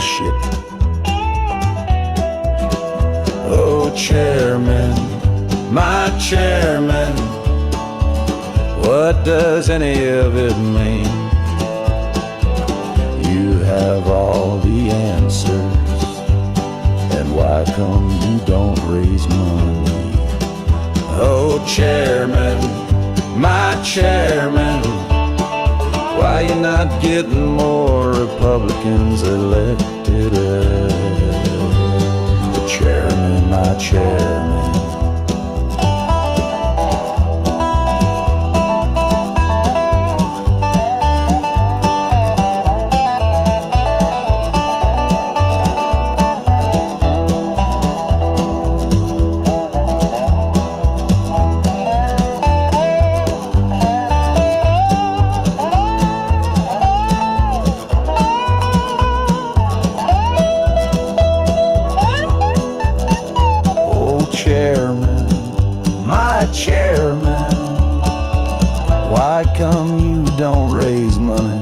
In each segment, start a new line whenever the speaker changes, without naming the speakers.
shit. Oh, chairman, my chairman, what does any of it mean? You have all the answers, and why come you don't raise money? Oh, chairman, my chairman, why you not getting more Republicans elected? The chairman, my chairman. Chairman, why come you don't raise money?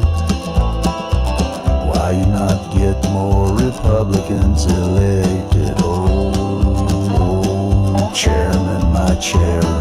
Why you not get more Republicans elected? Oh, chairman, my chairman.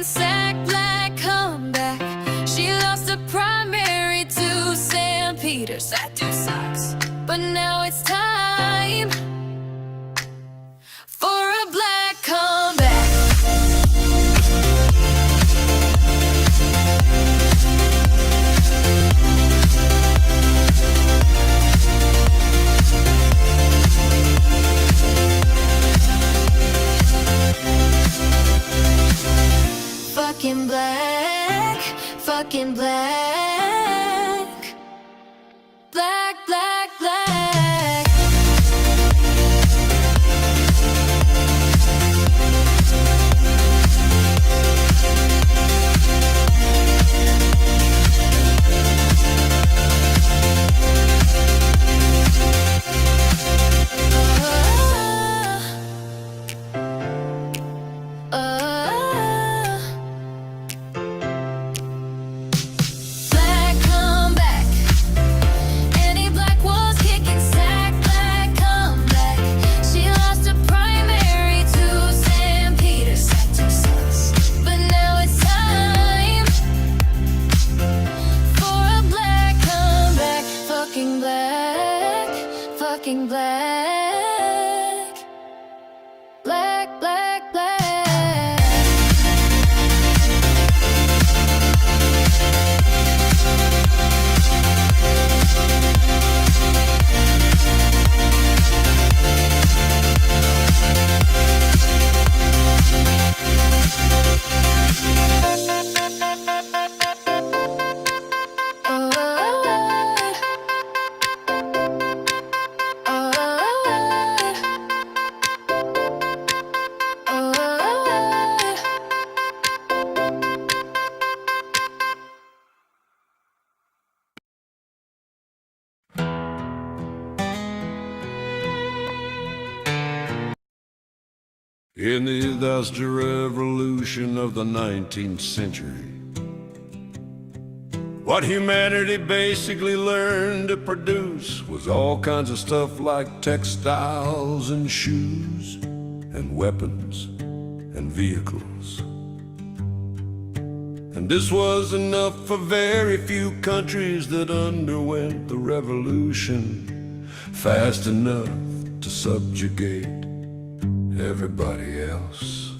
Sack, black comeback. She lost a primary to St. Peter's. That dude sucks. But now it's time for a black comeback. Fucking black, fucking black, black, black, black. Fucking black, black, black, black.
In the Industrial Revolution of the 19th century, what humanity basically learned to produce was all kinds of stuff like textiles and shoes and weapons and vehicles. And this was enough for very few countries that underwent the revolution fast enough to subjugate everybody else.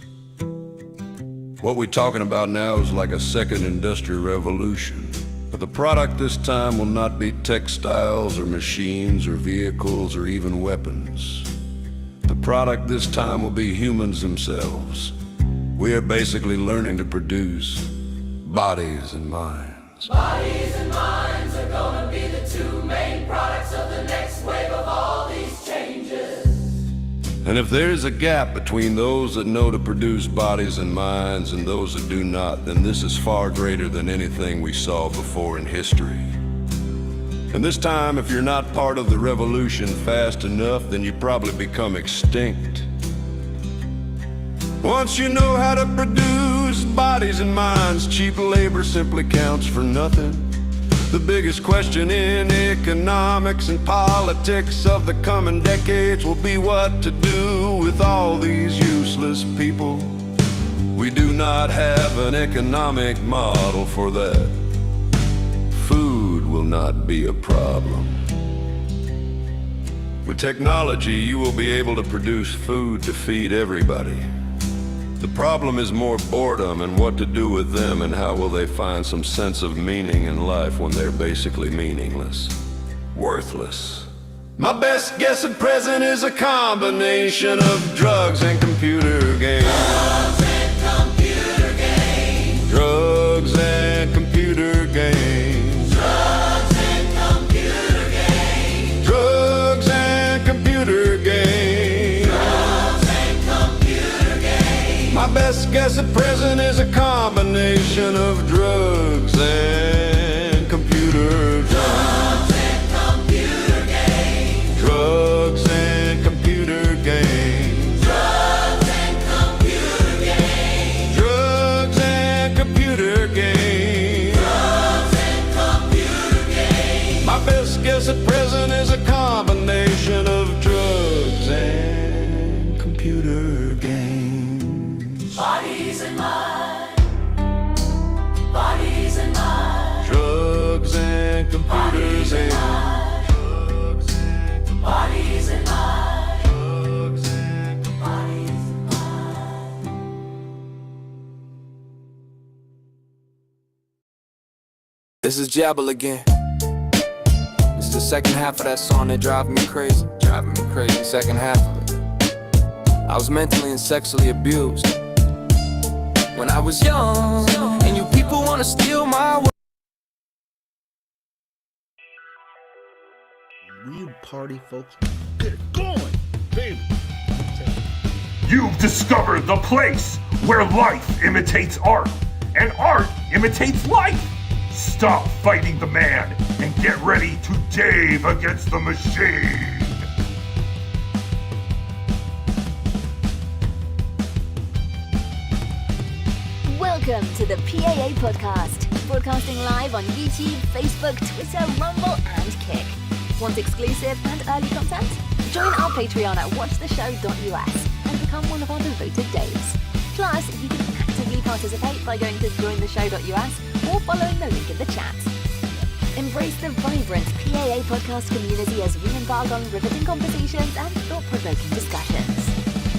What we're talking about now is like a second industrial revolution. But the product this time will not be textiles or machines or vehicles or even weapons. The product this time will be humans themselves. We are basically learning to produce bodies and minds.
Bodies and minds are gonna be the two main products of the next wave of all these changes.
And if there's a gap between those that know to produce bodies and minds and those that do not, then this is far greater than anything we saw before in history. And this time, if you're not part of the revolution fast enough, then you probably become extinct. Once you know how to produce bodies and minds, cheap labor simply counts for nothing. The biggest question in economics and politics of the coming decades will be what to do with all these useless people. We do not have an economic model for that. Food will not be a problem. With technology, you will be able to produce food to feed everybody. The problem is more boredom and what to do with them, and how will they find some sense of meaning in life when they're basically meaningless, worthless. My best guess at present is a combination of drugs and computer games.
Drugs and computer games.
Drugs and computer games.
Drugs and computer games.
Drugs and computer games.
Drugs and computer games.
My best guess at present is a combination of drugs and computer
Drugs and computer games.
drugs and computer games.
Drugs and computer games.
Drugs and computer games.
Drugs and computer games.
My best guess at present is a combination of drugs and computer games.
Bodies and minds. Bodies and minds.
Drugs and computers and drugs and
Bodies and minds.
drugs and
Bodies and minds.
This is Jabal again. It's the second half of that song that driving me crazy. Second half of it. I was mentally and sexually abused when I was young, and you people wanna steal my world.
Real party folks, get it going, baby.
You've discovered the place where life imitates art, and art imitates life. Stop fighting the man and get ready to Dave against the machine.
Welcome to the PAA Podcast, broadcasting live on YouTube, Facebook, Twitter, Rumble, and Kick. Want exclusive and early content? Join our Patreon at watchtheshow.us and become one of our devoted Daves. Plus, you can actively participate by going to jointheshow.us or following the link in the chat. Embrace the vibrant PAA Podcast community as we embark on riveting conversations and thought-provoking discussions.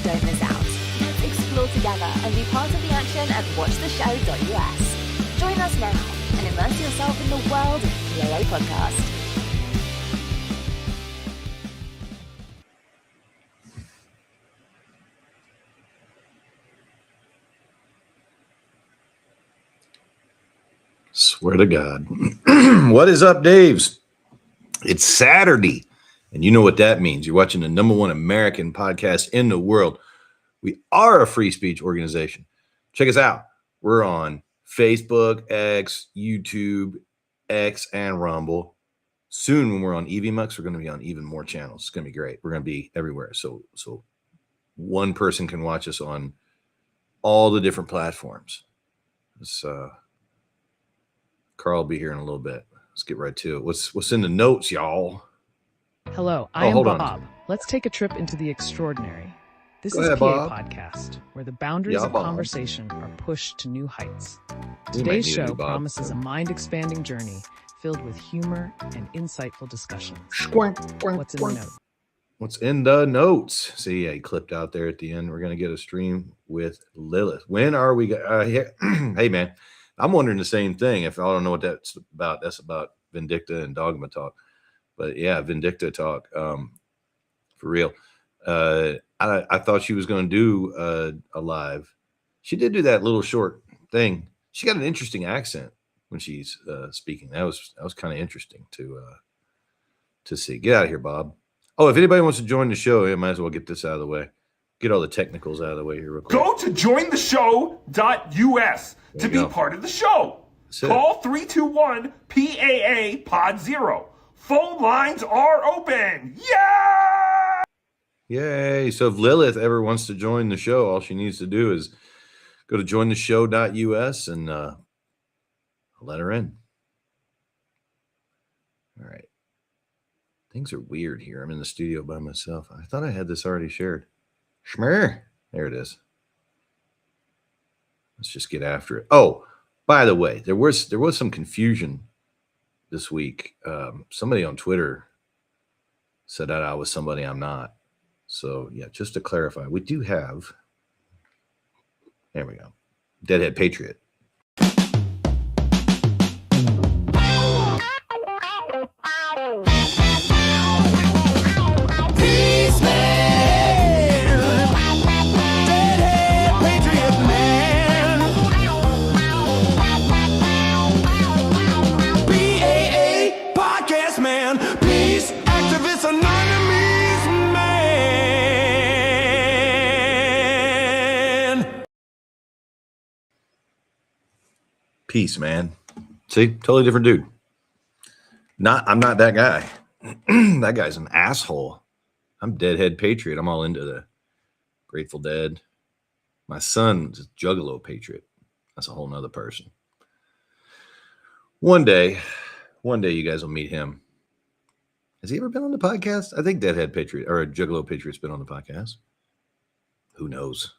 Don't miss out. Let's explore together and be part of the action at watchtheshow.us. Join us now and immerse yourself in the world of PAA Podcast.
Swear to God. What is up, Daves? It's Saturday, and you know what that means. You're watching the #1 American podcast in the world. We are a free speech organization. Check us out. We're on Facebook, X, YouTube, X, and Rumble. Soon, when we're on EVMux, we're going to be on even more channels. It's going to be great. We're going to be everywhere. So one person can watch us on all the different platforms. It's Carl will be here in a little bit. Let's get right to it. What's in the notes, y'all?
Hello, I am
hold on.
Bob. Let's take a trip into the extraordinary. This
Go
is
ahead,
PA
Bob.
Podcast, where the boundaries
Yeah,
of
Bob.
conversation are pushed to new heights.
We might
Today's
need a
show
new Bob.
promises a mind-expanding journey filled with humor and insightful discussions.
Squank, squank,
What's in the
squank.
note?
What's in the notes? See, I clipped out there at the end. We're going to get a stream with Lilith. When are we? Hey, man, I'm wondering the same thing. If I don't know what that's about Vindicta and Dogma talk. But yeah, Vindicta talk for real. I thought she was going to do a live. She did do that little short thing. She got an interesting accent when she's speaking. That was kind of interesting to see. Get out of here, Bob. Oh, if anybody wants to join the show, I might as well get this out of the way. Get all the technicals out of the way here real quick.
Go to jointheshow.us to be part of the show. Call 321-PAA-POD-0. Phone lines are open. Yeah!
Yay. So if Lilith ever wants to join the show, all she needs to do is go to jointheshow.us and let her in. All right. Things are weird here. I'm in the studio by myself. I thought I had this already shared. Schmer. There it is. Let's just get after it. Oh, by the way, there was some confusion this week. Somebody on Twitter said that I was somebody I'm not. So yeah, just to clarify, we do have. There we go. Deadhead Patriot. Peace, man. See, totally different dude. I'm not that guy. That guy's an asshole. I'm Deadhead Patriot. I'm all into the Grateful Dead. My son's a Juggalo Patriot. That's a whole nother person. One day you guys will meet him. Has he ever been on the podcast? I think Deadhead Patriot or Juggalo Patriot's been on the podcast. Who knows?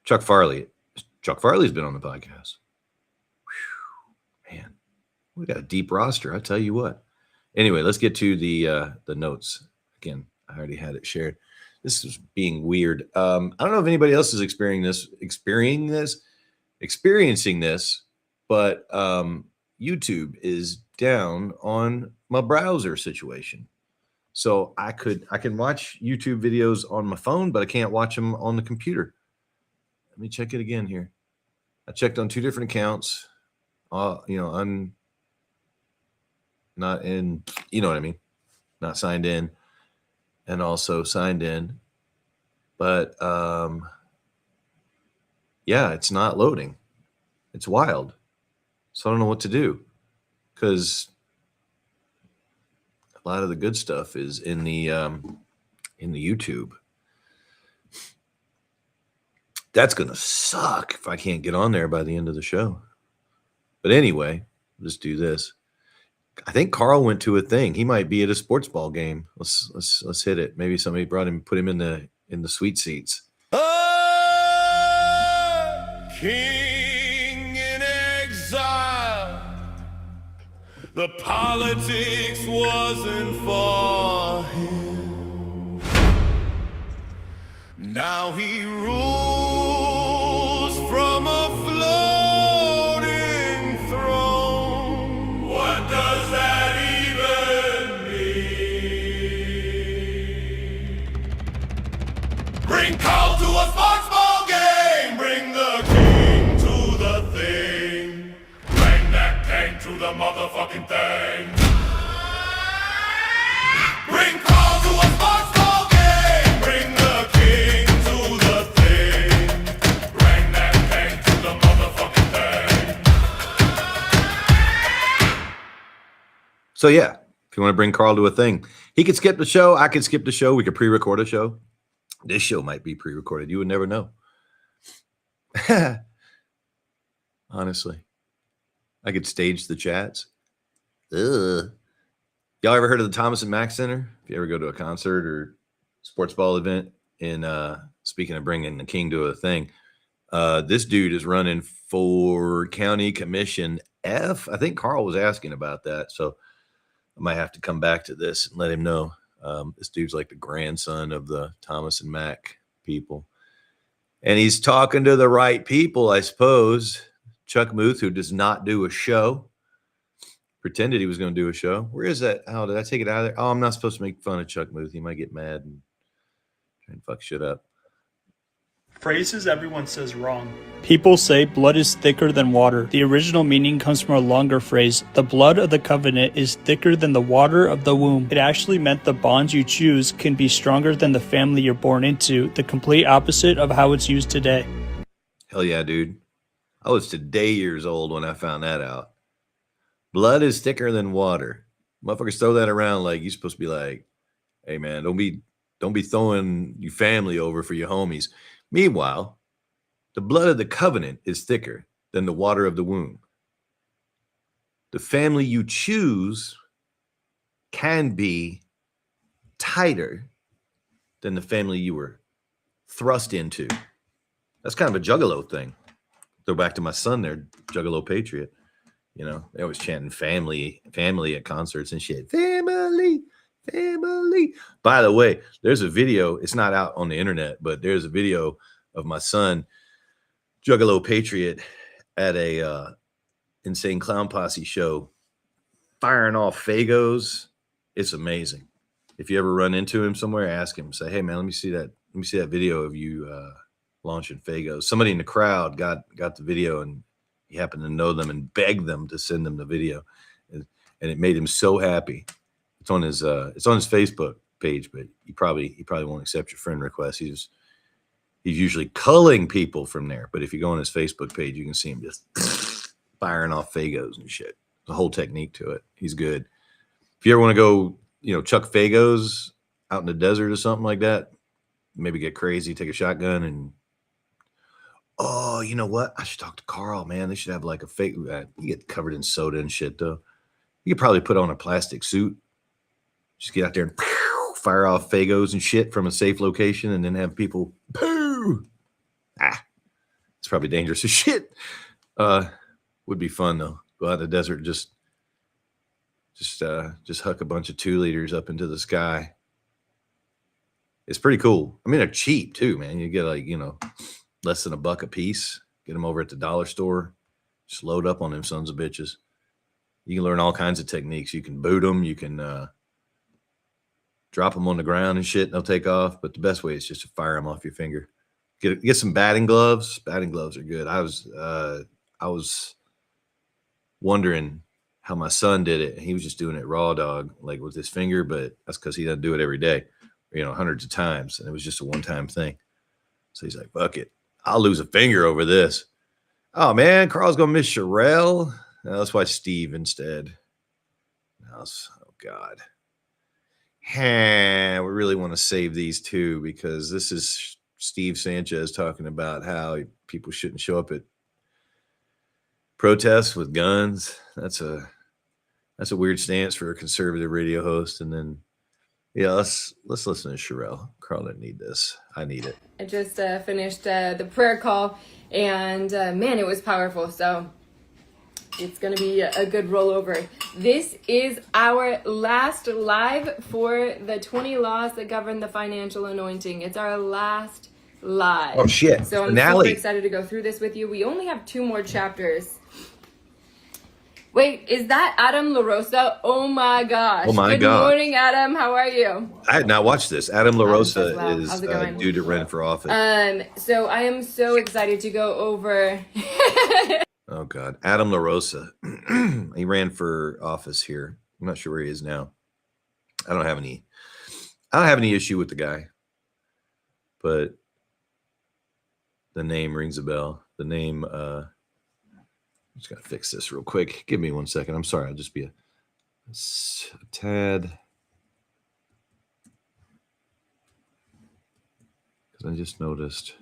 Chuck Farley's been on the podcast. Man, we got a deep roster. I tell you what. Anyway, let's get to the notes. Again, I already had it shared. This is being weird. I don't know if anybody else is experiencing this, but YouTube is down on my browser situation. So I can watch YouTube videos on my phone, but I can't watch them on the computer. Let me check it again here. I checked on two different accounts. I'm not in, you know what I mean? Not signed in and also signed in. But yeah, it's not loading. It's wild. So I don't know what to do because a lot of the good stuff is in the YouTube. That's going to suck if I can't get on there by the end of the show. But anyway, let's do this. I think Carl went to a thing. He might be at a sports ball game. Let's hit it. Maybe somebody put him in the sweet seats.
King in exile. The politics wasn't for him. Now he rules from a floating throne. What does that even mean? Bring Carl to a sports ball game. Bring the king to the thing. Bring that king to the motherfucking thing. Bring Carl to a sports ball game. Bring the king to the thing. Bring that king to the motherfucking thing.
So yeah, if you want to bring Carl to a thing, he could skip the show. I could skip the show. We could pre-record a show. This show might be pre-recorded. You would never know. Honestly, I could stage the chats. Ugh. Y'all ever heard of the Thomas and Mack Center? If you ever go to a concert or sports ball event, in speaking of bringing the king to a thing, this dude is running for county commission F. I think Carl was asking about that, so I might have to come back to this and let him know. This dude's like the grandson of the Thomas and Mack people. And he's talking to the right people, I suppose. Chuck Muth, who does not do a show, pretended he was going to do a show. Where is that? Oh, did I take it out of there? Oh, I'm not supposed to make fun of Chuck Muth. He might get mad and try and fuck shit up.
Phrases everyone says wrong. People say blood is thicker than water. The original meaning comes from a longer phrase. The blood of the covenant is thicker than the water of the womb. It actually meant the bonds you choose can be stronger than the family you're born into, the complete opposite of how it's used today.
Hell yeah, dude. I was today years old when I found that out. Blood is thicker than water. Motherfuckers throw that around like you're supposed to be like, hey man, don't be throwing your family over for your homies. Meanwhile, the blood of the covenant is thicker than the water of the womb. The family you choose can be tighter than the family you were thrust into. That's kind of a juggalo thing. Go back to my son there, Juggalo Patriot. You know, they always chanting family at concerts and shit. Family. By the way, there's a video. It's not out on the internet, but there's a video of my son, Juggalo Patriot, at a Insane Clown Posse show, firing off Fagos. It's amazing. If you ever run into him somewhere, ask him. Say, hey man, let me see that video of you launching Fagos. Somebody in the crowd got the video, and he happened to know them and begged them to send them the video, and it made him so happy. It's on his Facebook page, but he probably won't accept your friend request. He's usually culling people from there, but if you go on his Facebook page, you can see him just firing off Fagos and shit. There's a whole technique to it. He's good. If you ever want to go, chuck Fagos out in the desert or something like that, maybe get crazy, take a shotgun, and oh, you know what? I should talk to Carl, man. They should have like a fake. You get covered in soda and shit, though. You could probably put on a plastic suit. Just get out there and fire off Fagos and shit from a safe location, and then have people poo. It's probably dangerous as shit. Would be fun though. Go out in the desert and just huck a bunch of 2 liters up into the sky. It's pretty cool. I mean, they're cheap too, man. You get like less than $1 a piece. Get them over at the dollar store. Just load up on them sons of bitches. You can learn all kinds of techniques. You can boot them. You can drop them on the ground and shit, and they'll take off. But the best way is just to fire them off your finger. Get some batting gloves. Batting gloves are good. I was wondering how my son did it. He was just doing it raw dog, like with his finger, but that's because he doesn't do it every day, hundreds of times. And it was just a one-time thing. So he's like, fuck it. I'll lose a finger over this. Oh, man, Carl's going to miss Sherelle. No, let's watch Steve instead. Oh, God. We really want to save these two because this is Steve Sanchez talking about how people shouldn't show up at protests with guns. That's a weird stance for a conservative radio host. And then, let's listen to Sherelle. Carl didn't need this. I need it.
I just finished the prayer call, and man, it was powerful. So it's going to be a good rollover. This is our last live for the 20 laws that govern the financial anointing. It's our last live.
Oh, shit.
So I'm
Finale.
super excited to go through this with you. We only have 2 more chapters. Wait, is that Adam LaRosa? Oh my gosh.
Oh my
God. Good morning, Adam. How are you?
I had not watched this. Adam LaRosa
How's
is
it
a
going?
dude that ran for office.
So I am so excited to go over.
Oh God, Adam LaRosa. He ran for office here. I'm not sure where he is now. I don't have any issue with the guy, but the name rings a bell. The name. I'm just gotta fix this real quick. Give me 1 second. I'm sorry. I'll just be a tad. Because I just noticed.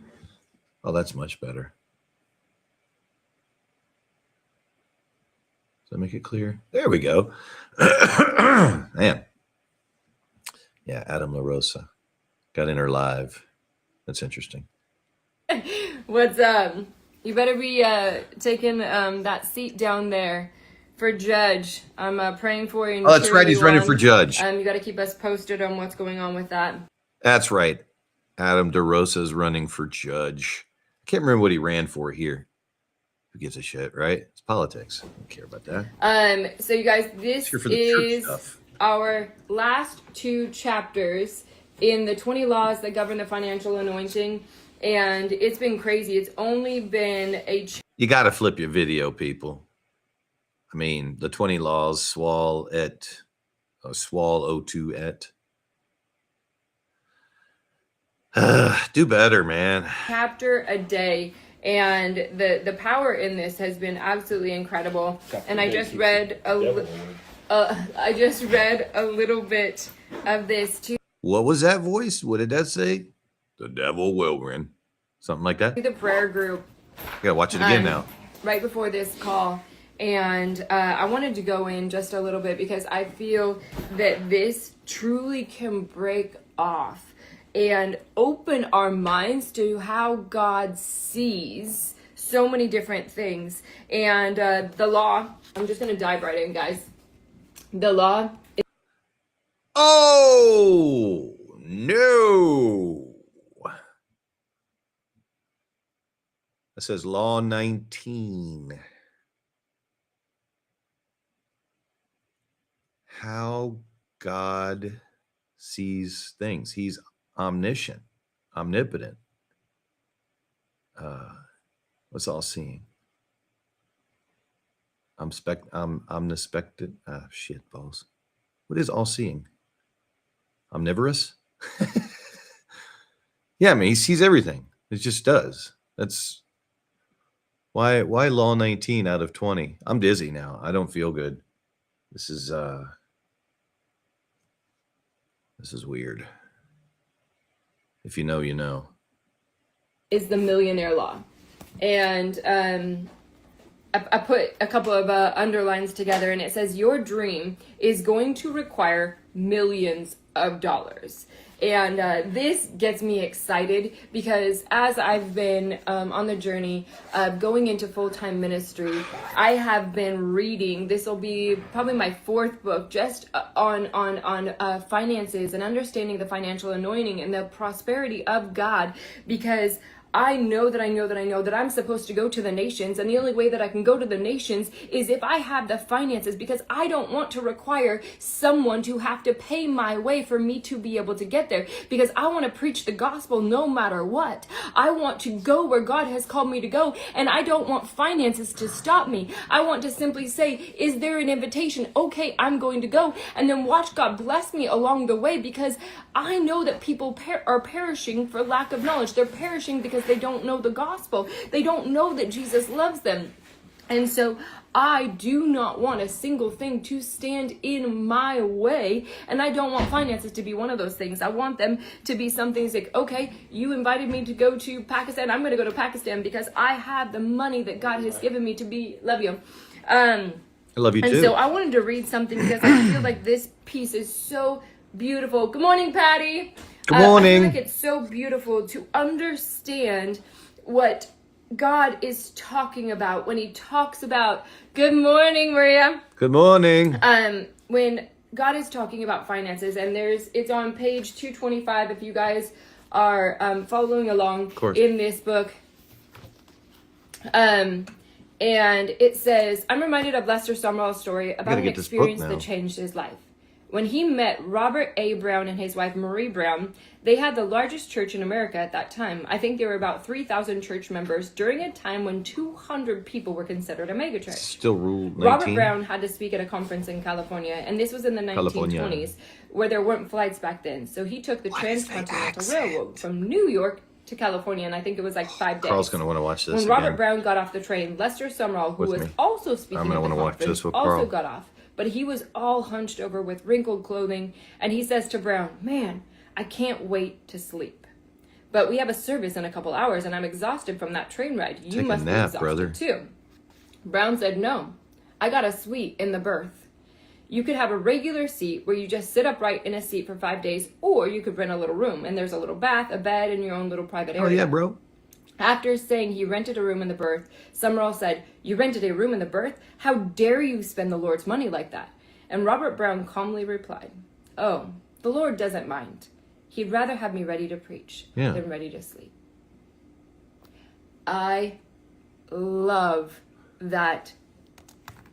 Oh, that's much better. Does that make it clear? There we go. Man. Yeah, Adam LaRosa. Got in her live. That's interesting.
What's up? You better be taking that seat down there for judge. I'm praying for you.
Oh, that's right. He's running for judge.
You got to keep us posted on what's going on with that.
That's right. Adam DeRosa is running for judge. I can't remember what he ran for here. Who gives a shit, right? It's politics. I don't care about that.
So you guys, this is our last 2 chapters in the 20 laws that govern the financial anointing. And it's been crazy. It's only been
you got to flip your video, people. I mean, the 20 laws, swal 02 et. Do better, man.
Chapter a day. And the power in this has been absolutely incredible. And I just read a little bit of this too.
What was that voice? What did that say? The devil will win. Something like that?
The prayer group.
I gotta watch it again now.
Right before this call. And I wanted to go in just a little bit because I feel that this truly can break off and open our minds to how God sees so many different things. And the law, I'm just going to dive right in, guys. The law is...
Oh, no. It says Law 19. How God sees things. He's omniscient, omnipotent. What's all seeing? Omnispected. Shit balls. What is all seeing? Omnivorous? Yeah, I mean, he sees everything. It just does. That's why Law 19 out of 20. I'm dizzy now. I don't feel good. This is weird. If you know, you know.
Is the millionaire law. And I put a couple of underlines together, and it says your dream is going to require millions of dollars. And this gets me excited because as I've been on the journey of going into full-time ministry, I have been reading, this will be probably my 4th book, just on finances and understanding the financial anointing and the prosperity of God, because I know that I'm supposed to go to the nations, and the only way that I can go to the nations is if I have the finances, because I don't want to require someone to have to pay my way for me to be able to get there, because I want to preach the gospel no matter what. I want to go where God has called me to go, and I don't want finances to stop me. I want to simply say, is there an invitation? Okay, I'm going to go, and then watch God bless me along the way, because I know that people are perishing for lack of knowledge. They're perishing because they don't know the gospel. They don't know that Jesus loves them. And so I do not want a single thing to stand in my way. And I don't want finances to be one of those things. I want them to be something like, okay, you invited me to go to Pakistan. I'm going to go to Pakistan because I have the money that God has given me to be, love you.
I love you too.
And so I wanted to read something because I feel like this piece is so beautiful. Good morning, Patty.
Good morning.
I feel like it's so beautiful to understand what God is talking about when he talks about, good morning, Maria.
Good morning.
When God is talking about finances, and it's on page 225 if you guys are following along in this book. And it says, I'm reminded of Lester Sumrall's story about an experience that changed his life. When he met Robert A. Brown and his wife Marie Brown, they had the largest church in America at that time. I think there were about 3,000 church members during a time when 200 people were considered a megachurch.
Still rule 19.
Robert Brown had to speak at a conference in California, and this was in the 1920s, where there weren't flights back then. So he took the Transcontinental Railroad from New York to California, and I think it was like 5 days.
Carl's going to want to watch this
When Robert Brown got off the train, Lester Sumrall, who was also speaking at the conference, also got off. But he was all hunched over with wrinkled clothing, and he says to Brown, man, I can't wait to sleep. But we have a service in a couple hours, and I'm exhausted from that train ride. You must be exhausted too. Brown said, no, I got a suite in the berth. You could have a regular seat where you just sit upright in a seat for 5 days, or you could rent a little room, and there's a little bath, a bed, and your own little private area.
Oh, yeah, bro.
After saying he rented a room in the berth, Summerall said, "You rented a room in the berth? How dare you spend the Lord's money like that?" And Robert Brown calmly replied, "Oh, the Lord doesn't mind. He'd rather have me ready to preach than ready to sleep." I love that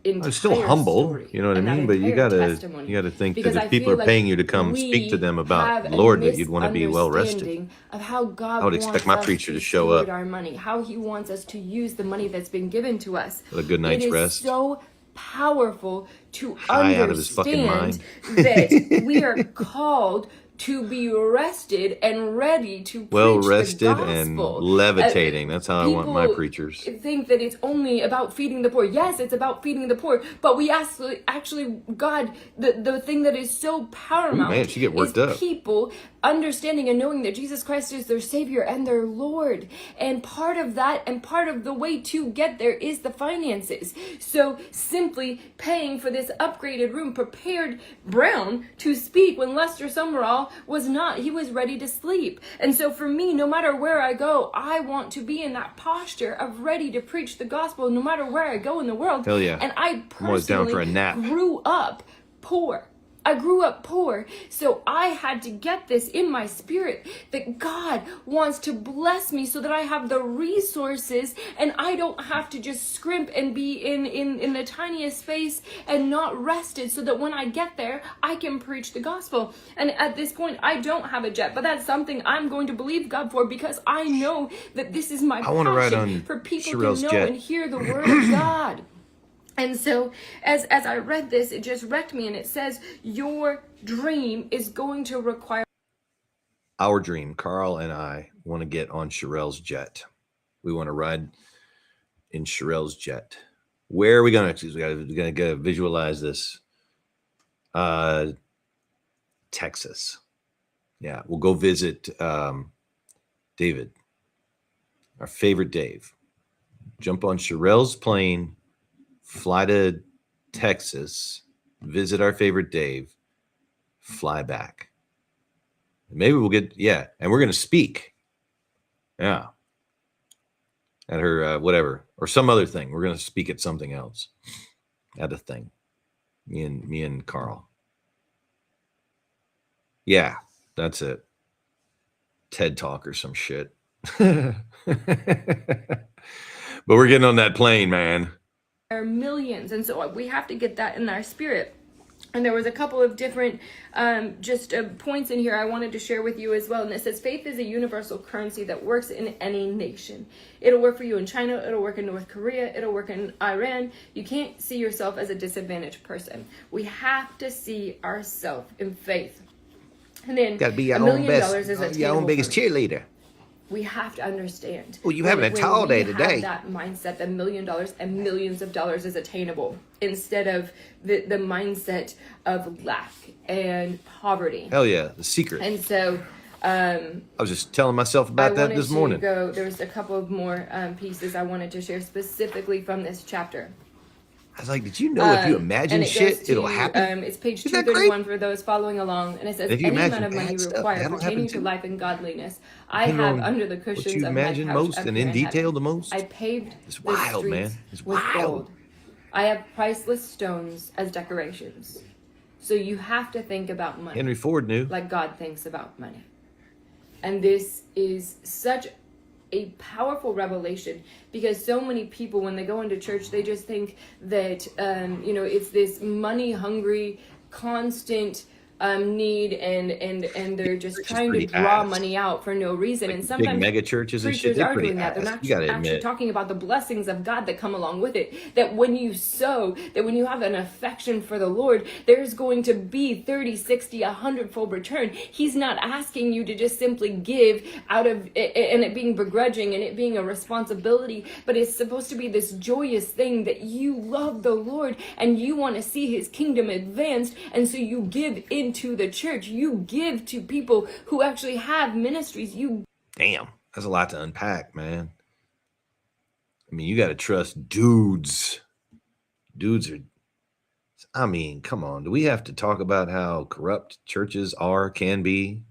entire
It's still humble,
story,
you know what I
and that
mean? But you
entire
gotta
testimony,
think that
because I
if people
feel
are paying
like
you to come speak to
we
them about
have
the
a
Lord, that you'd want to be well rested.
misunderstanding of how God
I would expect
wants
my
us
preacher to show
steward
up
our money, how he wants us to use the money that's been given to us.
with a good night's
It is
rest.
so powerful to
High out of his fucking
understand
mind.
that we are called to be rested and ready to
Well
preach
rested
the
and
gospel.
levitating. That's how I want my
People
preachers.
think that it's only about feeding the poor. Yes, it's about feeding the poor, but we actually God, the thing that is so paramount
Ooh, man, she get worked
is
up.
people understanding and knowing that Jesus Christ is their Savior and their Lord. And part of that, and part of the way to get there, is the finances. So simply paying for this upgraded room prepared Brown to speak when Lester Summerall was not. He was ready to sleep. And so for me, no matter where I go, I want to be in that posture of ready to preach the gospel no matter where I go in the world.
Hell yeah.
And I
I'm always down for a
personally
nap.
grew up poor. I grew up poor, so I had to get this in my spirit that God wants to bless me so that I have the resources and I don't have to just scrimp and be in the tiniest space and not rested, so that when I get there, I can preach the gospel. And at this point, I don't have a jet, but that's something I'm going to believe God for, because I know that this is my
I want to ride
passion
on
for people
Sherelle's
to know
jet.
and hear the word of God. And so as I read this, it just wrecked me, and it says, your dream is going to require...
Our dream, Carl and I, want to get on Sherelle's jet. We want to ride in Sherelle's jet. Where are we going to? We got to visualize this. Texas. Yeah, we'll go visit David, our favorite Dave. Jump on Sherelle's plane, fly to Texas, visit our favorite Dave, fly back. Maybe we'll get, and we're going to speak. Yeah. At her, whatever, or some other thing. We're going to speak at something else. At a thing. Me and Carl. Yeah, that's it. TED Talk or some shit. But we're getting on that plane, man.
There are millions, and so we have to get that in our spirit. And there was a couple of different points in here I wanted to share with you as well. And it says, faith is a universal currency that works in any nation. It'll work for you in China. It'll work in North Korea. It'll work in Iran. You can't see yourself as a disadvantaged person. We have to see ourselves in faith. And then
Gotta be
$1 million is
your own biggest cheerleader.
We have to understand.
Well, you having a tall day today.
That mindset, that $1 million and millions of dollars is attainable, instead of the mindset of lack and poverty.
Hell yeah, the secret.
And so,
I was just telling myself about that this morning.
There's a couple of more pieces I wanted to share specifically from this chapter.
I was like, did you know if you imagine shit, it'll happen?
It's page
Isn't that
231 for those following along, and it says,
if you
any
imagine
amount of money
bad stuff,
required
that'll
pertaining
happen
to
too.
life and godliness, I
Depending
have
on
under the
what
cushions
you
of my
imagine
couch
most
up
and
here
in detail
heaven.
the most.
I paved
It's
the
wild,
streets
man. It's
with
wild.
gold. I have priceless stones as decorations. So you have to think about money.
Henry Ford knew.
Like God thinks about money. And this is such a powerful revelation, because so many people, when they go into church, they just think that it's this money hungry, constant need, and they're just trying to draw money out for no reason.
Like
and sometimes
big mega churches and shit,
preachers
they're
are
pretty
doing that. They're
ass.
not
You gotta
actually
admit.
talking about the blessings of God that come along with it. That when you sow, that when you have an affection for the Lord, there's going to be 30, 60, 100-fold return. He's not asking you to just simply give out of and it being begrudging and it being a responsibility, but it's supposed to be this joyous thing that you love the Lord and you want to see his kingdom advanced, and so you give into the church. You give to people who actually have ministries.
Damn, that's a lot to unpack, man. I mean, you got to trust dudes. Dudes are, I mean, come on. Do we have to talk about how corrupt churches can be?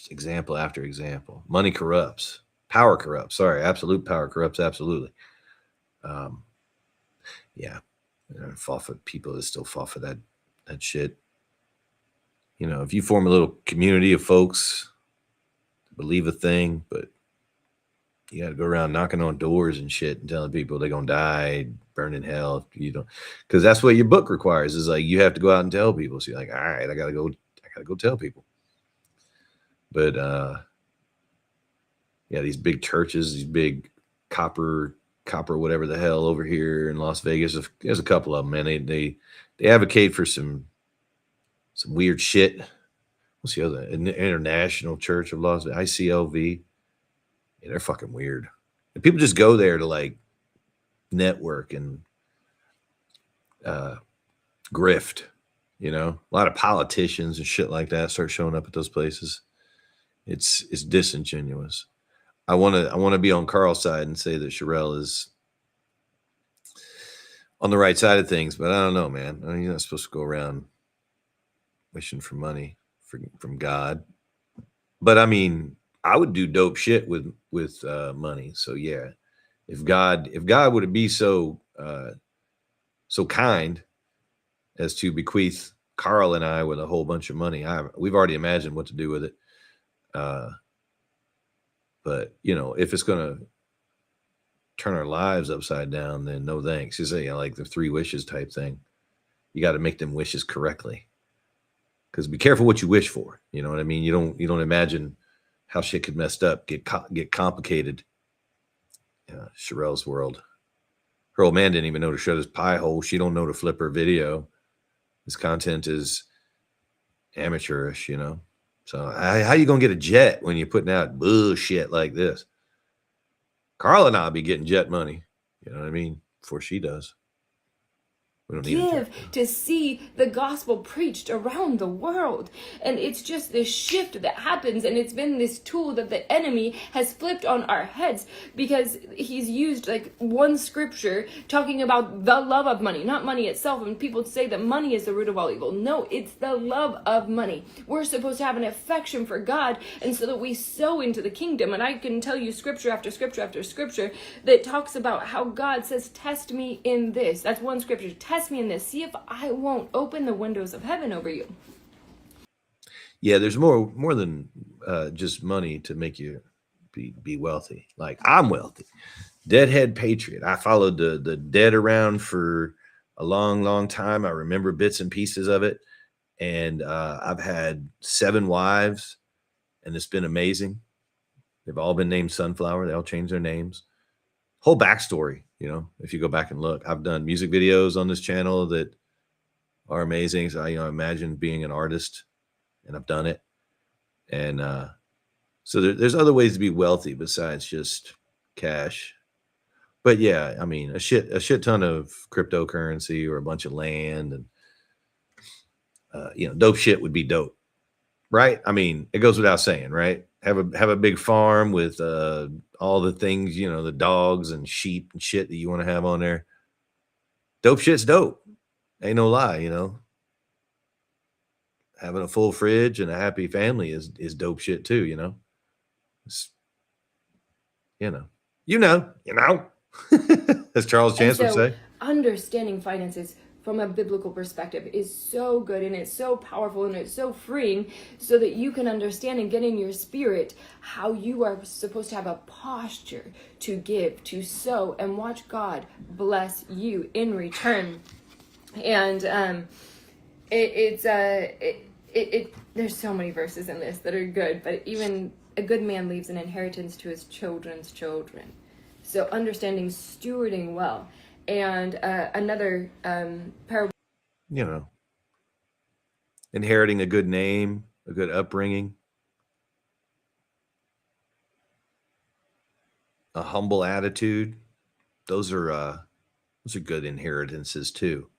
just example after example. Money corrupts. Power corrupts. Sorry, absolute power corrupts. Absolutely. Yeah. I fall for people that still fall for that shit. You know, if you form a little community of folks that believe a thing, but you got to go around knocking on doors and shit and telling people they're going to die, burn in hell. If you don't, because that's what your book requires, is like, you have to go out and tell people. So you're like, all right, I got to go tell people. But, yeah, these big churches, these big copper, whatever the hell over here in Las Vegas. There's a couple of them, man. They advocate for some weird shit. What's the other? International Church of Las Vegas, ICLV. Yeah, they're fucking weird. And people just go there to like network and grift. You know, a lot of politicians and shit like that start showing up at those places. It's disingenuous. I want to be on Carl's side and say that Sherelle is on the right side of things, but I don't know, man. I mean, you're not supposed to go around wishing for money from God. But I mean, I would do dope shit with money. So yeah, if God would be so kind as to bequeath Carl and I with a whole bunch of money, we've already imagined what to do with it. But you know, if it's gonna turn our lives upside down, then no thanks. You say, like the 3 wishes type thing. You got to make them wishes correctly. Because be careful what you wish for. You know what I mean? You don't imagine how shit could messed up, get complicated. Sherelle's world. Her old man didn't even know to shut his pie hole. She don't know to flip her video. This content is amateurish, you know. So how you gonna get a jet when you're putting out bullshit like this? Carl and I'll be getting jet money. You know what I mean? Before she does. We don't need
to see the gospel preached around the world. And it's just this shift that happens, and it's been this tool that the enemy has flipped on our heads, because he's used like one scripture talking about the love of money, not money itself. And people say that money is the root of all evil. No, it's the love of money. We're supposed to have an affection for God, and so that we sow into the kingdom. And I can tell you scripture after scripture after scripture that talks about how God says, test me in this. That's one scripture. Test me in this. See if I won't open the windows of heaven over you.
Yeah, there's more than just money to make you be wealthy. Like, I'm wealthy. Deadhead patriot. I followed the dead around for a long time. I remember bits and pieces of it. And I've had 7 wives, and it's been amazing. They've all been named Sunflower. They all changed their names. Whole backstory. You know, if you go back and look, I've done music videos on this channel that are amazing. So I imagine being an artist, and I've done it. And so there's other ways to be wealthy besides just cash. But yeah, I mean, a shit ton of cryptocurrency or a bunch of land, and dope shit would be dope, right? I mean, it goes without saying, right? Have a big farm with all the things, the dogs and sheep and shit that you want to have on there. Dope shit's dope. Ain't no lie, Having a full fridge and a happy family is dope shit too, It's, as Charles Chance would say.
Understanding finances from a biblical perspective is so good, and it's so powerful, and it's so freeing, so that you can understand and get in your spirit how you are supposed to have a posture to give, to sow, and watch God bless you in return. And there's so many verses in this that are good, but even a good man leaves an inheritance to his children's children. So understanding stewarding well. And another parable.
Inheriting a good name, a good upbringing, a humble attitude. Those are good inheritances too.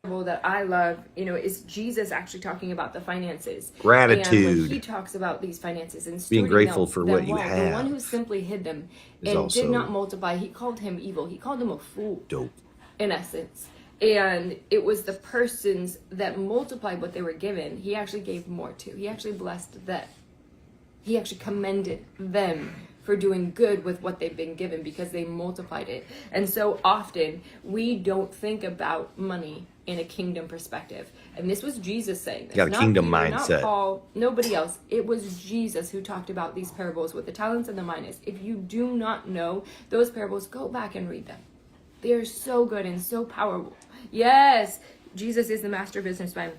That I love, is Jesus actually talking about the finances.
Gratitude.
And when he talks about these finances and
being grateful for what you have.
The one who simply hid them and did not multiply, he called him evil. He called him a fool.
Dope.
In essence. And it was the persons that multiplied what they were given, he actually gave more to. He actually blessed them. He actually commended them for doing good with what they've been given because they multiplied it. And so often we don't think about money in a kingdom perspective. And this was Jesus saying this.
Got a
not
kingdom
Peter,
mindset.
not Paul, nobody else. It was Jesus who talked about these parables with the talents and the minas. If you do not know those parables, go back and read them. They are so good and so powerful. Yes, Jesus is the master businessman.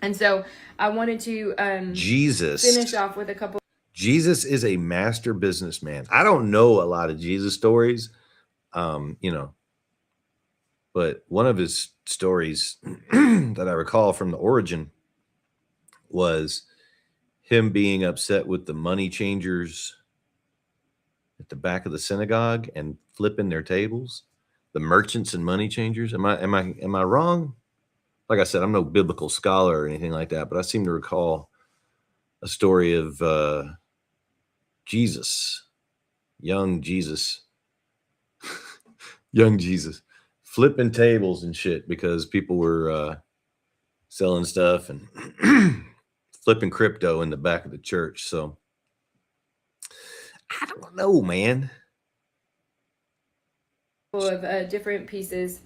And so I wanted to finish off with a couple.
Jesus is a master businessman. I don't know a lot of Jesus stories, but one of his stories that I recall from the origin was him being upset with the money changers at the back of the synagogue and flipping their tables. The merchants and money changers. Am I wrong? Like I said, I'm no biblical scholar or anything like that, but I seem to recall a story of Jesus, young Jesus, flipping tables and shit because people were selling stuff and flipping crypto in the back of the church. So I don't know, man.
Of different pieces,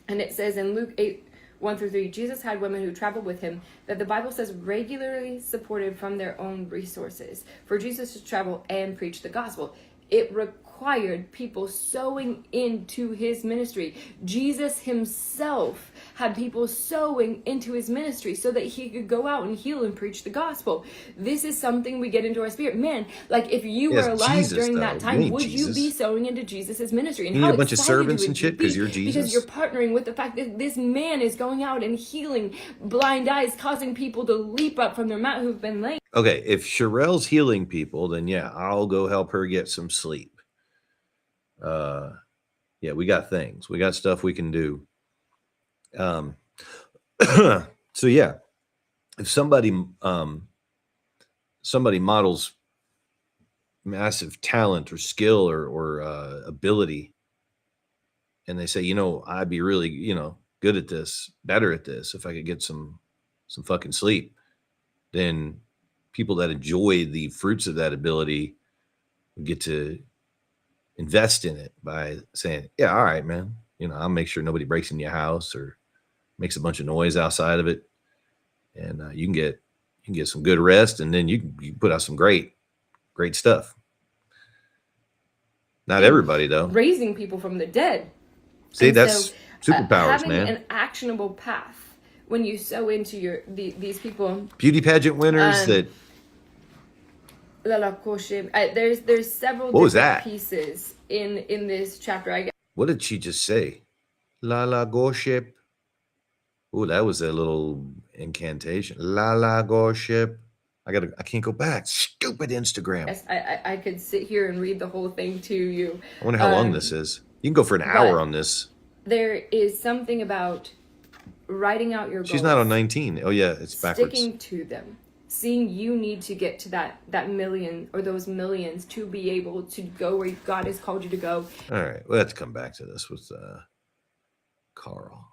and it says in Luke 8:1-3, Jesus had women who traveled with him that the Bible says regularly supported from their own resources for Jesus to travel and preach the gospel. It required people sowing into his ministry. Jesus himself had people sowing into his ministry so that he could go out and heal and preach the gospel. This is something we get into our spirit. Man, like if you were alive
Jesus,
during that time, would
Jesus.
you be sowing into Jesus's ministry? And
you need
how
a bunch of
excited
servants
would
and
you
shit because
be?
you're Jesus?
Because you're partnering with the fact that this man is going out and healing blind eyes, causing people to leap up from their mat who've been lame.
Okay, if Sherelle's healing people, then yeah, I'll go help her get some sleep. Yeah, we got things. We got stuff we can do. So yeah, if somebody models massive talent or skill or ability, and they say, I'd be really, good at this, better at this if I could get some fucking sleep, then people that enjoy the fruits of that ability get to invest in it by saying, yeah, all right, man, I'll make sure nobody breaks in your house or makes a bunch of noise outside of it. And you can get some good rest, and then you can put out some great stuff. Not everybody though.
Raising people from the dead.
See, and that's superpowers,
having
man.
An actionable path when you sow into these people.
Beauty pageant winners that.
There's several different pieces in this chapter. I guess.
What did she just say? La la gorship. Oh, that was a little incantation. La la gorship. I can't go back. Stupid Instagram.
Yes, I could sit here and read the whole thing to you.
I wonder how long this is. You can go for an hour on this.
There is something about writing out your goals.
She's not on 19. Oh yeah, it's backwards.
Sticking to them. Seeing you need to get to that million or those millions to be able to go where God has called you to go.
All right, well, let's come back to this with Carl.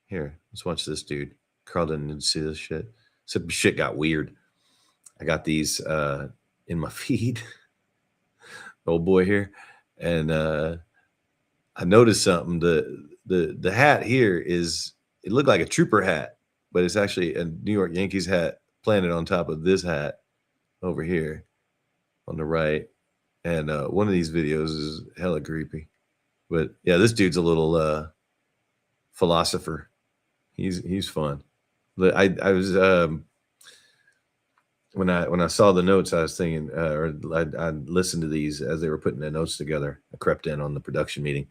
Here, let's watch this dude. Carl didn't see this shit. Some shit got weird. I got these in my feed. Old boy here, and I noticed something. The hat here it looked like a trooper hat, but it's actually a New York Yankees hat planted on top of this hat over here on the right. And one of these videos is hella creepy. But yeah, this dude's a little philosopher. He's fun. But I was when I saw the notes, I was thinking, I listened to these as they were putting the notes together. I crept in on the production meeting,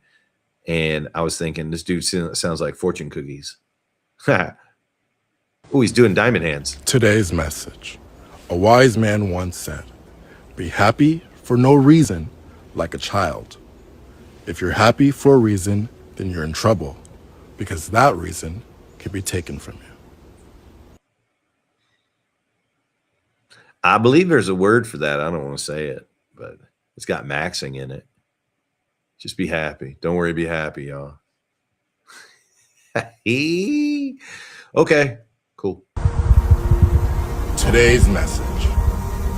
and I was thinking, this dude sounds like fortune cookies. Oh, he's doing diamond hands.
Today's message. A wise man once said, "Be happy for no reason, like a child. If you're happy for a reason, then you're in trouble, because that reason can be taken from you."
I believe there's a word for that. I don't want to say it, but it's got maxing in it. Just be happy. Don't worry, be happy, y'all. Okay, cool.
Today's message.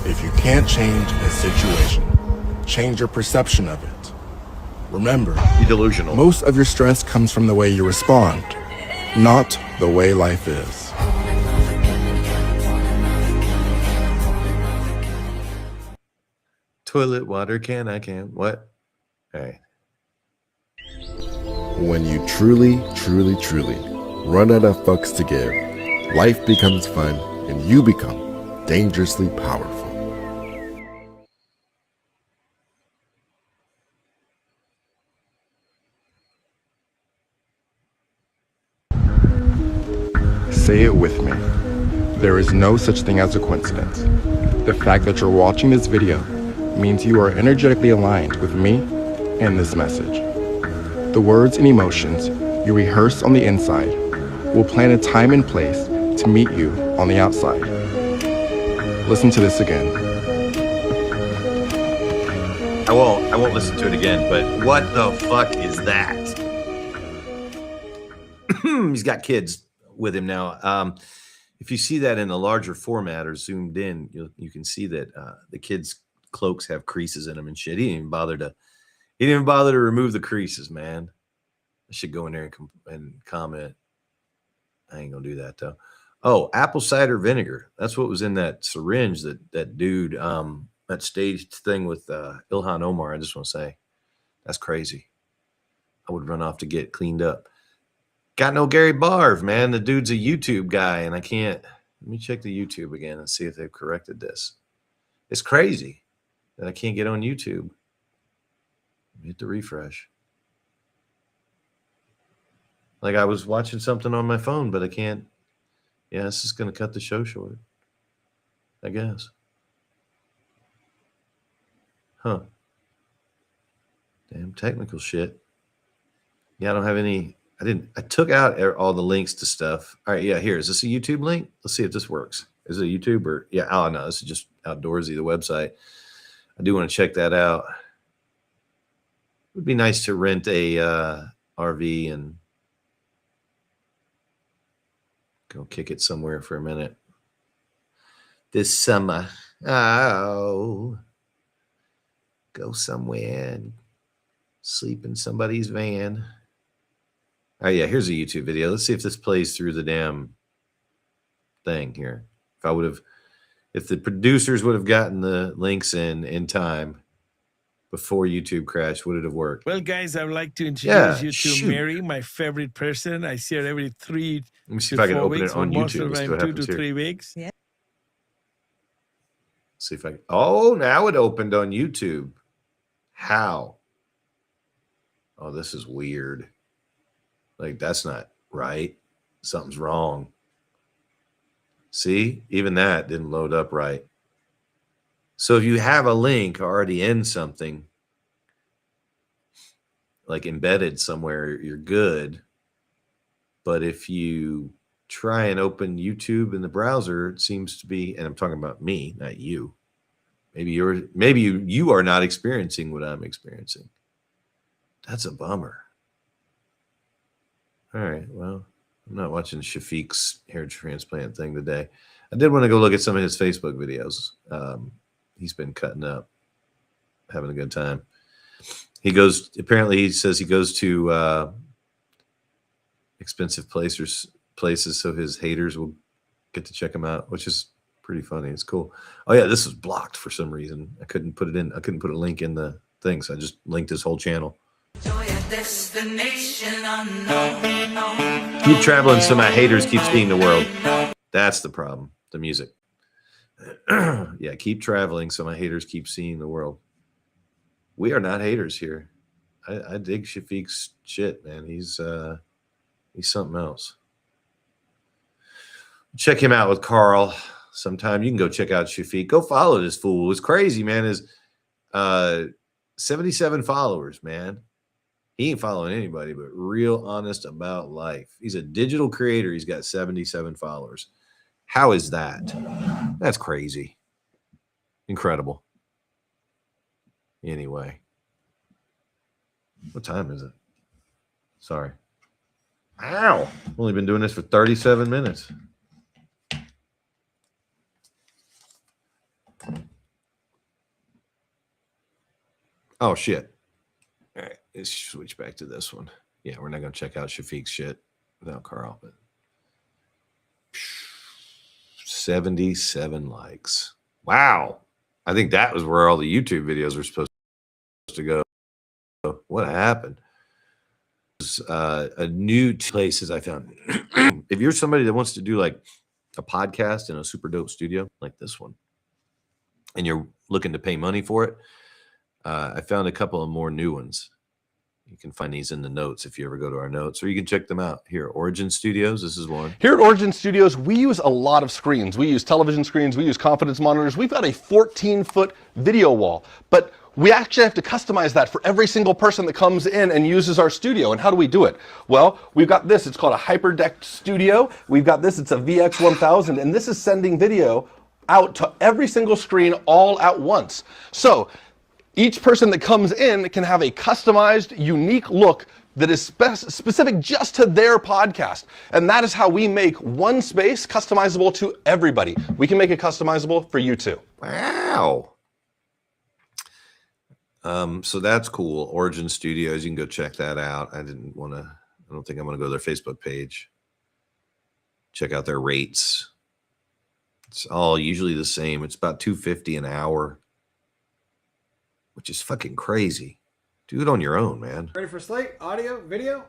If you can't change a situation, change your perception of it. Remember,
You're delusional.
most of your stress comes from the way you respond, not the way life is.
Toilet water can. What? All right.
When you truly, truly, truly run out of fucks to give, life becomes fun and you become dangerously powerful. Say it with me. There is no such thing as a coincidence. The fact that you're watching this video means you are energetically aligned with me and this message. The words and emotions you rehearse on the inside will plan a time and place to meet you on the outside. Listen to this again.
I won't listen to it again, but what the fuck is that? He's got kids with him now. If you see that in a larger format or zoomed in, you can see that the kids' cloaks have creases in them and shit. He didn't even bother to remove the creases, man. I should go in there and comment. I ain't gonna do that though. Oh, apple cider vinegar. That's what was in that syringe that dude, that staged thing with Ilhan Omar. I just want to say, that's crazy. I would run off to get cleaned up. Got no Gary Barv, man. The dude's a YouTube guy, and I can't. Let me check the YouTube again and see if they've corrected this. It's crazy that I can't get on YouTube. Hit the refresh. Like I was watching something on my phone, but I can't. Yeah, this is going to cut the show short, I guess. Huh. Damn technical shit. Yeah, I don't have any. I took out all the links to stuff. All right, yeah, here. Is this a YouTube link? Let's see if this works. Is it a YouTube or, yeah, oh no, this is just Outdoorsy, the website. I do want to check that out. It would be nice to rent a RV and go kick it somewhere for a minute this summer. Oh, go somewhere and sleep in somebody's van. Oh yeah, here's a YouTube video. Let's see if this plays through the damn thing here. If the producers would have gotten the links in time before YouTube crashed, would it have worked?
Well, guys, I would like to introduce you to Mary, my favorite person. I see her every 3
Let me see
to
if I can
4
open
weeks,
it on
most
YouTube.
of the
Let's see
time
what
2 to
happens here.
3 weeks.
Yeah.
See if I can. Oh, now it opened on YouTube. How? Oh, this is weird. Like, that's not right. Something's wrong. See, even that didn't load up right. So if you have a link already in something, like embedded somewhere, you're good. But if you try and open YouTube in the browser, it seems to be, and I'm talking about me, not you. Maybe you are not experiencing what I'm experiencing. That's a bummer. All right, well, I'm not watching Shafiq's hair transplant thing today. I did want to go look at some of his Facebook videos. He's been cutting up, having a good time. He says he goes to expensive places so his haters will get to check him out, which is pretty funny. It's cool. Oh yeah, this was blocked for some reason. I couldn't put a link in the thing, so I just linked his whole channel. Keep traveling so my haters keep seeing the world. That's the problem. The music. Yeah, keep traveling so my haters keep seeing the world. We are not haters here. I dig Shafiq's shit, man. He's something else. Check him out with Carl sometime. You can go check out Shafiq. Go follow this fool. It's crazy, man. His 77 followers, man. He ain't following anybody, but real honest about life. He's a digital creator. He's got 77 followers. How is that? That's crazy. Incredible. Anyway. What time is it? Sorry. Wow. Only been doing this for 37 minutes. Oh, shit. All right. Let's switch back to this one. Yeah, we're not going to check out Shafiq's shit without Carl, but 77 likes. Wow. I think that was where all the YouTube videos were supposed to go. What happened? A new places I found. If you're somebody that wants to do like a podcast in a super dope studio like this one, and you're looking to pay money for it, I found a couple of more new ones. You can find these in the notes if you ever go to our notes, or you can check them out here. Origin Studios, this is one.
Here at Origin Studios, we use a lot of screens. We use television screens, we use confidence monitors. We've got a 14-foot video wall, but we actually have to customize that for every single person that comes in and uses our studio. And how do we do it? Well, we've got this. It's called a HyperDeck Studio. We've got this. It's a VX1000, and this is sending video out to every single screen all at once. So each person that comes in can have a customized, unique look that is specific just to their podcast. And that is how we make one space customizable to everybody. We can make it customizable for you too.
Wow. So that's cool. Origin Studios, you can go check that out. I don't think I'm going to go to their Facebook page. Check out their rates. It's all usually the same. It's about $250 an hour, which is fucking crazy. Do it on your own, man.
Ready for slate? Audio? Video?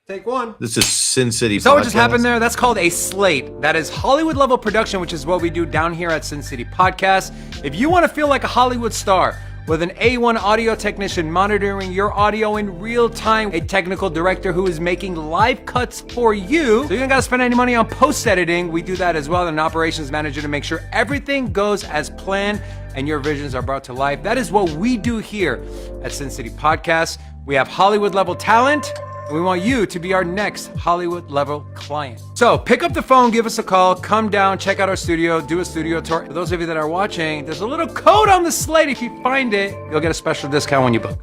Take one.
This is Sin City
So what
Podcast.
just happened there? That's called a slate. That is Hollywood level production, which is what we do down here at Sin City Podcast. If you want to feel like a Hollywood star with an A1 audio technician monitoring your audio in real time, a technical director who is making live cuts for you, so you don't got to spend any money on post editing. We do that as well, and an operations manager to make sure everything goes as planned and your visions are brought to life. That is what we do here at Sin City Podcast. We have Hollywood level talent, and we want you to be our next Hollywood level client. So pick up the phone, give us a call, come down, check out our studio, do a studio tour. For those of you that are watching, there's a little code on the slate. If you find it, you'll get a special discount when you book.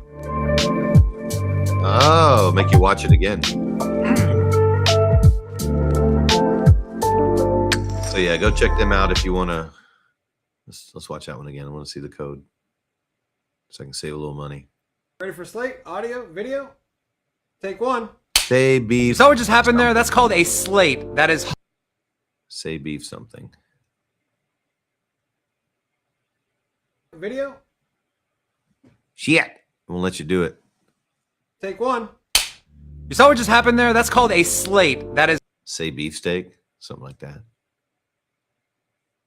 Oh, make you watch it again. So yeah, go check them out if you want to. Let's watch that one again. I want to see the code so I can save a little money.
Ready for slate? Audio? Video? Take one.
Say beef.
So what just happened there? That's called a slate. That is
Say beef something.
Video?
Shit. Won't let you do it.
Take one.
You saw what just happened there? That's called a slate. That is
Say beefsteak. Something like that.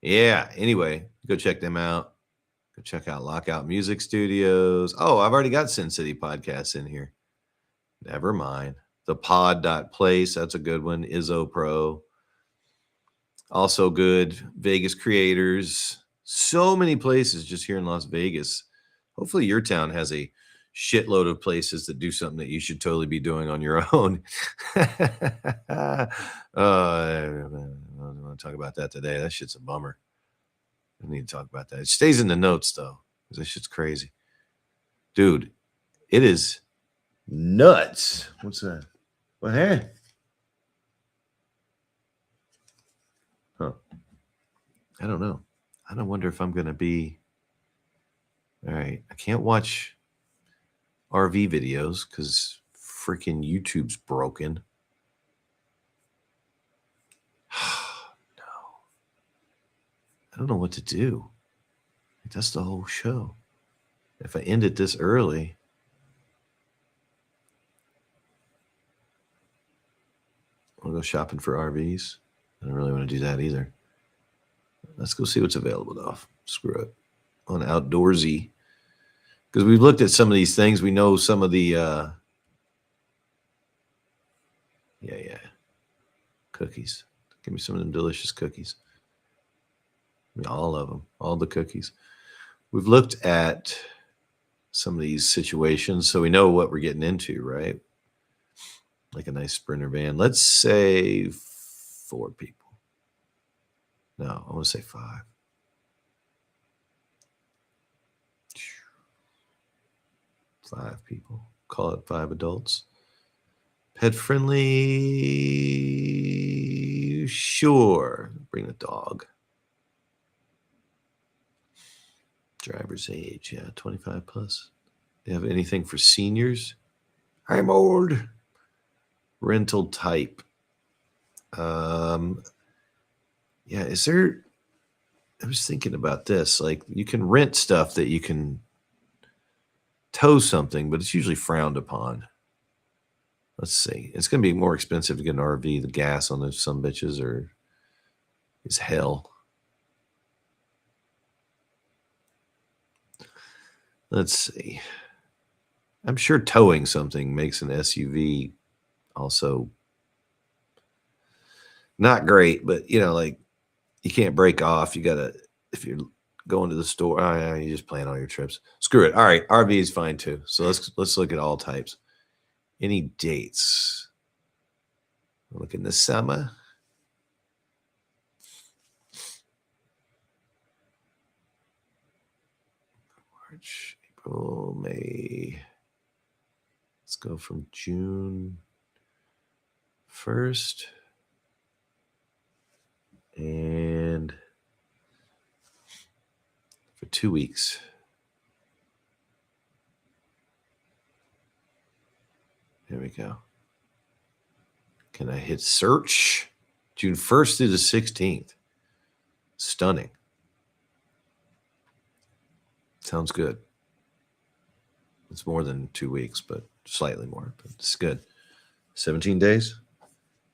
Yeah. Anyway, go check them out. Go check out Lockout Music Studios. Oh, I've already got Sin City Podcasts in here. Never mind. The pod.place. That's a good one. Izzo Pro. Also good. Vegas Creators. So many places just here in Las Vegas. Hopefully your town has a shitload of places that do something that you should totally be doing on your own. I don't want to talk about that today. That shit's a bummer. I need to talk about that. It stays in the notes though, because that shit's crazy. Dude, it is nuts. What's that? What happened? Huh. I don't know. I don't wonder if I'm going to be. All right. I can't watch RV videos because freaking YouTube's broken. No. I don't know what to do. That's the whole show. If I end it this early. I'll go shopping for RVs. I don't really want to do that either. Let's go see what's available though. Screw it. On Outdoorsy. Because we've looked at some of these things. We know some of the cookies. Give me some of them delicious cookies. I mean, all of them. All the cookies. We've looked at some of these situations, so we know what we're getting into, right? Like a nice Sprinter van. Let's say 4 people. No, I want to say 5. 5 people. Call it 5 adults. Pet friendly. Sure. Bring the dog. Driver's age. Yeah, 25 plus. You have anything for seniors? I'm old. Rental type. Yeah, is there... I was thinking about this. Like, you can rent stuff that you can tow something, but it's usually frowned upon. Let's see. It's going to be more expensive to get an RV. The gas on those some bitches is hell. Let's see. I'm sure towing something makes an SUV also not great, but you know, like you can't break off. You gotta, if you're going to the store, you just plan all your trips. Screw it. All right, RV is fine too. So let's look at all types. Any dates? Look in the summer. March, April, May. Let's go from June 1st. And for 2 weeks. There we go. Can I hit search? June 1st through the 16th. Stunning. Sounds good. It's more than 2 weeks, but slightly more. But it's good. 17 days?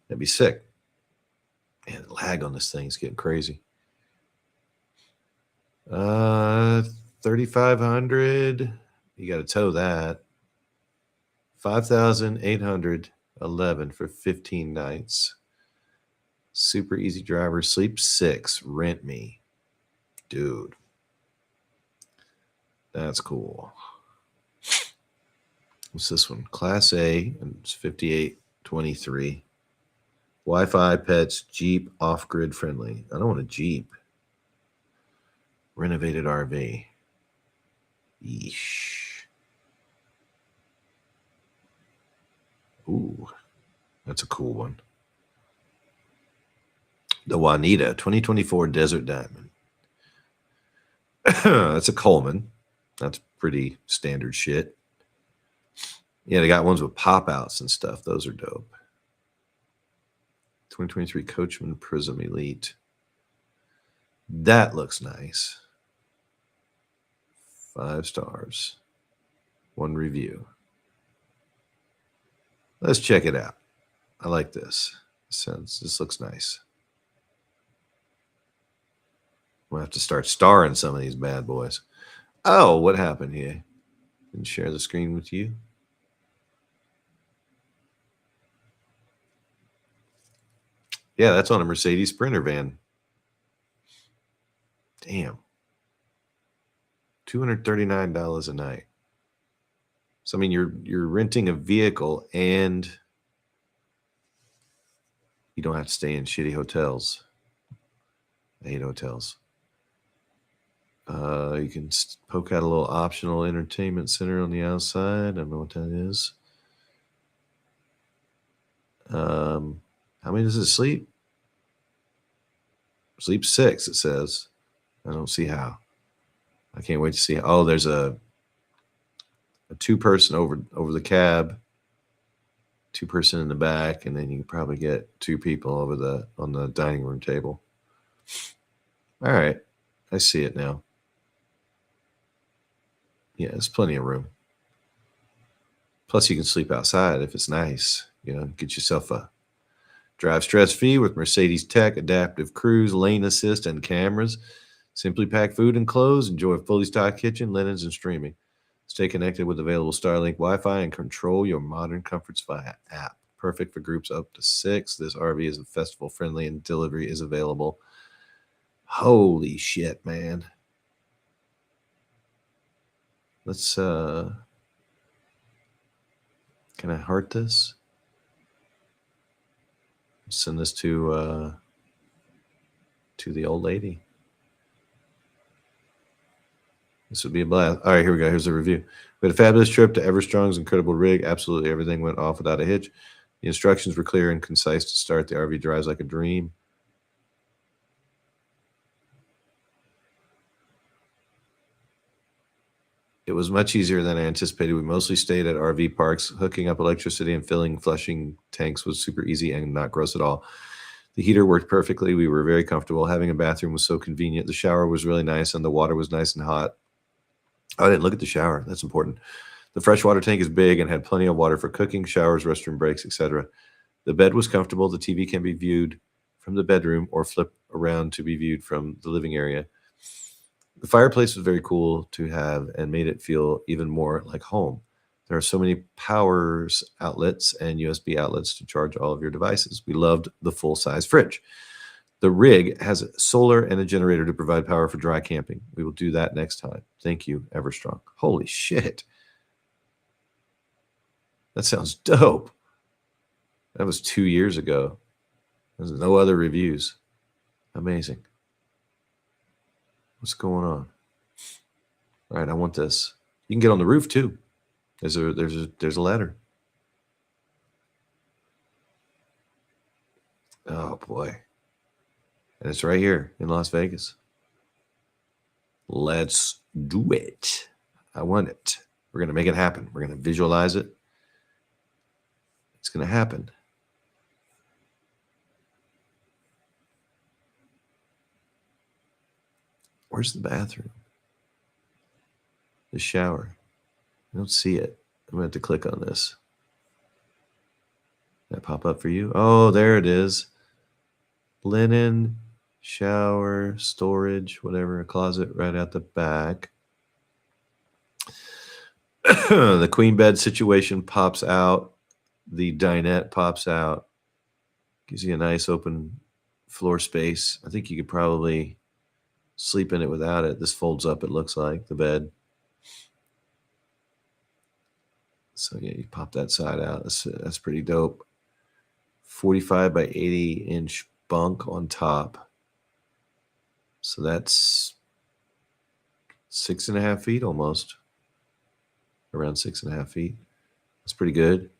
That'd be sick. Man, the lag on this thing is getting crazy. 3,500. You got to tow that. 5,811 for 15 nights. Super easy driver. Sleep 6. Rent me. Dude. That's cool. What's this one? Class A. And it's 5823. Wi-Fi, pets, Jeep, off-grid friendly. I don't want a Jeep. Renovated RV. Yeesh. Ooh, that's a cool one. The Juanita 2024 Desert Diamond. That's a Coleman. That's pretty standard shit. Yeah, they got ones with pop-outs and stuff. Those are dope. 2023 Coachman Prism Elite. That looks nice. 5 stars. 1 review. Let's check it out. I like this. This looks nice. We'll have to start starring some of these bad boys. Oh, what happened here? Didn't share the screen with you. Yeah, that's on a Mercedes Sprinter van. Damn. $239 a night. So I mean, you're renting a vehicle and you don't have to stay in shitty hotels. I hate hotels. You can poke out a little optional entertainment center on the outside. I don't know what that is. How many does it sleep? Sleep 6, it says. I don't see how. I can't wait to see. Oh, there's a 2-person over the cab, 2-person in the back, and then you can probably get 2 people on the dining room table. All right, I see it now. Yeah, there's plenty of room. Plus, you can sleep outside if it's nice. You know, get yourself a drive stress-free with Mercedes Tech, adaptive cruise, lane assist, and cameras. Simply pack food and clothes. Enjoy a fully stocked kitchen, linens, and streaming. Stay connected with available Starlink Wi-Fi and control your modern comforts via app. Perfect for groups up to 6. This RV is festival friendly and delivery is available. Holy shit, man. Let's can I heart this? Send this to the old lady. This would be a blast. All right, here we go. Here's the review. We had a fabulous trip to Everstrong's incredible rig. Absolutely everything went off without a hitch. The instructions were clear and concise to start. The RV drives like a dream. It was much easier than I anticipated. We mostly stayed at RV parks. Hooking up electricity and flushing tanks was super easy and not gross at all. The heater worked perfectly. We were very comfortable. Having a bathroom was so convenient. The shower was really nice, and the water was nice and hot. Oh, I didn't look at the shower. That's important. The freshwater tank is big and had plenty of water for cooking, showers, restroom breaks, etc. The bed was comfortable. The TV can be viewed from the bedroom or flip around to be viewed from the living area. The fireplace was very cool to have and made it feel even more like home. There are so many power outlets and USB outlets to charge all of your devices. We loved the full-size fridge. The rig has solar and a generator to provide power for dry camping. We will do that next time. Thank you, Everstrong. Holy shit. That sounds dope. That was 2 years ago. There's no other reviews. Amazing. What's going on? All right, I want this. You can get on the roof too. There's a ladder. Oh boy. And it's right here in Las Vegas. Let's do it. I want it. We're going to make it happen. We're going to visualize it. It's going to happen. Where's the bathroom? The shower. I don't see it. I'm going to have to click on this. Did that pop up for you? Oh, there it is. Linen, shower, storage, whatever, a closet right at the back. The queen bed situation pops out. The dinette pops out. Gives you a nice open floor space. I think you could probably sleep in it without it. This folds up, it looks like, the bed. So yeah, you pop that side out. That's pretty dope. 45 by 80 inch bunk on top. So that's 6.5 feet almost. Around 6.5 feet. That's pretty good.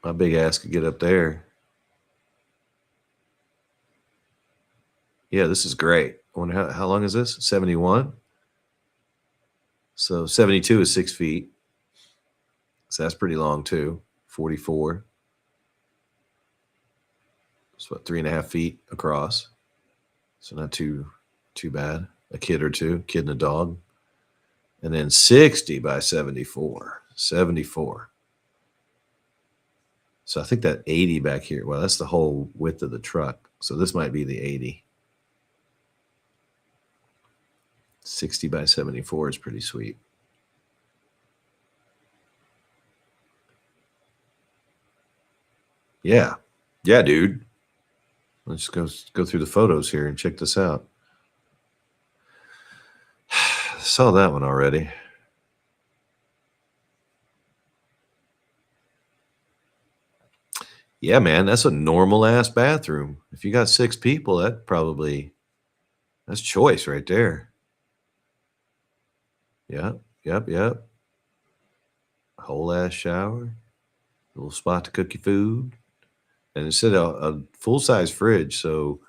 My big ass could get up there. Yeah, this is great. I wonder how long is this? 71? So 72 is 6 feet. So that's pretty long too. 44. It's what, 3.5 feet across. So not too bad. A kid or two, kid and a dog. And then 60 by 74. 74. So I think that 80 back here, well, that's the whole width of the truck. So this might be the 80. 60 by 74 is pretty sweet. Yeah. Yeah, dude. Let's go through the photos here and check this out. Saw that one already. Yeah, man, that's a normal ass bathroom. If you got 6 people, that's choice right there. Yep. Whole ass shower, little spot to cook your food, and instead of a full size fridge. So,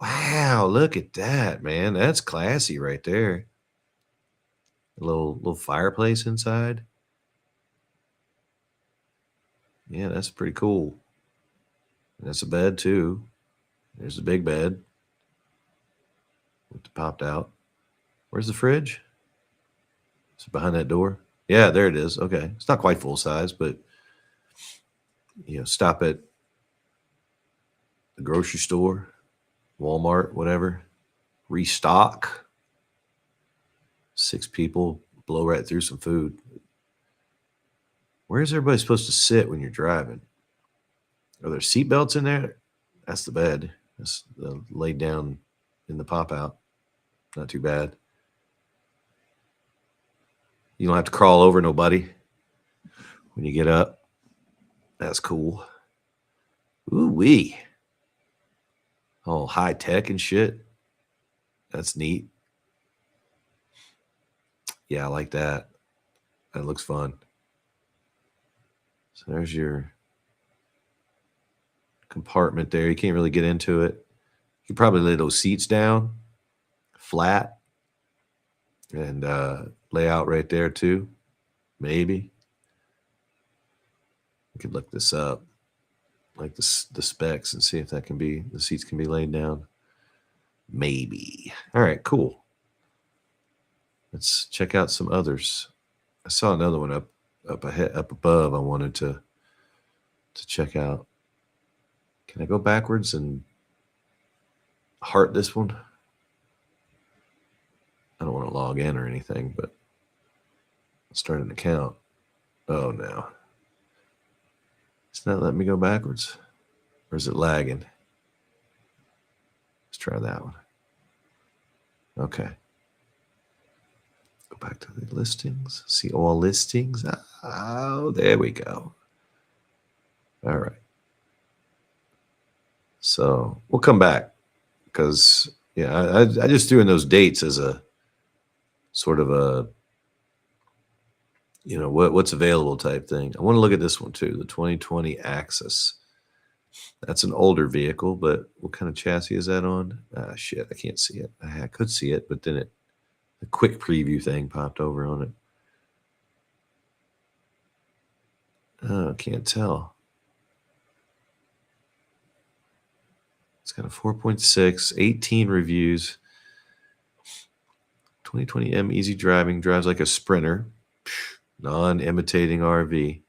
wow, look at that, man. That's classy right there. A little fireplace inside. Yeah, that's pretty cool. And that's a bed too. There's the big bed. It popped out. Where's the fridge? Is it behind that door? Yeah, there it is. Okay. It's not quite full size, but stop at the grocery store, Walmart, whatever. Restock. 6 people, blow right through some food. Where's everybody supposed to sit when you're driving? Are there seat belts in there? That's the bed. That's laid down in the pop out. Not too bad. You don't have to crawl over nobody when you get up. That's cool. Ooh-wee. Oh, high tech and shit. That's neat. Yeah, I like that. That looks fun. So there's your compartment there. You can't really get into it. You could probably lay those seats down flat and lay out right there too. Maybe. We could look this up, like the specs, and see if that can be, the seats can be laid down. Maybe. All right, cool. Let's check out some others. I saw another one up above. I wanted to check out. Can I go backwards and heart this one? I don't want to log in or anything, but start an account. Oh no. It's not letting me go backwards. Or is it lagging? Let's try that one. Okay. Go back to the listings. See all listings. Oh, there we go. All right. So we'll come back because, yeah, I just threw in those dates as a sort of a, you know, what's available type thing. I want to look at this one too, the 2020 Axis. That's an older vehicle, but what kind of chassis is that on? Ah, shit, I can't see it. I could see it, but then the quick preview thing popped over on it. Oh, can't tell. It's got a 4.6, 18 reviews. 2020 M easy driving, drives like a Sprinter. Non-imitating RV.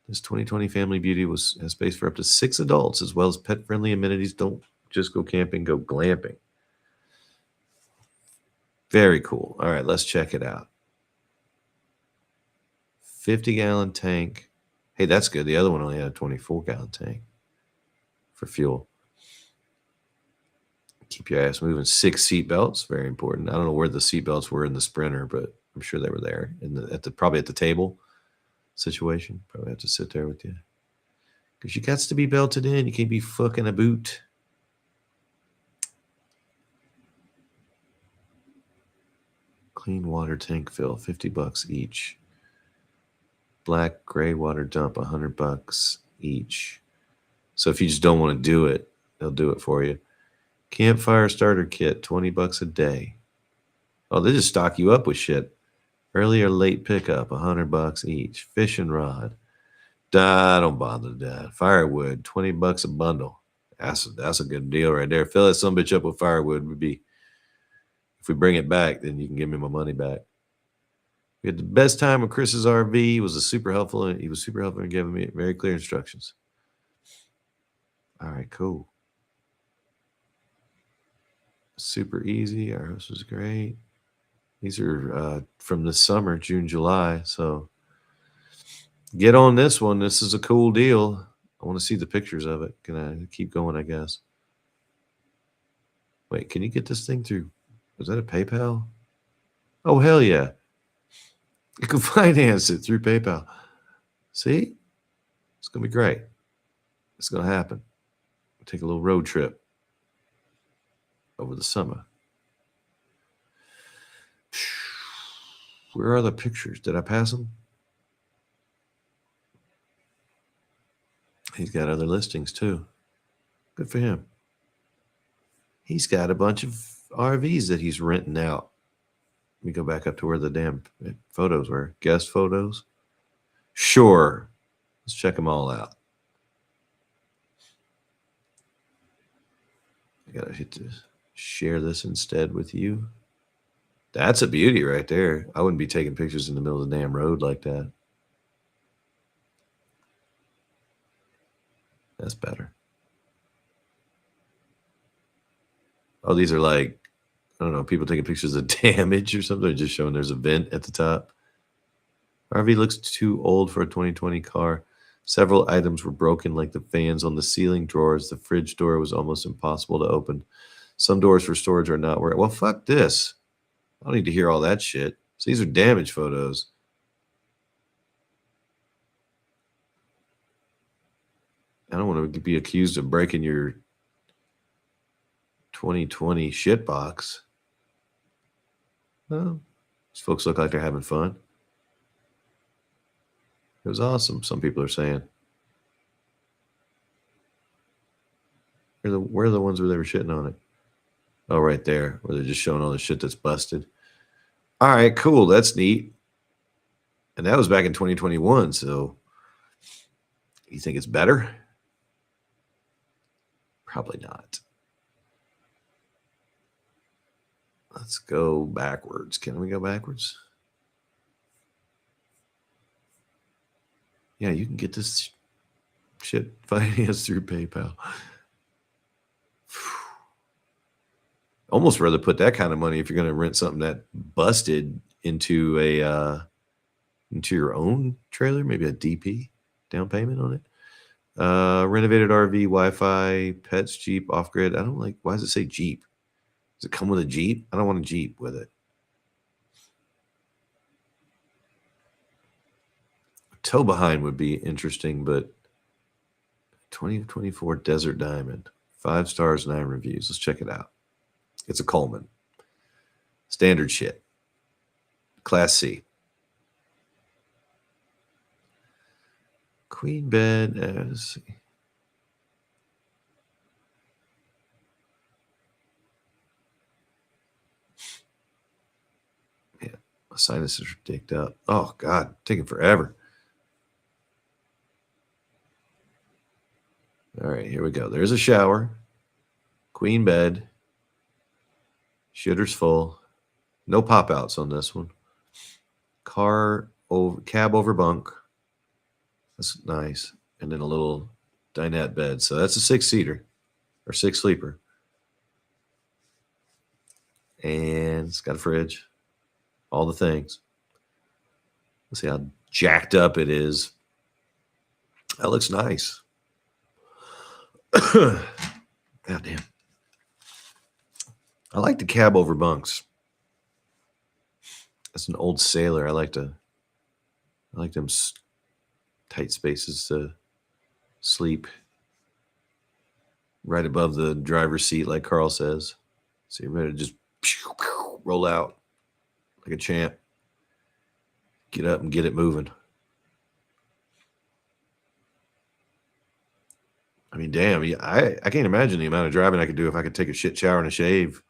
This 2020 Family Beauty has space for up to 6 adults, as well as pet-friendly amenities. Don't just go camping, go glamping. Very cool. All right, let's check it out. 50-gallon tank. Hey, that's good. The other one only had a 24-gallon tank for fuel. Keep your ass moving. 6 seat belts, very important. I don't know where the seat belts were in the Sprinter, but I'm sure they were there probably at the table situation. Probably have to sit there with you because you got to be belted in. You can't be fucking a boot. Clean water tank fill, $50 each. Black gray water dump, $100 each. So if you just don't want to do it, they'll do it for you. Campfire starter kit, $20 a day. Oh, they just stock you up with shit. Early or late pickup, $100 each. Fishing rod. Don't bother with that. Firewood, $20 a bundle. That's a good deal right there. Fill that son bitch up with firewood. Would be, if we bring it back, then you can give me my money back. We had the best time with Chris's RV. He was super helpful in giving me very clear instructions. All right, cool. Super easy. Our house was great. These are from this summer, June, July. So get on this one. This is a cool deal. I want to see the pictures of it. Can I keep going, I guess? Wait, can you get this thing through? Was that a PayPal? Oh, hell yeah. You can finance it through PayPal. See? It's going to be great. It's going to happen. We'll take a little road trip over the summer. Where are the pictures? Did I pass them? He's got other listings too. Good for him. He's got a bunch of RVs that he's renting out. Let me go back up to where the damn photos were. Guest photos. Sure. Let's check them all out. I gotta hit this. Share this instead with you. That's a beauty right there. I wouldn't be taking pictures in the middle of the damn road like that. That's better. Oh, these are like, I don't know, people taking pictures of damage or something, just showing there's a vent at the top. RV looks too old for a 2020 car. Several items were broken, like the fans on the ceiling drawers. The fridge door was almost impossible to open. Some doors for storage are not working. Well, fuck this. I don't need to hear all that shit. So these are damage photos. I don't want to be accused of breaking your 2020 shit box. Well, these folks look like they're having fun. It was awesome, some people are saying. Where are the ones where they were shitting on it? Oh, right there, where they're just showing all the shit that's busted. All right, cool. That's neat. And that was back in 2021. So you think it's better? Probably not. Let's go backwards. Can we go backwards? Yeah, you can get this shit financed through PayPal. Almost rather put that kind of money if you're going to rent something that busted into into your own trailer, maybe a DP down payment on it. Renovated RV, Wi-Fi, pets, Jeep, off-grid. I don't like. Why does it say Jeep? Does it come with a Jeep? I don't want a Jeep with it. Tow behind would be interesting, but 2024 Desert Diamond, 5 stars, 9 reviews. Let's check it out. It's a Coleman. Standard shit. Class C. Queen bed. Let's see. Yeah, my sinuses are dicked up. Oh, God. Taking forever. All right, here we go. There's a shower. Queen bed. Shitter's full. No pop-outs on this one. Cab over bunk. That's nice. And then a little dinette bed. So that's a 6-seater or 6-sleeper. And it's got a fridge. All the things. Let's see how jacked up it is. That looks nice. God damn. I like the cab over bunks. As an old sailor, I like them tight spaces to sleep right above the driver's seat, like Carl says. So you're ready to just roll out like a champ. Get up and get it moving. I mean, damn, I can't imagine the amount of driving I could do if I could take a shit shower and a shave,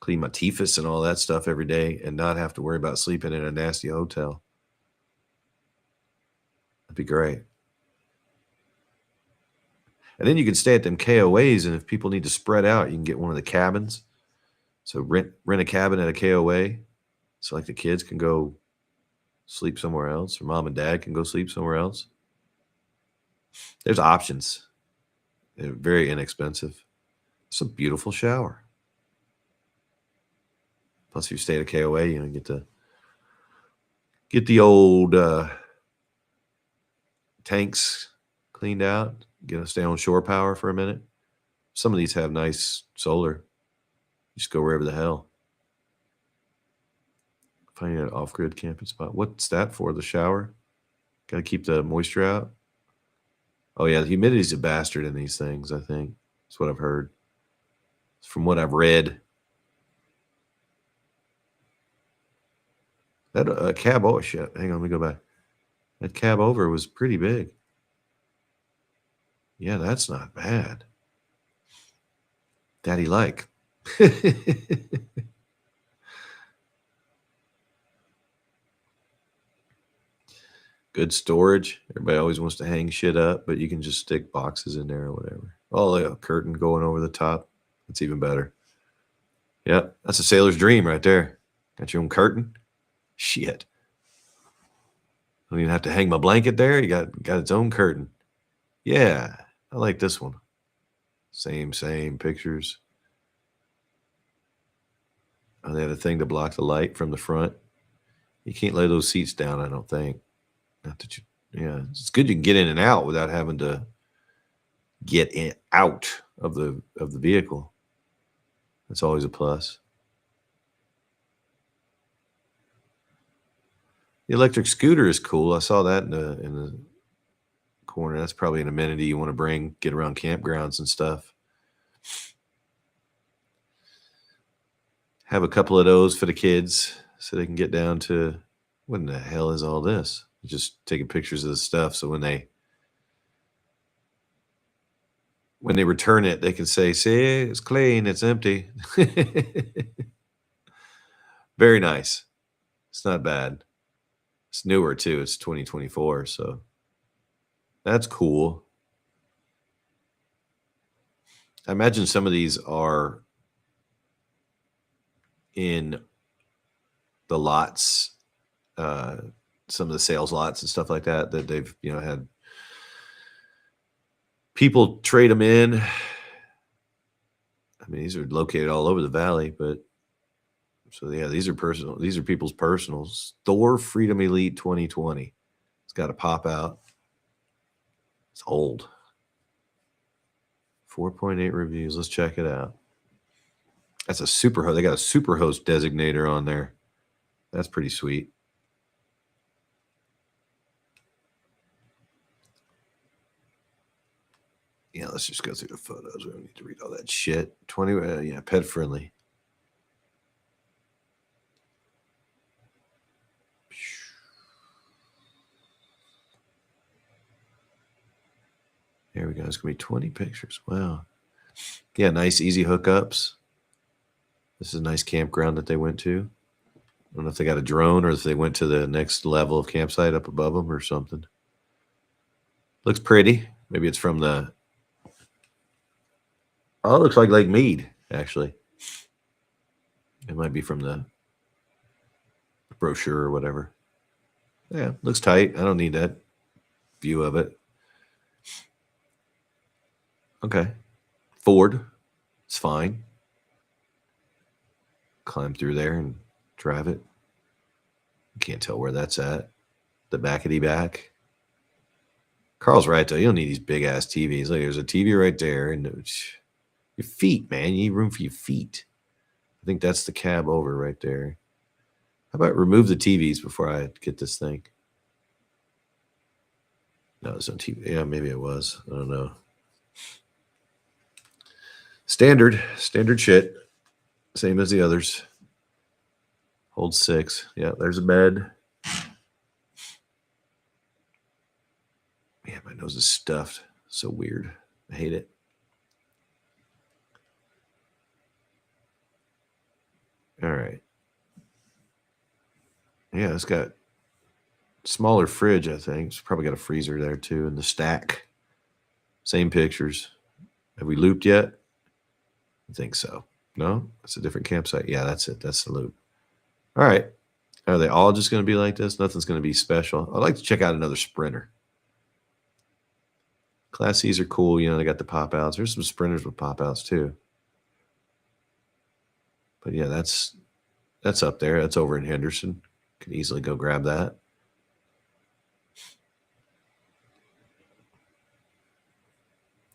clean my teethus and all that stuff every day and not have to worry about sleeping in a nasty hotel. That'd be great. And then you can stay at them KOAs, and if people need to spread out, you can get one of the cabins. So rent a cabin at a KOA. So like the kids can go sleep somewhere else, or mom and dad can go sleep somewhere else. There's options. They're very inexpensive. It's a beautiful shower. Plus, if you stay at a KOA, you know, get the old tanks cleaned out. Stay on shore power for a minute. Some of these have nice solar. Just go wherever the hell. Finding an off-grid camping spot. What's that for? The shower? Got to keep the moisture out. Oh, yeah, the humidity's a bastard in these things, I think. That's what I've heard. From what I've read. That cab, oh, shit. Hang on, let me go back. That cab over was pretty big. Yeah, that's not bad. Daddy like. Good storage. Everybody always wants to hang shit up, but you can just stick boxes in there or whatever. Oh, a curtain going over the top. That's even better. Yeah, that's a sailor's dream right there. Got your own curtain. Shit. I don't even have to hang my blanket there. You got its own curtain. Yeah, I like this one. Same pictures. Oh, they have a thing to block the light from the front. You can't lay those seats down, I don't think. Not that yeah, it's good you can get in and out without having to get in out of the vehicle. That's always a plus. The electric scooter is cool. I saw that in the corner. That's probably an amenity you want to bring, get around campgrounds and stuff. Have a couple of those for the kids so they can get down to, what in the hell is all this? Just taking pictures of the stuff. So when they return it, they can say, see, it's clean, it's empty. Very nice. It's not bad. It's newer too. It's 2024. So that's cool. I imagine some of these are in the lots, some of the sales lots and stuff like that they've, had people trade them in. I mean, these are located all over the valley, but so yeah, these are personal. These are people's personals. Thor Freedom Elite 2020. It's got a pop out. It's old. 4.8 reviews. Let's check it out. That's a super host. They got a super host designator on there. That's pretty sweet. Yeah, let's just go through the photos. We don't need to read all that shit. 20, yeah, pet friendly. There we go. It's going to be 20 pictures. Wow. Yeah, nice, easy hookups. This is a nice campground that they went to. I don't know if they got a drone or if they went to the next level of campsite up above them or something. Looks pretty. Maybe it's from the... Oh, it looks like Lake Mead, actually. It might be from the brochure or whatever. Yeah, looks tight. I don't need that view of it. Okay. Ford. It's fine. Climb through there and drive it. Can't tell where that's at. The backety back. Carl's right, though. You don't need these big-ass TVs. Look, there's a TV right there. And your feet, man. You need room for your feet. I think that's the cab over right there. How about remove the TVs before I get this thing? No, it's on TV. Yeah, maybe it was. I don't know. Standard shit. Same as the others. Hold 6. Yeah, there's a bed. Man, my nose is stuffed. So weird. I hate it. All right. Yeah, it's got smaller fridge, I think. It's probably got a freezer there too in the stack. Same pictures. Have we looped yet? I think so. No? It's a different campsite. Yeah, that's it. That's the loop. All right. Are they all just going to be like this? Nothing's going to be special. I'd like to check out another Sprinter. Class C's are cool. They got the pop-outs. There's some Sprinters with pop-outs too. But yeah, that's up there. That's over in Henderson. Can easily go grab that.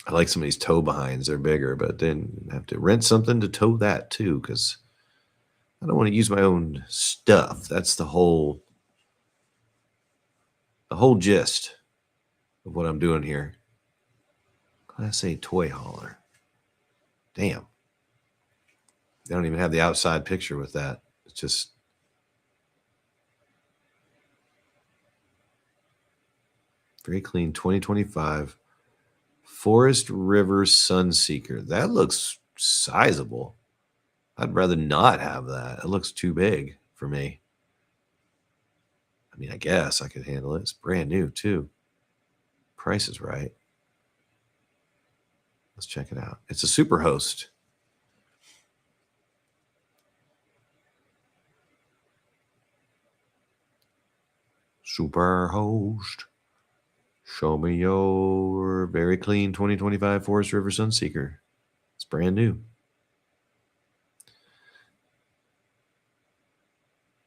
I like some of these tow behinds. They're bigger, but then I have to rent something to tow that too, because I don't want to use my own stuff. That's the whole gist of what I'm doing here. Class A toy hauler. Damn. They don't even have the outside picture with that. It's just very clean 2025 Forest River Sunseeker. That looks sizable. I'd rather not have that. It looks too big for me. I mean, I guess I could handle it. It's brand new too. Price is right. Let's check it out. It's a super host. Super host. Show me your very clean 2025 Forest River Sunseeker. It's brand new.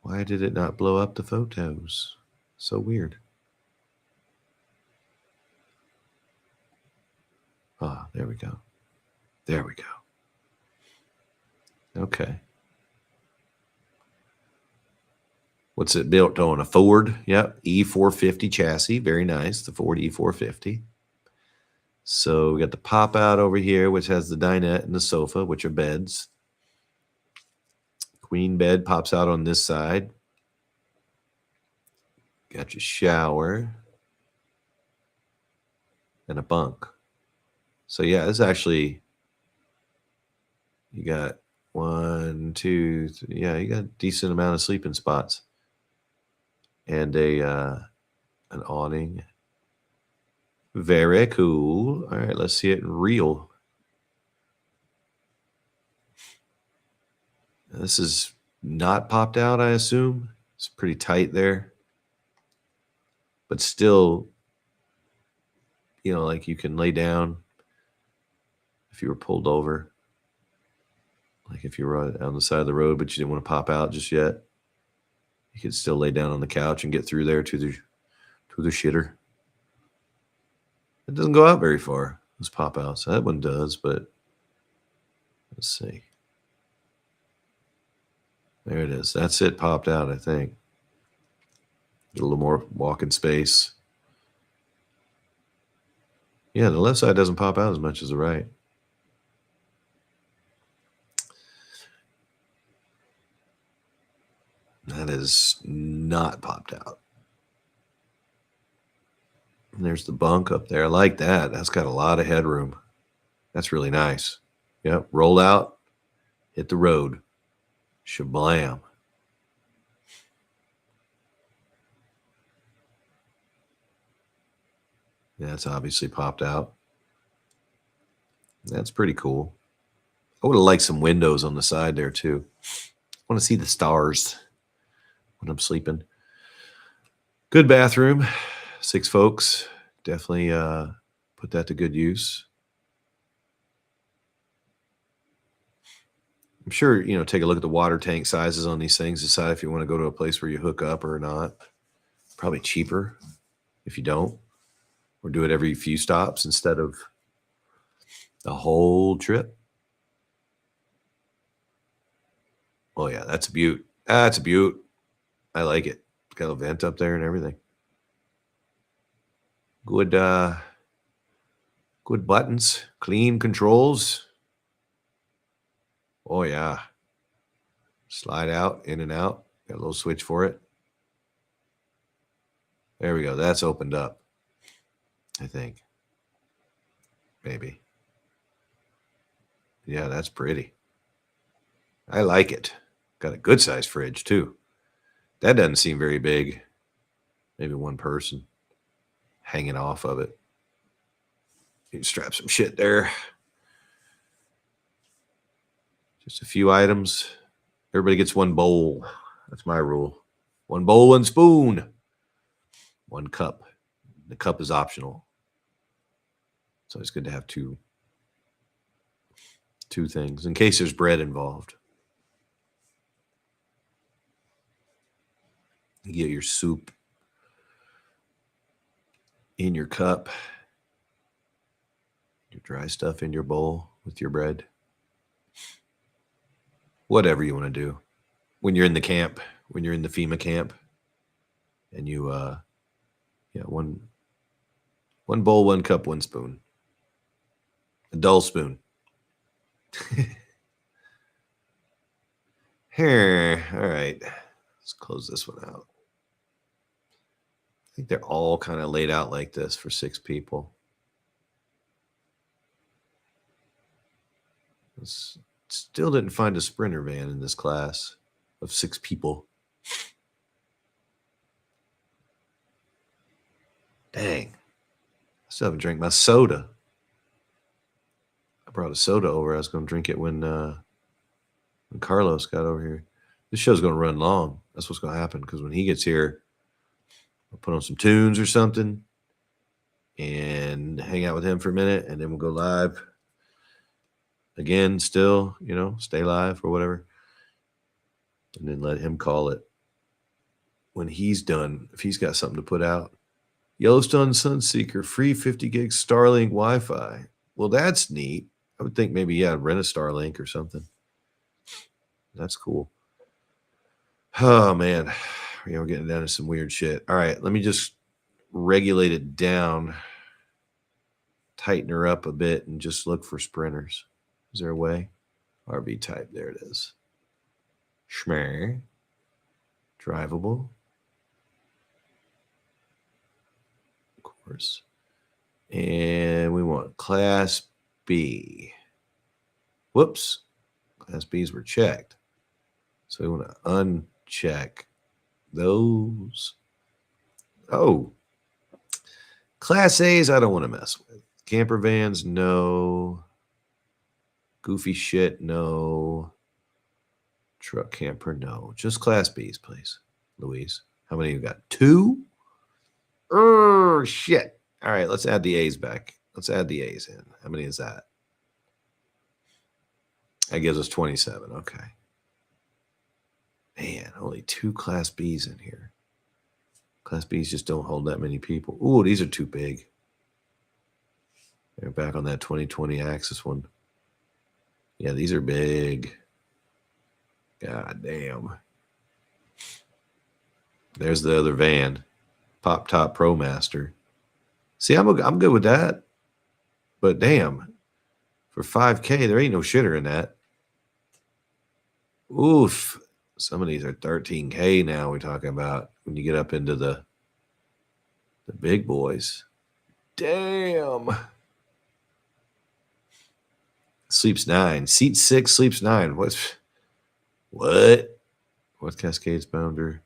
Why did it not blow up the photos? So weird. Ah, there we go. There we go. Okay. What's it built on? A Ford? Yep. E450 chassis. Very nice. The Ford E450. So we got the pop out over here, which has the dinette and the sofa, which are beds. Queen bed pops out on this side. Got your shower and a bunk. So yeah, it's actually, you got 1, 2, 3, yeah, you got a decent amount of sleeping spots. And an awning. Very cool. All right, let's see it in real. This is not popped out, I assume. It's pretty tight there. But still, you know, like you can lay down if you were pulled over. Like if you were on the side of the road, but you didn't want to pop out just yet. You could still lay down on the couch and get through there to the shitter. It doesn't go out very far, those pop outs. That one does, but let's see. There it is. That's it popped out, I think. Get a little more walking space. Yeah, the left side doesn't pop out as much as the right. That is not popped out. And there's the bunk up there. I like that. That's got a lot of headroom. That's really nice. Yep. Roll out. Hit the road. Shablam. Yeah, that's obviously popped out. That's pretty cool. I would have liked some windows on the side there too. I want to see the stars when I'm sleeping. Good bathroom. 6 folks. Definitely put that to good use. I'm sure, you know, take a look at the water tank sizes on these things. Decide if you want to go to a place where you hook up or not. Probably cheaper if you don't. Or do it every few stops instead of the whole trip. Oh, yeah, that's a beaut. That's a beaut. I like it. It's got a vent up there and everything. Good, good buttons. Clean controls. Oh, yeah. Slide out, in and out. Got a little switch for it. There we go. That's opened up, I think. Maybe. Yeah, that's pretty. I like it. Got a good size fridge, too. That doesn't seem very big. Maybe one person hanging off of it. You can strap some shit there. Just a few items. Everybody gets one bowl. That's my rule. One bowl, one spoon. One cup. The cup is optional. It's always good to have two things in case there's bread involved. You get your soup in your cup. Your dry stuff in your bowl with your bread. Whatever you want to do. When you're in the camp, when you're in the FEMA camp, and you, one bowl, one cup, one spoon. A dull spoon. Here, all right. Let's close this one out. I think they're all kind of laid out like this for 6 people. Still didn't find a Sprinter van in this class of 6 people. Dang. I still haven't drank my soda. I brought a soda over. I was going to drink it when Carlos got over here. This show's going to run long. That's what's going to happen, because when he gets here, I'll put on some tunes or something and hang out with him for a minute, and then we'll go live again, still, stay live or whatever, and then let him call it when he's done. If he's got something to put out. Yellowstone Sunseeker, free 50 gig Starlink Wi-Fi. Well, that's neat. I would think maybe, rent a Starlink or something. That's cool. Oh, man. We're getting down to some weird shit. All right, let me just regulate it down, tighten her up a bit, and just look for sprinters. Is there a way? RV type. There it is. Schmer. Drivable. course. And we want Class B. Whoops. Class B's were checked. So we want to uncheck those. Oh. Class A's, I don't want to mess with. Camper vans, no. Goofy shit, no. Truck camper, no. Just Class B's, please. Louise, how many you got? 2? Oh, shit. All right, let's add the A's back. Let's add the A's in. How many is that? That gives us 27. Okay. Man, only 2 Class B's in here. Class B's just don't hold that many people. Ooh, these are too big. They're back on that 2020 Axis one. Yeah, these are big. God damn. There's the other van. Pop Top Pro Master. See, I'm good with that. But damn. For $5K, there ain't no shitter in that. Oof. Some of these are $13K now we're talking about when you get up into the big boys. Damn. Sleeps 9. Seat 6, sleeps 9. What? What Cascades Bounder?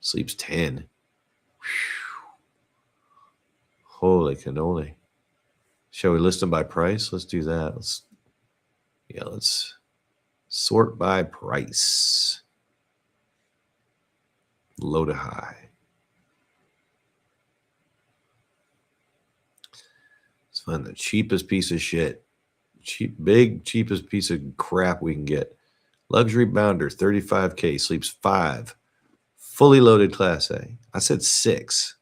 Sleeps 10. Whew. Holy cannoli. Shall we list them by price? Let's do that. Let's sort by price. Low to high. Let's find the cheapest piece of shit. Cheapest piece of crap we can get. Luxury Bounder, 35K, sleeps 5. Fully loaded Class A. I said 6.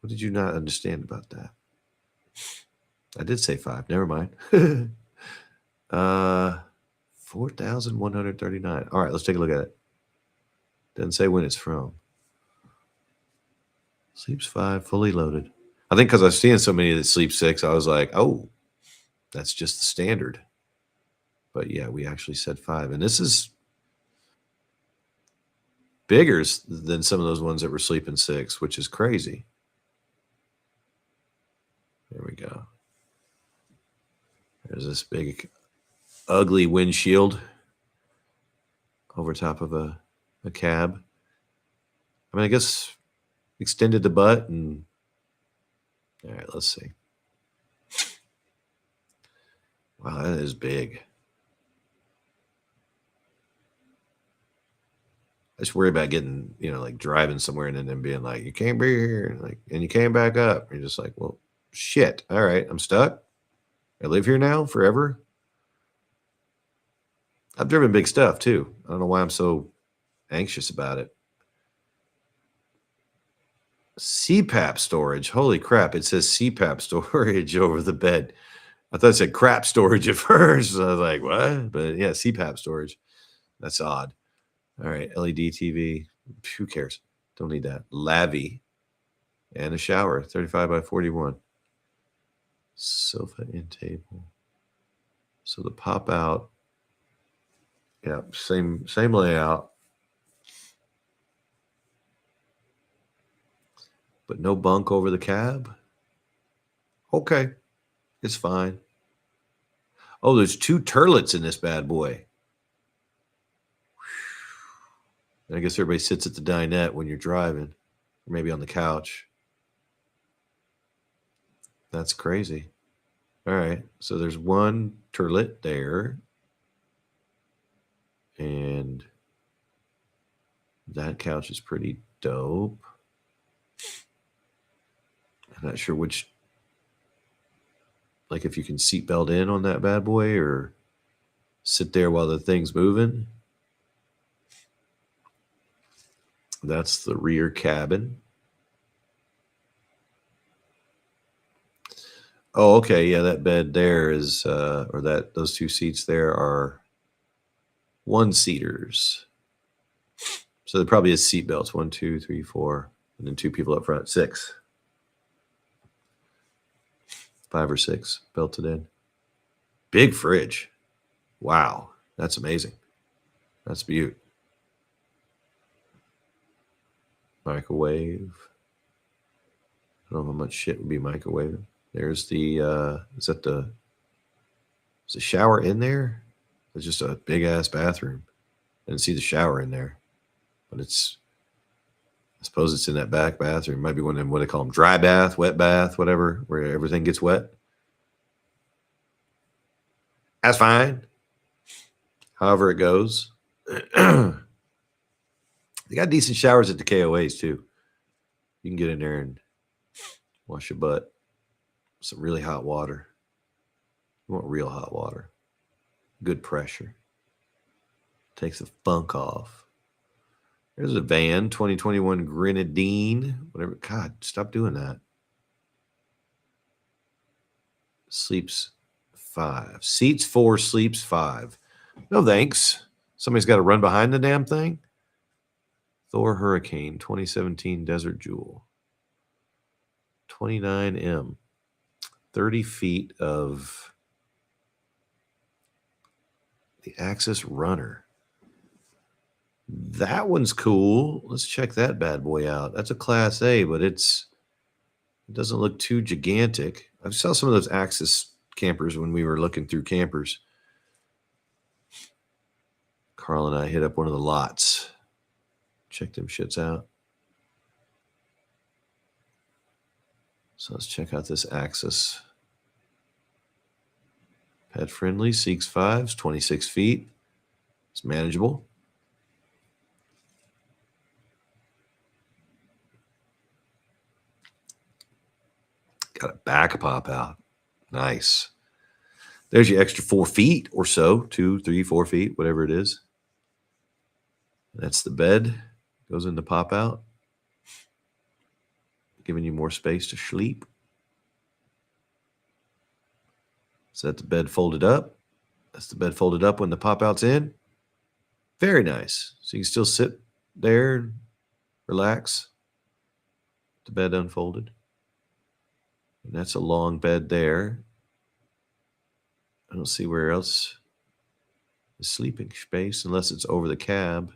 What did you not understand about that? I did say 5. Never mind. 4,139. All right, let's take a look at it. Doesn't say when it's from. Sleeps 5, fully loaded. I think because I've seen so many that sleep 6, I was like, oh, that's just the standard. But yeah, we actually said 5. And this is bigger than some of those ones that were sleeping 6, which is crazy. There we go. There's this big, ugly windshield over top of a cab. I mean, I guess extended the butt and all right, let's see. Wow, that is big. I just worry about getting, like driving somewhere and then them being like, you can't be here. And you came back up. You're just like, well, shit. All right, I'm stuck. I live here now forever. I've driven big stuff too. I don't know why I'm so anxious about it. CPAP storage. Holy crap. It says CPAP storage over the bed. I thought it said crap storage at first. So I was like, what? But yeah, CPAP storage. That's odd. All right. LED TV. Who cares? Don't need that. Lavy. And a shower. 35 by 41. Sofa and table. So the pop out. Yeah, same layout. But no bunk over the cab. Okay. It's fine. Oh, there's 2 turlets in this bad boy. I guess everybody sits at the dinette when you're driving. Or maybe on the couch. That's crazy. All right. So there's 1 turlet there. And that couch is pretty dope. I'm not sure which, like if you can seatbelt in on that bad boy or sit there while the thing's moving. That's the rear cabin. Oh, okay. Yeah, that bed there is, those 2 seats there are 1-seaters. So there probably is seat belts. 1, 2, 3, 4, and then 2 people up front. 6. 5 or 6 belted in. Big fridge. Wow. That's amazing. That's beaut. Microwave. I don't know how much shit would be microwaved. There's the, is the shower in there? It's just a big ass bathroom. I didn't see the shower in there, but I suppose it's in that back bathroom. Might be one of them, what they call them, dry bath, wet bath, whatever, where everything gets wet. That's fine. However it goes. They got decent showers at the KOAs too. You can get in there and wash your butt. Some really hot water. You want real hot water. Good pressure. Takes the funk off. There's a van, 2021 Grenadine. Whatever. God, stop doing that. Sleeps 5. Seats 4, sleeps 5. No thanks. Somebody's got to run behind the damn thing. Thor Hurricane 2017 Desert Jewel. 29M. 30 feet of the Axis Runner. That one's cool. Let's check that bad boy out. That's a Class A, but it doesn't look too gigantic. I saw some of those Axis campers when we were looking through campers. Carl and I hit up one of the lots. Check them shits out. So let's check out this Axis. Pet friendly, Seeks 5s, 26 feet. It's manageable. Got a back pop out. Nice. There's your extra 4 feet or so, 2, 3, 4 feet, whatever it is. That's the bed. Goes in the pop out. Giving you more space to sleep. So that's the bed folded up. That's the bed folded up when the pop out's in. Very nice. So you can still sit there and relax. The bed unfolded. And that's a long bed there. I don't see where else is sleeping space unless it's over the cab.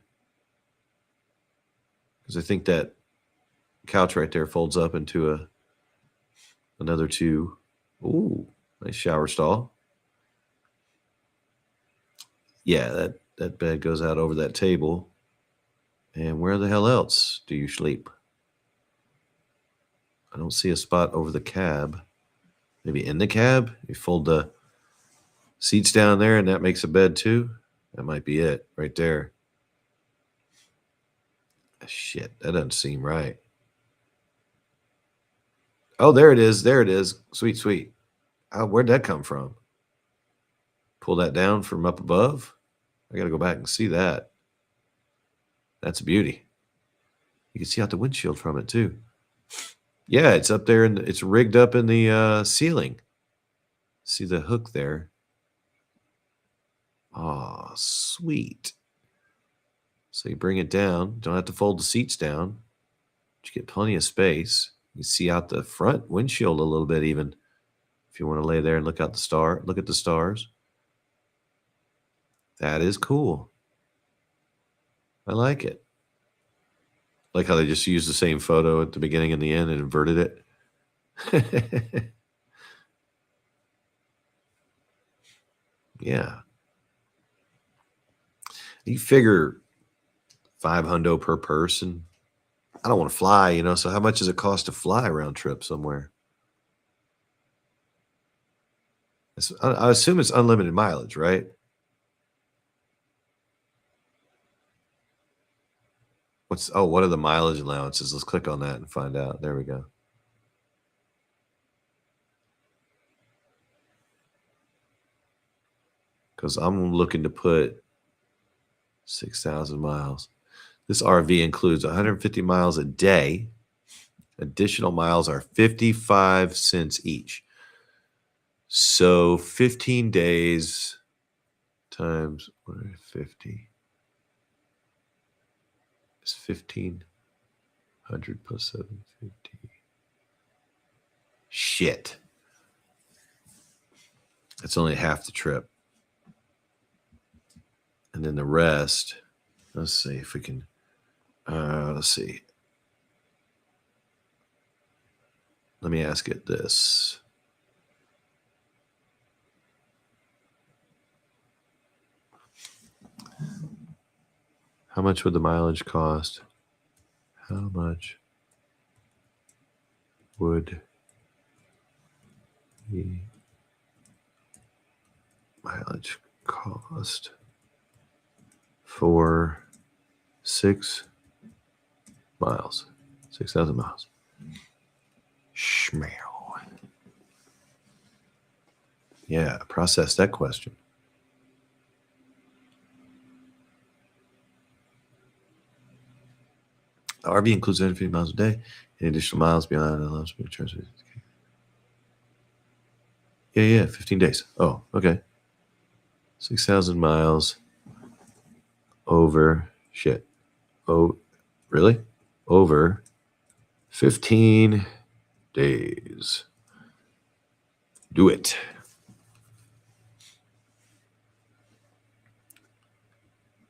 Because I think that couch right there folds up into another 2. Ooh, nice shower stall. Yeah, that bed goes out over that table. And where the hell else do you sleep? I don't see a spot over the cab. Maybe in the cab? You fold the seats down there and that makes a bed too? That might be it right there. Shit, that doesn't seem right. Oh, there it is. There it is. Sweet, sweet. Oh, where'd that come from? Pull that down from up above? I got to go back and see that. That's a beauty. You can see out the windshield from it too. Yeah, it's up there and it's rigged up in the ceiling. See the hook there? Oh, sweet. So you bring it down. Don't have to fold the seats down. But you get plenty of space. You see out the front windshield a little bit even. If you want to lay there and look at the stars. That is cool. I like it. Like how they just used the same photo at the beginning and the end and inverted it. Yeah. You figure $500 per person. I don't want to fly, so how much does it cost to fly a round trip somewhere? I assume it's unlimited mileage, right? What are the mileage allowances? Let's click on that and find out. There we go. Because I'm looking to put 6,000 miles. This RV includes 150 miles a day. Additional miles are 55 cents each. So 15 days times 150 is 1,500 plus 750. Shit. That's only half the trip. And then the rest, let's see if we can, let's see. let me ask it this. How much would the mileage cost? How much would the mileage cost for 6 miles? 6,000 miles. Schmeow. Yeah, process that question. The RV includes 150 miles a day. Any additional miles beyond allows me to transfer. Yeah, 15 days. Oh, okay. 6,000 miles over shit. Oh, really? Over 15 days. Do it.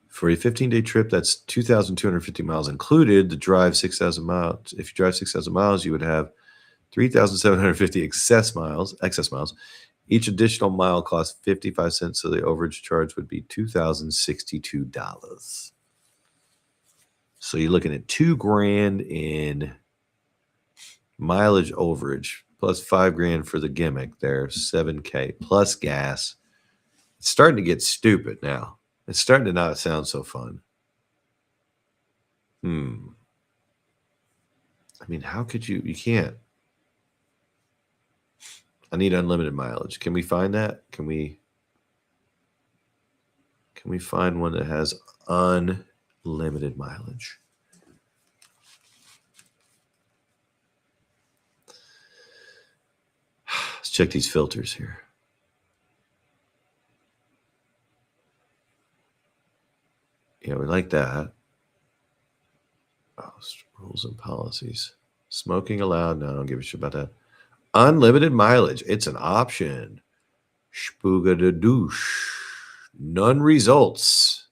For a 15-day trip, that's 2,250 miles included. To drive 6,000 miles. If you drive 6,000 miles, you would have 3,750 excess miles. Each additional mile costs 55 cents, so the overage charge would be $2,062. So you're looking at $2,000 in mileage overage, plus $5,000 for the gimmick there, $7,000 plus gas. It's starting to get stupid now. It's starting to not sound so fun. I mean, how could you can't. I need unlimited mileage. Can we find that? Can we find one that has unlimited mileage? Let's check these filters here. Yeah, we like that. Oh, rules and policies. Smoking allowed? No, I don't give a shit about that. Unlimited mileage. It's an option. Spooga de douche. None results.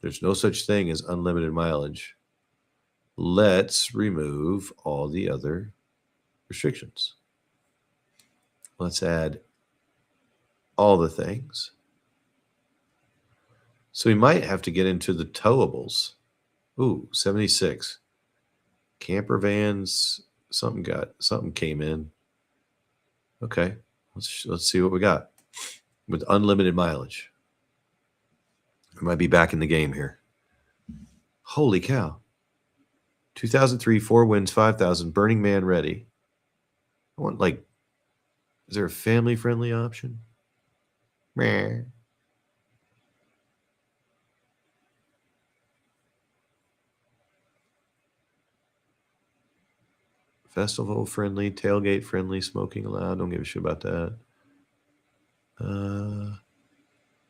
There's no such thing as unlimited mileage. Let's remove all the other restrictions. Let's add all the things. So we might have to get into the towables. Ooh, 76. Camper vans, something came in. Okay, let's see what we got with unlimited mileage. We might be back in the game here. Holy cow. 2003, 4 Winds, 5,000, Burning Man ready. I want is there a family-friendly option? Meh. Festival friendly, tailgate friendly, smoking allowed. Don't give a shit about that.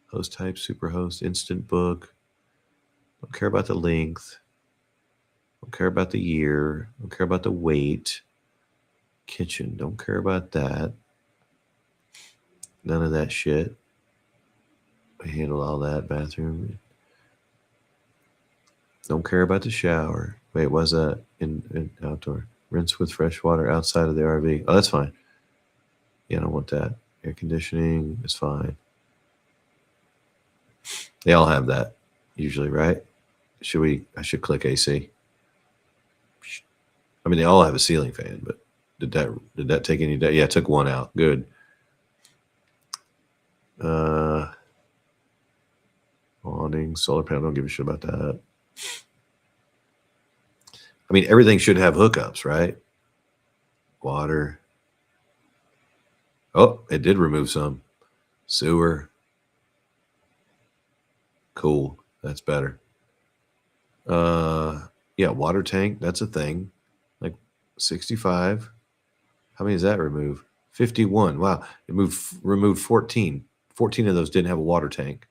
Host type, super host, instant book. Don't care about the length. Don't care about the year. Don't care about the weight. Kitchen. Don't care about that. None of that shit. I handle all that. Bathroom. Don't care about the shower. Wait, was that in outdoor? Rinse with fresh water outside of the RV. Oh, that's fine. Yeah, I don't want that. Air conditioning is fine. They all have that usually, right? I should click AC. I mean, they all have a ceiling fan, but did that take any day? Yeah, it took one out. Good. Awning, solar panel. Don't give a shit about that. I mean, everything should have hookups, right? Water. Oh, it did remove some. Sewer. Cool. That's better. Yeah, water tank. That's a thing. Like 65. How many does that remove? 51. Wow. It removed 14. 14 of those didn't have a water tank.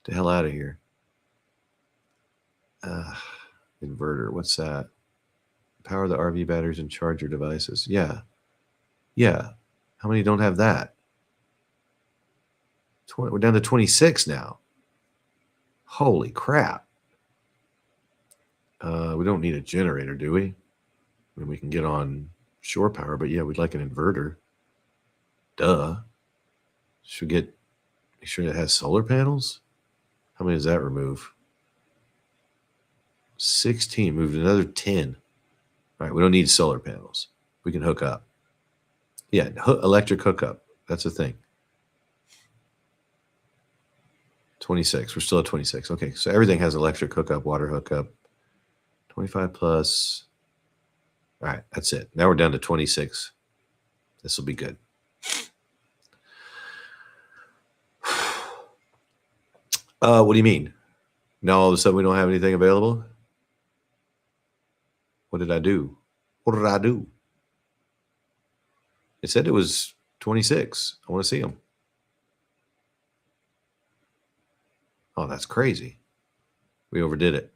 Get the hell out of here. Inverter. What's that? Power the RV batteries and charge your devices. Yeah. How many don't have that? We're down to 26 now. Holy crap. We don't need a generator, do we? I mean, we can get on shore power, but yeah, we'd like an inverter. Duh. Should we make sure it has solar panels? How many does that remove? 16, moved another 10. All right, we don't need solar panels. We can hook up. Yeah, electric hookup. That's a thing. 26. We're still at 26. Okay, so everything has electric hookup, water hookup. 25 plus. All right, that's it. Now we're down to 26. This will be good. What do you mean? Now all of a sudden we don't have anything available? What did I do? What did I do? It said it was 26. I want to see them. Oh, that's crazy. We overdid it.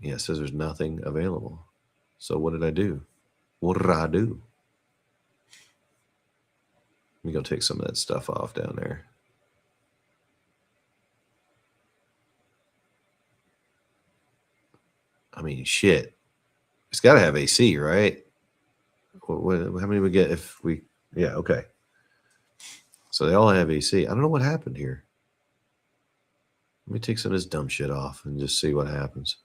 Yeah, it says there's nothing available. So what did I do? What did I do? Let me go take some of that stuff off down there. I mean, shit. It's got to have AC, right? How many we get if we... Yeah, okay. So they all have AC. I don't know what happened here. Let me take some of this dumb shit off and just see what happens.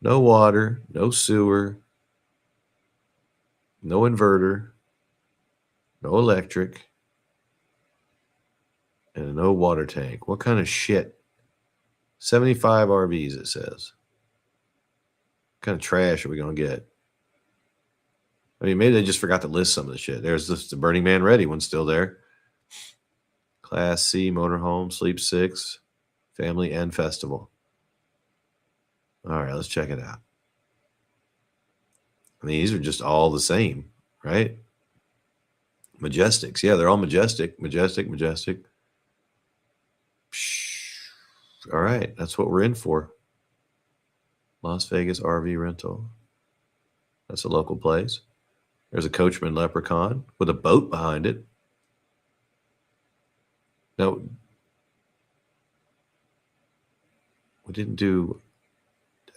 No water, no sewer, no inverter, no electric, and no water tank. What kind of shit? 75 RVs, it says. What kind of trash are we going to get? I mean, maybe they just forgot to list some of the shit. There's the Burning Man Ready one still there. Class C motorhome, Sleep 6, family and festival. All right, let's check it out. I mean, these are just all the same, right? Majestics. Yeah, they're all majestic, majestic. All right, that's what we're in for. Las Vegas RV rental. That's a local place. There's a Coachman Leprechaun with a boat behind it. Now, we didn't do...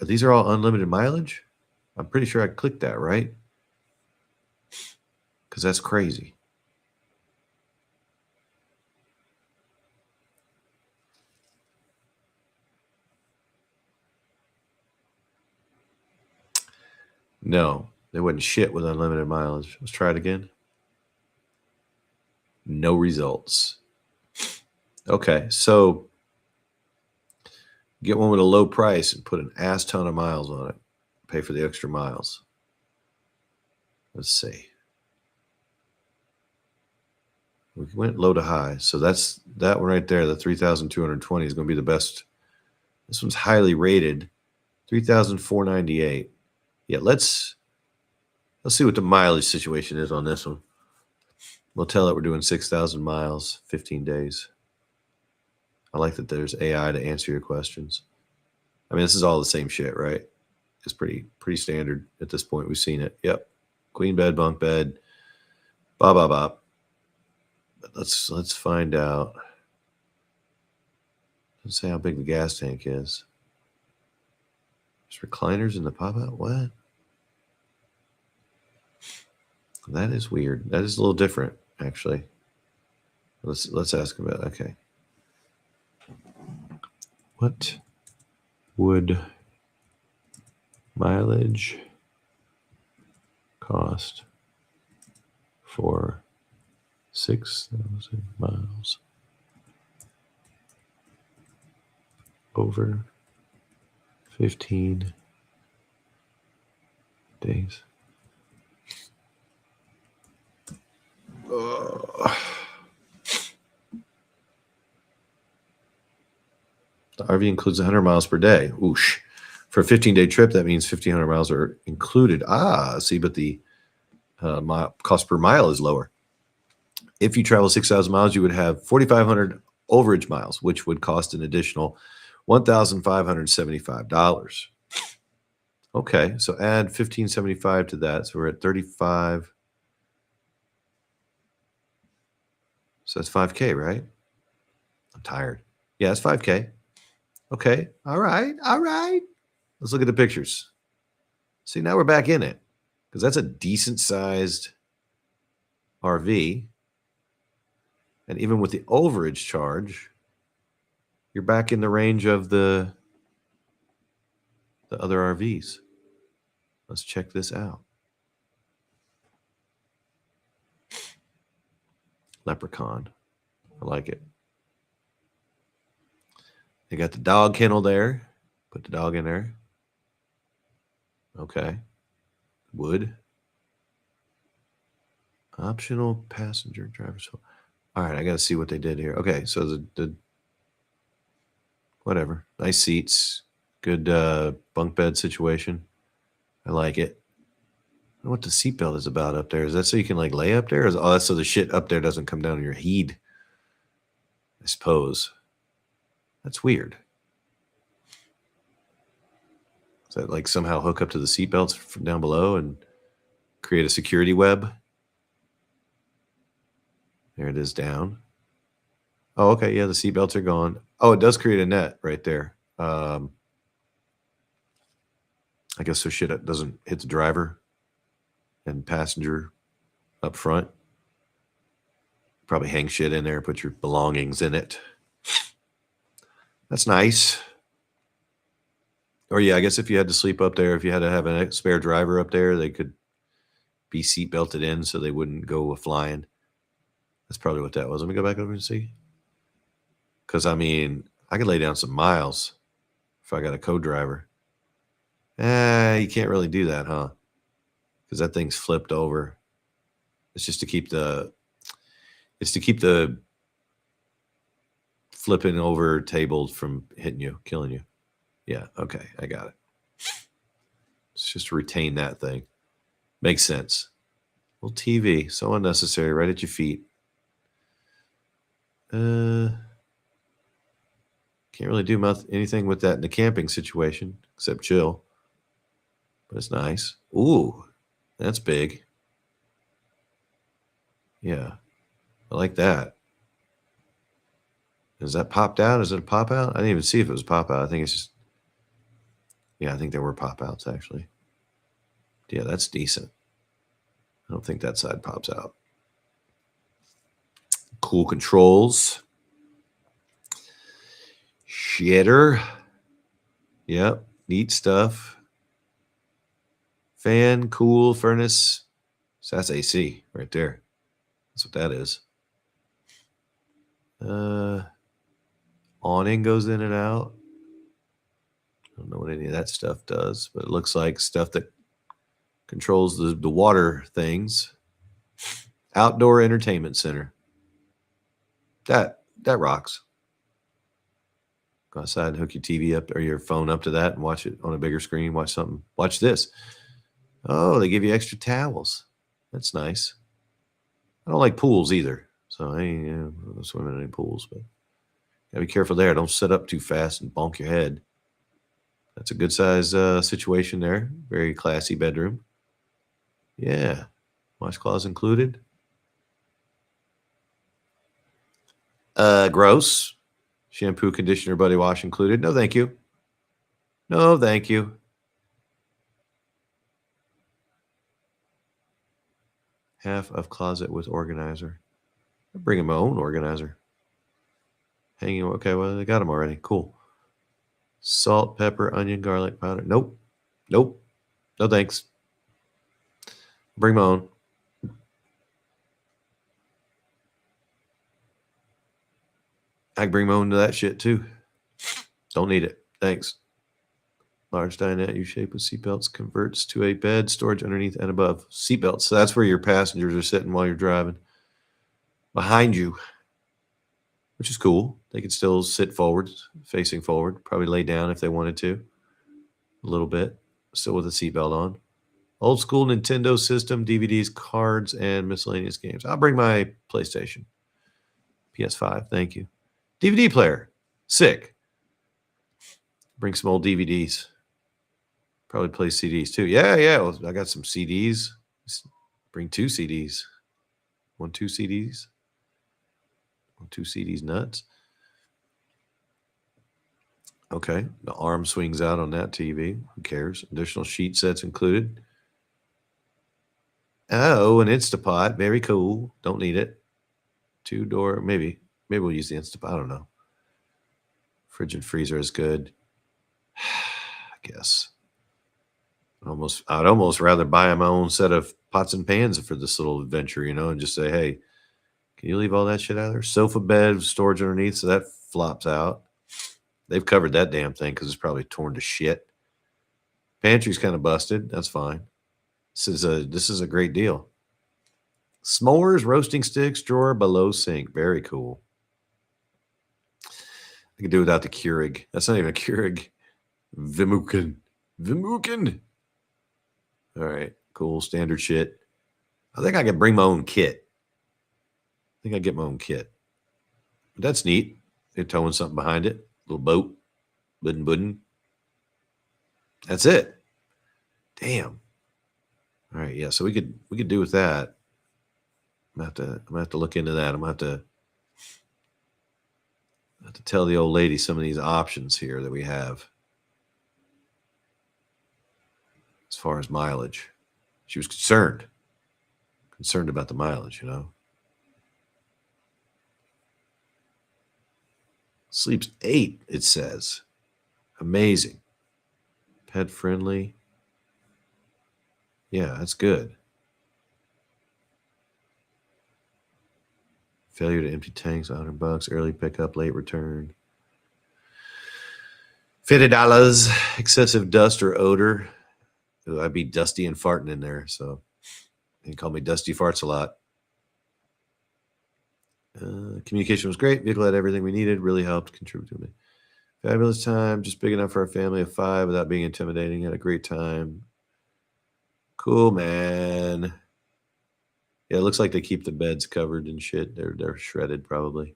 These are all unlimited mileage? I'm pretty sure I clicked that, right? Because that's crazy. No, they wouldn't shit with unlimited mileage. Let's try it again. No results. Okay, so get one with a low price and put an ass ton of miles on it. Pay for the extra miles. Let's see. We went low to high. So that's that one right there. The 3,220 is going to be the best. This one's highly rated. 3,498. Yeah, let's see what the mileage situation is on this one. We'll tell it we're doing 6,000 miles, 15 days. I like that there's AI to answer your questions. I mean, this is all the same shit, right? It's pretty standard at this point. We've seen it. Yep. Queen bed, bunk bed. But let's find out. Let's see how big the gas tank is. There's recliners in the pop-out? What? That is weird. That is a little different, actually. Let's ask about it. Okay. What would mileage cost for 6,000 miles over 15 days? The RV includes 100 miles per day. Oosh. For a 15-day trip, that means 1,500 miles are included. See, but the cost per mile is lower. If you travel 6,000 miles, you would have 4,500 overage miles, which would cost an additional $1,575. Okay, so add 1,575 to that. So we're at 35. So that's 5K, right? I'm tired. Yeah, it's 5K. Okay. All right. Let's look at the pictures. See, now we're back in it because that's a decent sized RV. And even with the overage charge, you're back in the range of the other RVs. Let's check this out. Leprechaun. I like it. They got the dog kennel there. Put the dog in there. Okay. Wood. Optional passenger driver's phone. All right, I got to see what they did here. Okay, so the whatever. Nice seats. Good bunk bed situation. I like it. I don't know what the seatbelt is about up there. Is that so you can like lay up there? Or that's so the shit up there doesn't come down on your head? I suppose. That's weird. Does that like somehow hook up to the seatbelts from down below and create a security web? There it is down. Oh, okay. Yeah, the seatbelts are gone. Oh, it does create a net right there. I guess so shit doesn't hit the driver and passenger up front. Probably hang shit in there, put your belongings in it. That's nice. Or yeah, I guess if you had to sleep up there, if you had to have a spare driver up there, they could be seat belted in so they wouldn't go flying. That's probably what that was. Let me go back over and see. Because, I mean, I could lay down some miles if I got a co-driver. You can't really do that, huh? Because that thing's flipped over. It's just to keep the flipping over tables from hitting you, killing you. Yeah, okay, I got it. It's just to retain that thing. Makes sense. Little TV, so unnecessary, right at your feet. Can't really do anything with that in the camping situation except chill. But it's nice. Ooh, that's big. Yeah, I like that. Is that popped out? Is it a pop out? I didn't even see if it was pop out. I think it's just, yeah, I think there were pop outs actually. Yeah, that's decent. I don't think that side pops out. Cool controls. Shitter. Yep, neat stuff. Fan, cool, furnace. So that's AC right there. That's what that is. Awning goes in and out. I don't know what any of that stuff does, but it looks like stuff that controls the water things. Outdoor entertainment center. That rocks. Go outside and hook your TV up or your phone up to that and watch it on a bigger screen. Watch something. Watch this. Oh, they give you extra towels. That's nice. I don't like pools either, so I don't swim in any pools, but gotta be careful there. Don't sit up too fast and bonk your head. That's a good size situation there. Very classy bedroom. Yeah. Washcloths included. Gross. Shampoo, conditioner, body wash included. No, thank you. No, thank you. Half of closet with organizer. I'm bringing my own organizer. Hanging. Okay, well, they got them already. Cool. Salt, pepper, onion, garlic powder. Nope. Nope. No thanks. Bring my own. I can bring my own to that shit too. Don't need it. Thanks. Large dinette U-shape with seatbelts converts to a bed, storage underneath and above. Seatbelts. So that's where your passengers are sitting while you're driving. Behind you. Which is cool. They could still sit forward, facing forward. Probably lay down if they wanted to. A little bit. Still with a seatbelt on. Old school Nintendo system, DVDs, cards, and miscellaneous games. I'll bring my PlayStation. PS5. Thank you. DVD player. Sick. Bring some old DVDs. Probably play CDs too. Yeah. Well, I got some CDs. Bring 2 CDs. 2 CDs. 2 CDs nuts. Okay. The arm swings out on that TV. Who cares? Additional sheet sets included. Oh, an Instapot. Very cool. Don't need it. 2-door. Maybe we'll use the Instapot. I don't know. Fridge and freezer is good. I guess. I'd almost rather buy my own set of pots and pans for this little adventure, and just say, hey, can you leave all that shit out there? Sofa bed, storage underneath, so that flops out. They've covered that damn thing because it's probably torn to shit. Pantry's kind of busted. That's fine. This is a great deal. S'mores, roasting sticks, drawer below sink. Very cool. I could do without the Keurig. That's not even a Keurig. Vimuken. All right, cool, standard shit. I think I can bring my own kit. I think I get my own kit. But that's neat. They're towing something behind it. Little boat. Buddin. That's it. Damn. All right, yeah. So we could do with that. I'm gonna have to look into that. I'm gonna have to tell the old lady some of these options here that we have. As far as mileage, she was concerned about the mileage, Sleeps 8, it says. Amazing. Pet friendly. Yeah, that's good. Failure to empty tanks, $100. Early pickup, late return. $50. Excessive dust or odor. I'd be dusty and farting in there, so you can call me Dusty Farts a lot. Communication was great. Vehicle had everything we needed. Really helped contribute to me. Fabulous time. Just big enough for our family of 5 without being intimidating. Had a great time. Cool, man. Yeah, it looks like they keep the beds covered and shit. They're shredded probably.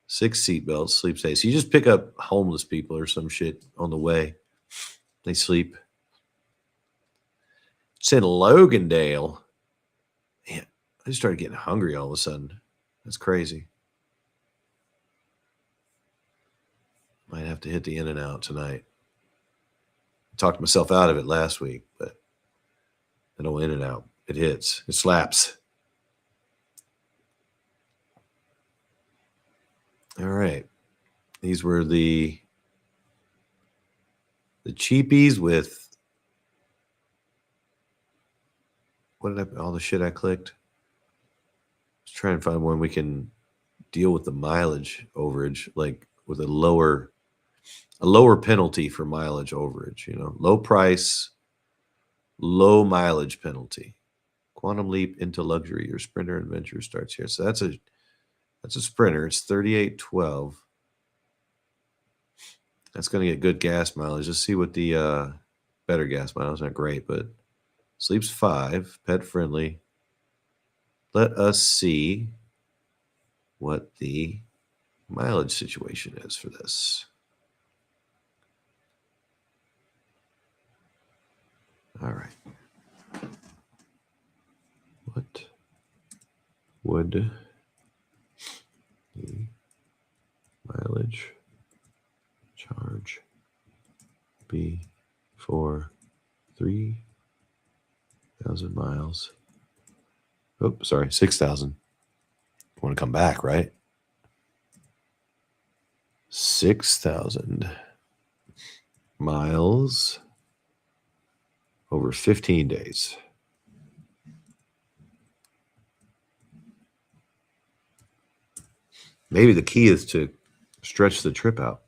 6 seatbelts, sleep safe. So you just pick up homeless people or some shit on the way. They sleep. It's in Logandale. Man, I just started getting hungry all of a sudden. That's crazy. Might have to hit the In-N-Out tonight. I talked myself out of it last week, but I don't In-N-Out. It hits. It slaps. All right. These were the cheapies with all the shit I clicked. Let's try and find one we can deal with the mileage overage, like with a lower penalty for mileage overage, low price, low mileage penalty. Quantum leap into luxury. Your Sprinter adventure starts here. So that's a Sprinter. It's 3812. That's going to get good gas mileage. Let's see what the better gas mileage. Not great, but sleeps 5, pet friendly. Let us see what the mileage situation is for this. All right. What would the mileage charge be for 3,000 miles? Oh, sorry, 6,000. Want to come back, right? 6,000 miles over 15 days. Maybe the key is to stretch the trip out.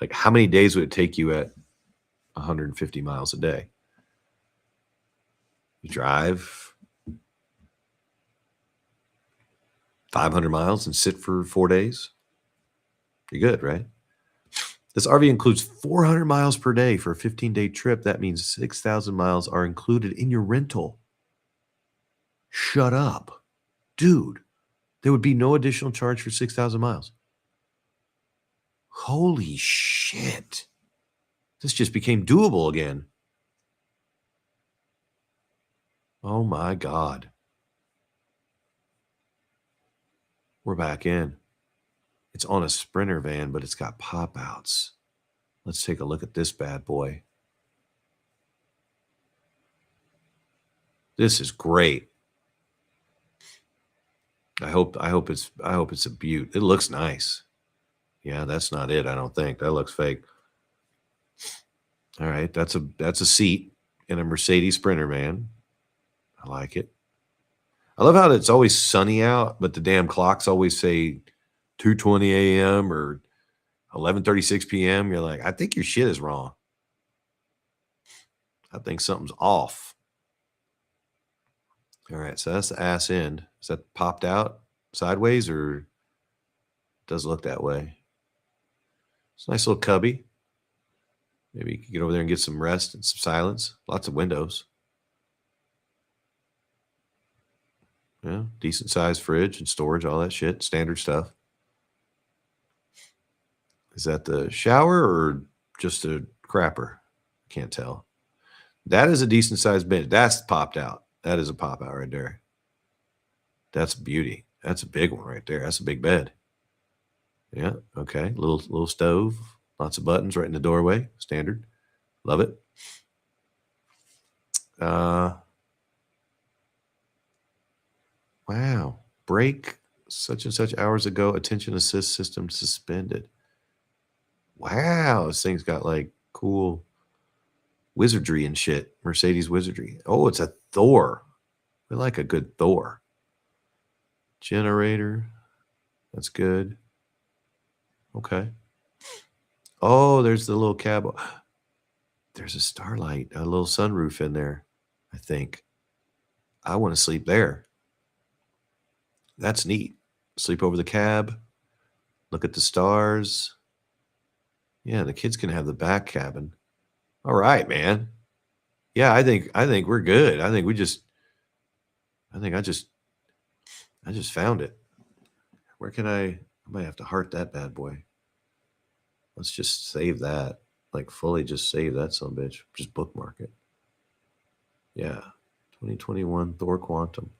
Like, how many days would it take you at 150 miles a day? You drive 500 miles and sit for 4 days? You're good, right? This RV includes 400 miles per day for a 15-day trip. That means 6,000 miles are included in your rental. Shut up. Dude, there would be no additional charge for 6,000 miles. Holy shit. This just became doable again. Oh my God. We're back in. It's on a Sprinter van, but it's got pop outs. Let's take a look at this bad boy. This is great. I hope it's a beaut. It looks nice. Yeah, that's not it, I don't think. That looks fake. All right, that's a seat in a Mercedes Sprinter van. I like it. I love how it's always sunny out, but the damn clocks always say 2:20 a.m. or 11:36 p.m. You're like, I think your shit is wrong. I think something's off. All right, so that's the ass end. Is that popped out sideways, or it does look that way? It's a nice little cubby. Maybe you can get over there and get some rest and some silence. Lots of windows. Yeah, decent sized fridge and storage, all that shit, standard stuff. Is that the shower or just a crapper? Can't tell. That is a decent sized bench. That's popped out. That is a pop out right there. That's a beauty. That's a big one right there. That's a big bed. Yeah, okay. Little stove. Lots of buttons right in the doorway. Standard. Love it. Wow. Break such and such hours ago. Attention assist system suspended. Wow. This thing's got like cool wizardry and shit. Mercedes wizardry. Oh, it's a Thor. We like a good Thor. Generator. That's good. Okay. Oh, there's the little cab. There's a starlight, a little sunroof in there, I think. I want to sleep there. That's neat. Sleep over the cab. Look at the stars. Yeah, the kids can have the back cabin. All right, man. Yeah, I think we're good. I just found it. Where can I might have to heart that bad boy. Let's just save that. Like fully just save that son of a bitch. Just bookmark it. Yeah. 2021 Thor Quantum.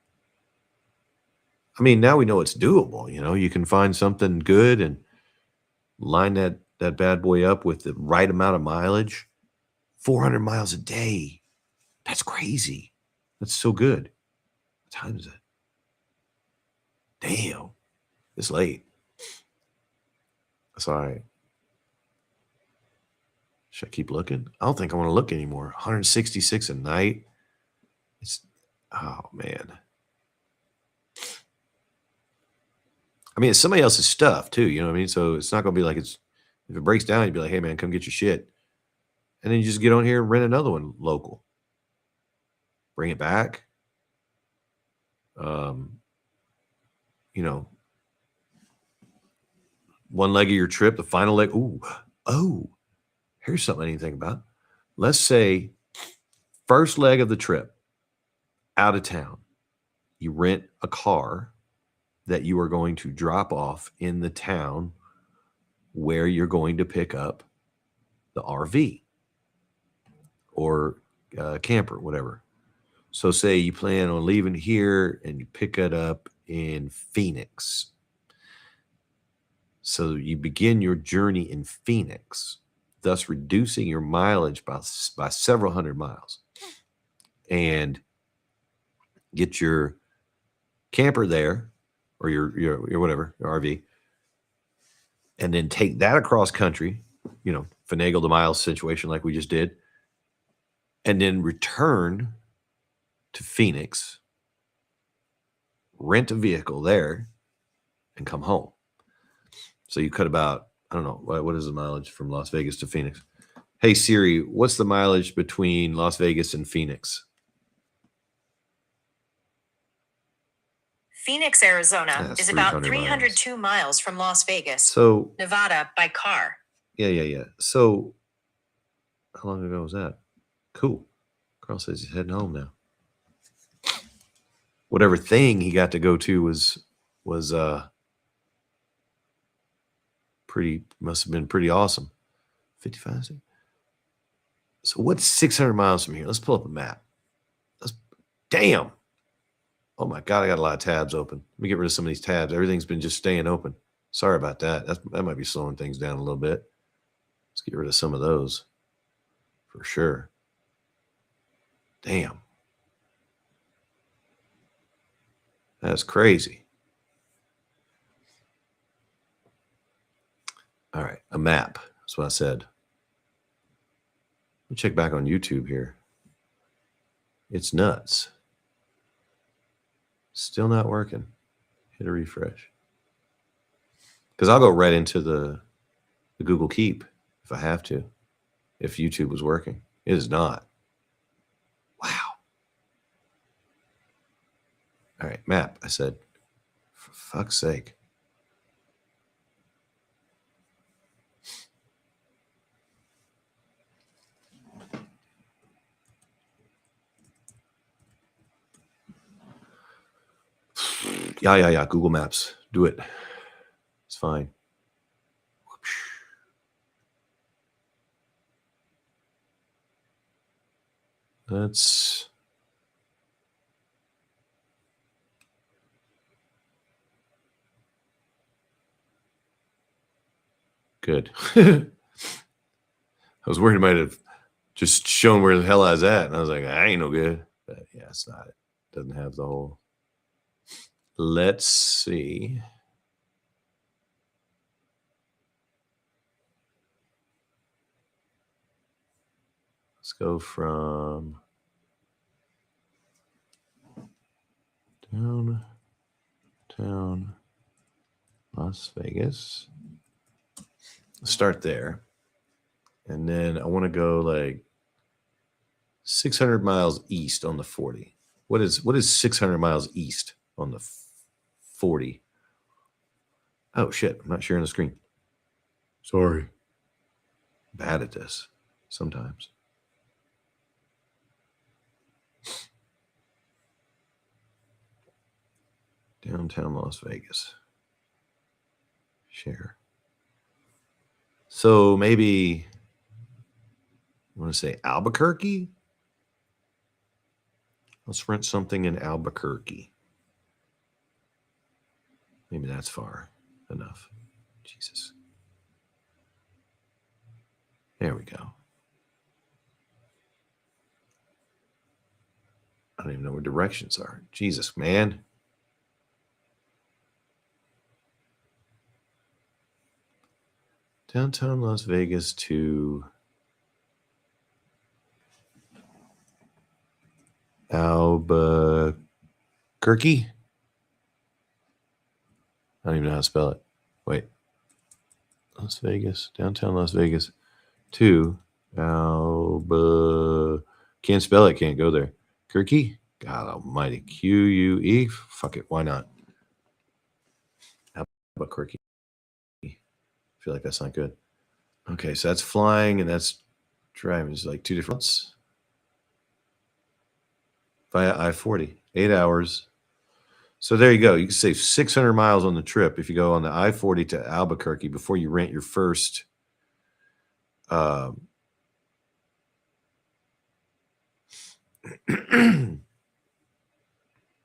I mean, now we know it's doable. You know, you can find something good and line that bad boy up with the right amount of mileage. 400 miles a day. That's crazy. That's so good. What time is it? Damn. It's late. That's all right. Should I keep looking? I don't think I want to look anymore. 166 a night. Oh, man. I mean, it's somebody else's stuff, too. You know what I mean? So it's not going to be like if it breaks down, you'd be like, hey, man, come get your shit. And then you just get on here and rent another one local. Bring it back. You know, one leg of your trip, the final leg. Oh, here's something I didn't think about. Let's say first leg of the trip, out of town, you rent a car that you are going to drop off in the town where you're going to pick up the RV or camper, whatever. So say you plan on leaving here and you pick it up in Phoenix. So you begin your journey in Phoenix, thus reducing your mileage by several hundred miles, and get your camper there or your whatever, your RV, and then take that across country, you know, finagle the miles situation like we just did, and then return to Phoenix, rent a vehicle there, and come home. So you cut about, I don't know, what is the mileage from Las Vegas to Phoenix? Hey, Siri, what's the mileage between Las Vegas and Phoenix?
Phoenix, Arizona is about 302 miles from Las Vegas, Nevada by car.
Yeah. So how long ago was that? Cool. Carl says he's heading home now. Whatever thing he got to go to was must have been pretty awesome. 55. So what's 600 miles from here? Let's pull up a map. Damn. Oh my God, I got a lot of tabs open. Let me get rid of some of these tabs. Everything's been just staying open. Sorry about that. That might be slowing things down a little bit. Let's get rid of some of those for sure. Damn. That's crazy. All right, a map. That's what I said. Let me check back on YouTube here. It's nuts. Still not working. Hit a refresh. Because I'll go right into the Google Keep if I have to, if YouTube was working. It is not. Wow. All right, map. I said, for fuck's sake. Yeah. Google Maps. Do it. It's fine. That's good. I was worried it might have just shown where the hell I was at. And I was like, I ain't no good. But yeah, it's not. It doesn't have the whole. Let's see. Let's go from downtown Las Vegas. Let's start there. And then I want to go like 600 miles east on the 40. What is 600 miles east on the 40? Oh, shit. I'm not sharing the screen. Sorry. Bad at this sometimes. Downtown Las Vegas. Share. So maybe I want to say Albuquerque. Let's rent something in Albuquerque. Maybe that's far enough. Jesus. There we go. I don't even know where directions are. Jesus, man. Downtown Las Vegas to Albuquerque. I don't even know how to spell it. Wait. Las Vegas, downtown Las Vegas to can't spell it, can't go there. Kirky? God almighty. Q-U-E? Fuck it, why not? Albuquerque. I feel like that's not good. Okay, so that's flying and that's driving. It's like two different routes. Via I-40. 8 hours. So there you go. You can save 600 miles on the trip if you go on the I-40 to Albuquerque before you rent your first yeah,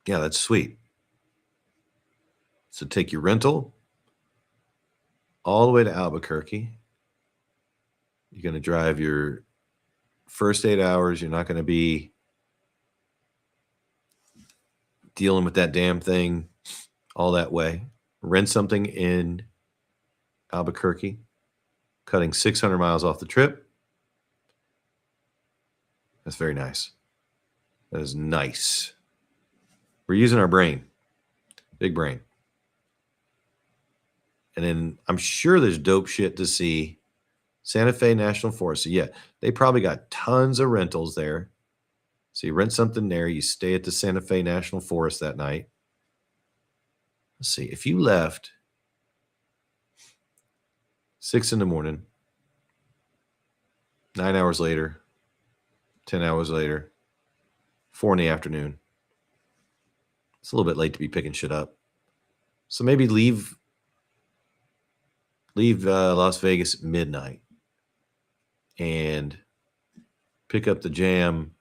that's sweet. So take your rental all the way to Albuquerque. You're going to drive your first 8 hours. You're not going to be dealing with that damn thing all that way. Rent something in Albuquerque, cutting 600 miles off the trip. That's very nice. That is nice. We're using our brain. Big brain. And then I'm sure there's dope shit to see. Santa Fe National Forest. So yeah, they probably got tons of rentals there. So you rent something there. You stay at the Santa Fe National Forest that night. Let's see. If you left 6 in the morning, 9 hours later, 10 hours later, 4 in the afternoon. It's a little bit late to be picking shit up. So maybe leave Las Vegas at midnight and pick up the jam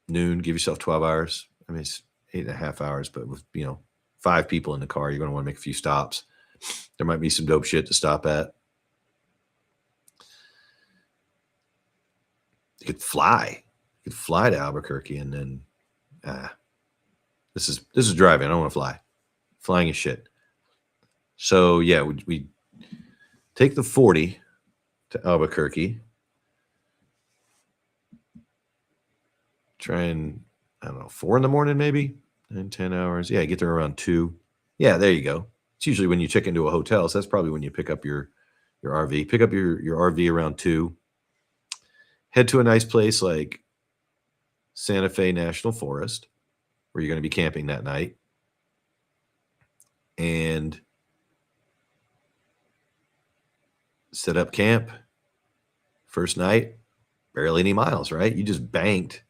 noon. Give yourself 12 hours. I mean, it's 8.5 hours, but with 5 people in the car, you're going to want to make a few stops. There might be some dope shit to stop at. You could fly. You could fly to Albuquerque and then this is driving. I don't want to fly. Flying is shit. So yeah, we take the 40 to Albuquerque. Try and, I don't know, 4 in the morning maybe? 9, 10 hours. Yeah, get there around 2. Yeah, there you go. It's usually when you check into a hotel, so that's probably when you pick up your RV. Pick up your RV around 2. Head to a nice place like Santa Fe National Forest, where you're going to be camping that night. And set up camp. First night, barely any miles, right? You just banked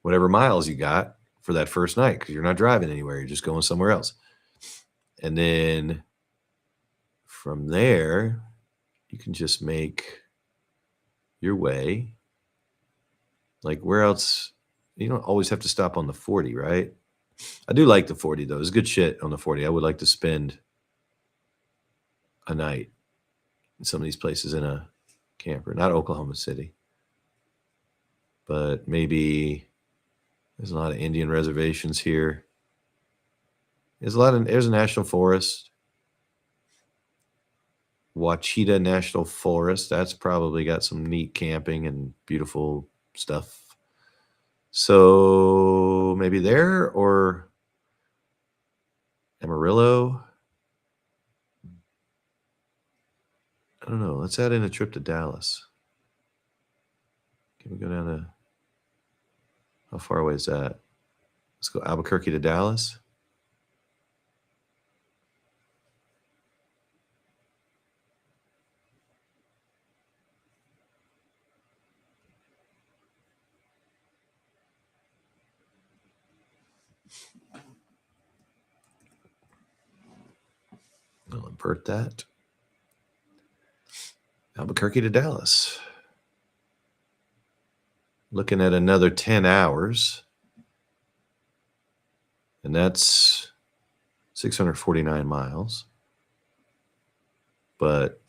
whatever miles you got for that first night because you're not driving anywhere. You're just going somewhere else. And then from there, you can just make your way. Like where else? You don't always have to stop on the 40, right? I do like the 40 though. It's good shit on the 40. I would like to spend a night in some of these places in a camper, not Oklahoma City, but maybe there's a lot of Indian reservations here. There's a national forest. Ouachita National Forest. That's probably got some neat camping and beautiful stuff. So maybe there or Amarillo. I don't know. Let's add in a trip to Dallas. Can we go down to, how far away is that? Let's go Albuquerque to Dallas. I'll invert that. Albuquerque to Dallas. Looking at another 10 hours. And that's 649 miles. But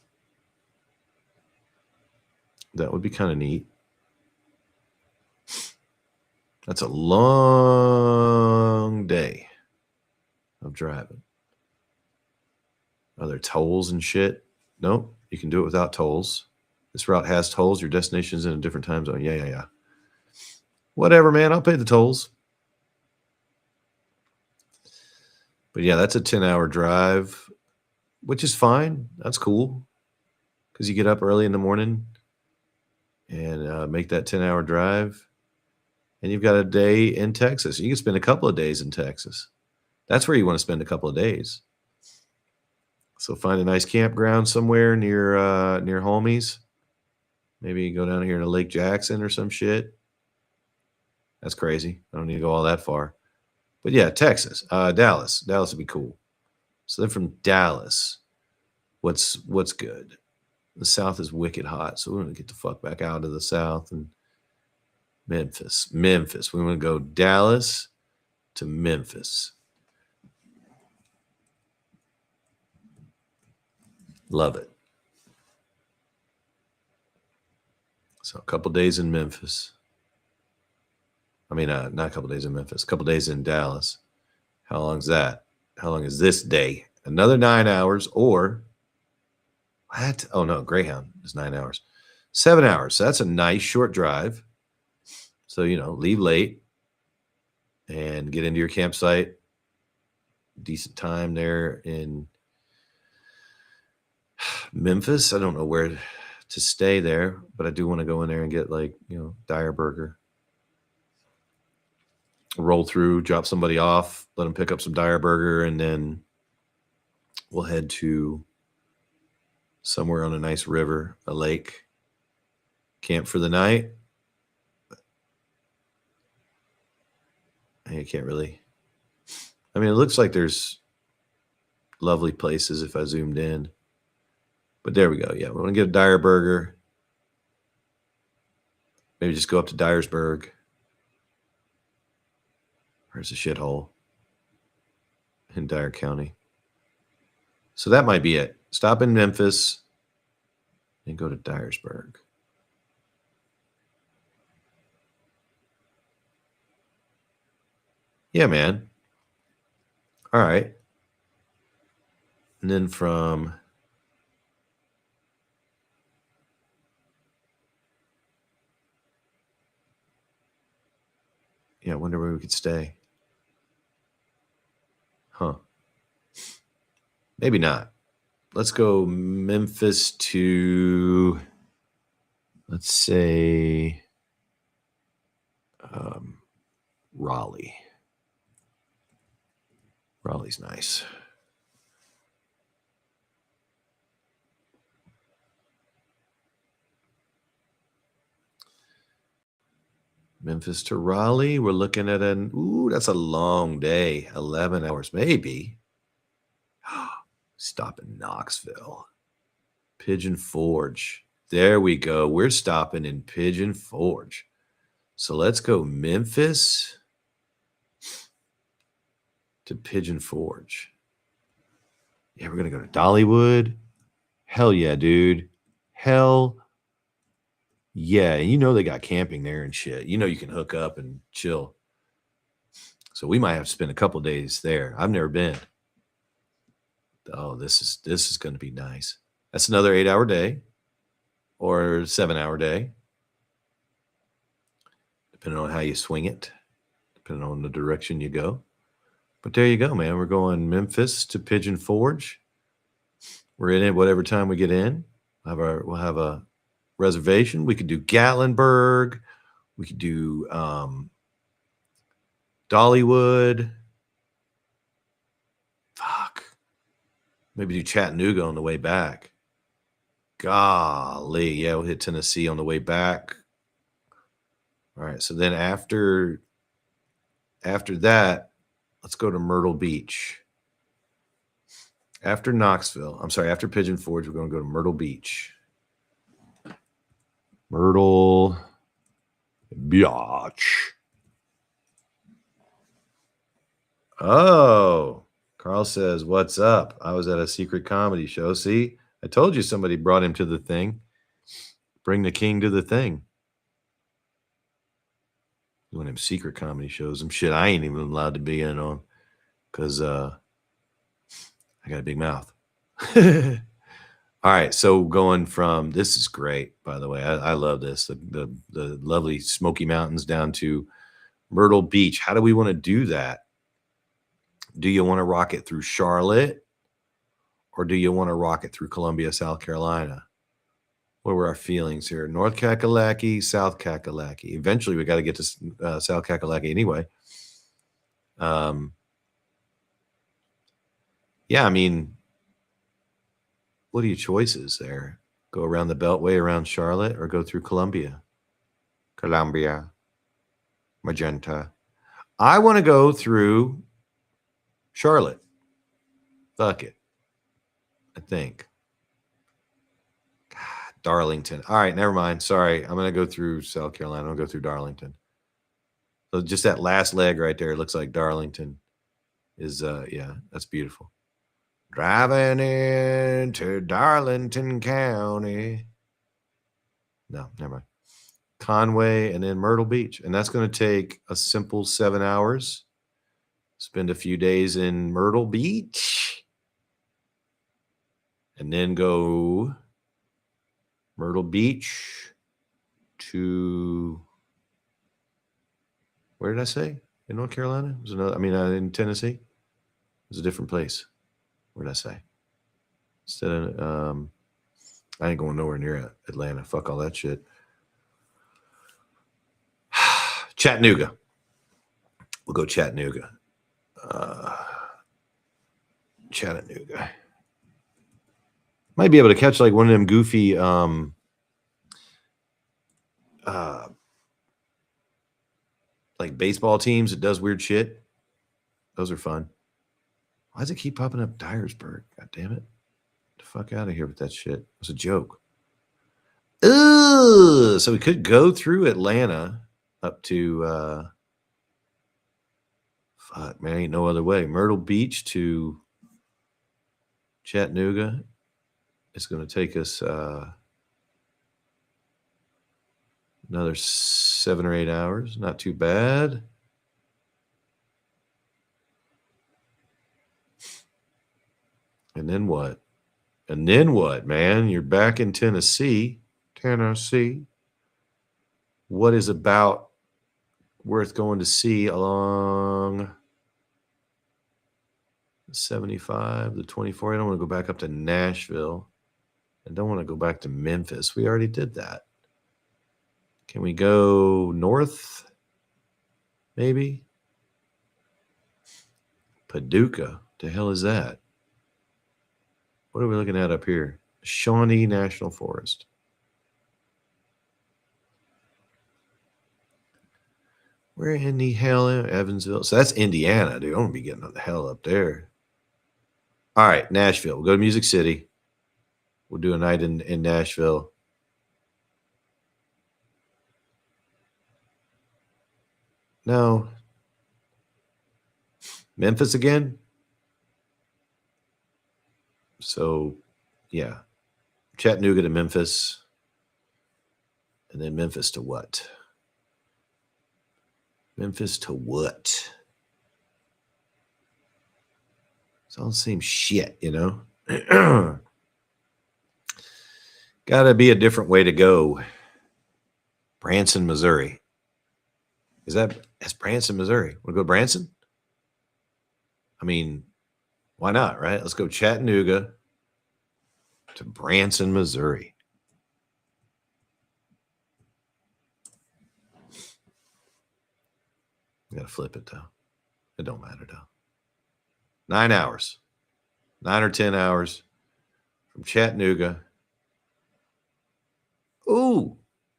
that would be kind of neat. That's a long day of driving. Are there tolls and shit? Nope. You can do it without tolls. This route has tolls. Your destination's in a different time zone. Yeah. Whatever, man. I'll pay the tolls. But yeah, that's a 10-hour drive, which is fine. That's cool. Because you get up early in the morning and make that 10-hour drive. And you've got a day in Texas. You can spend a couple of days in Texas. That's where you want to spend a couple of days. So find a nice campground somewhere near homies. Maybe go down here to Lake Jackson or some shit. That's crazy. I don't need to go all that far. But yeah, Texas, Dallas. Dallas would be cool. So then from Dallas, what's good? The South is wicked hot, so we're gonna get the fuck back out of the South and Memphis. We want to go Dallas to Memphis. Love it. So a couple days in Memphis. I mean, not a couple days in Memphis, a couple days in Dallas. How long is that? How long is this day? Another 9 hours or what? Oh, no, Greyhound is 9 hours. 7 hours. So that's a nice short drive. So, leave late and get into your campsite. Decent time there in Memphis. I don't know where to stay there, but I do want to go in there and get Dyer Burger. Roll through, drop somebody off, let them pick up some Dyer Burger, and then we'll head to somewhere on a nice river, a lake, camp for the night. I can't really. I mean, it looks like there's lovely places if I zoomed in. But there we go. Yeah, we want to get a Dyer Burger. Maybe just go up to Dyersburg. Where's the shithole? In Dyer County. So that might be it. Stop in Memphis and go to Dyersburg. Yeah, man. All right. And then from I wonder where we could stay. Huh. Maybe not. Let's go Memphis to, let's say, Raleigh. Raleigh's nice. Memphis to Raleigh. We're looking at that's a long day. 11 hours, maybe. Stop in Knoxville. Pigeon Forge. There we go. We're stopping in Pigeon Forge. So let's go Memphis to Pigeon Forge. Yeah, we're going to go to Dollywood. Hell yeah, dude. Hell yeah. You know they got camping there and shit. You know you can hook up and chill. So we might have to spend a couple days there. I've never been. Oh, this is going to be nice. That's another 8-hour day or 7-hour day, depending on how you swing it, depending on the direction you go. But there you go, man. We're going Memphis to Pigeon Forge. We're in it whatever time we get in. We'll have a reservation. We could do Gatlinburg. We could do Dollywood. Fuck. Maybe do Chattanooga on the way back. Golly. Yeah, we'll hit Tennessee on the way back. All right. So then after that, let's go to Myrtle Beach. After Pigeon Forge, we're going to go to Myrtle Beach. Myrtle Beach. Oh, Carl says, what's up? I was at a secret comedy show. See, I told you somebody brought him to the thing. Bring the king to the thing. One of them secret comedy shows. Some shit I ain't even allowed to be in on because I got a big mouth. All right, so going from, this is great, by the way. I love this. The lovely Smoky Mountains down to Myrtle Beach. How do we want to do that? Do you want to rock it through Charlotte or do you want to rock it through Columbia, South Carolina? What were our feelings here? North Kakalaki, South Kakalaki. Eventually, we got to get to South Kakalaki anyway. Yeah, I mean, what are your choices there? Go around the Beltway around Charlotte or go through Columbia? Columbia. Magenta. I want to go through Charlotte. Fuck it. I think. God, Darlington. All right, never mind. Sorry. I'm going to go through South Carolina. I'm going to go through Darlington. So just that last leg right there looks like Darlington is, yeah, that's beautiful. Driving into Darlington County. No, never mind. Conway and then Myrtle Beach. And that's going to take a simple 7 hours. Spend a few days in Myrtle Beach. And then go Myrtle Beach to, where did I say? In North Carolina? It was another, in Tennessee. It was a different place. Where did I say? Instead of, I ain't going nowhere near Atlanta. Fuck all that shit. Chattanooga. We'll go Chattanooga. Chattanooga. Might be able to catch like one of them goofy like baseball teams that does weird shit. Those are fun. Why does it keep popping up Dyersburg? God damn it. Get the fuck out of here with that shit. It was a joke. Ugh. So we could go through Atlanta up to fuck, man, ain't no other way. Myrtle Beach to Chattanooga. It's going to take us another 7 or 8 hours. Not too bad. And then what? And then what, man? You're back in Tennessee. What is about worth going to see along 75, the 24? I don't want to go back up to Nashville. I don't want to go back to Memphis. We already did that. Can we go north? Maybe? Paducah. The hell is that? What are we looking at up here? Shawnee National Forest. Where in the hell am Evansville? So that's Indiana, dude. I don't be getting the hell up there. All right, Nashville. We'll go to Music City. We'll do a night in Nashville. No. Memphis again? So, yeah. Chattanooga to Memphis. And then Memphis to what? Memphis to what? It's all the same shit, you know? Gotta be a different way to go. Branson, Missouri. That's Branson, Missouri. Want to go Branson? I mean, why not, right? Let's go Chattanooga to Branson, Missouri. You gotta flip it though. It don't matter though. 9 hours. 9 or 10 hours from Chattanooga. Ooh,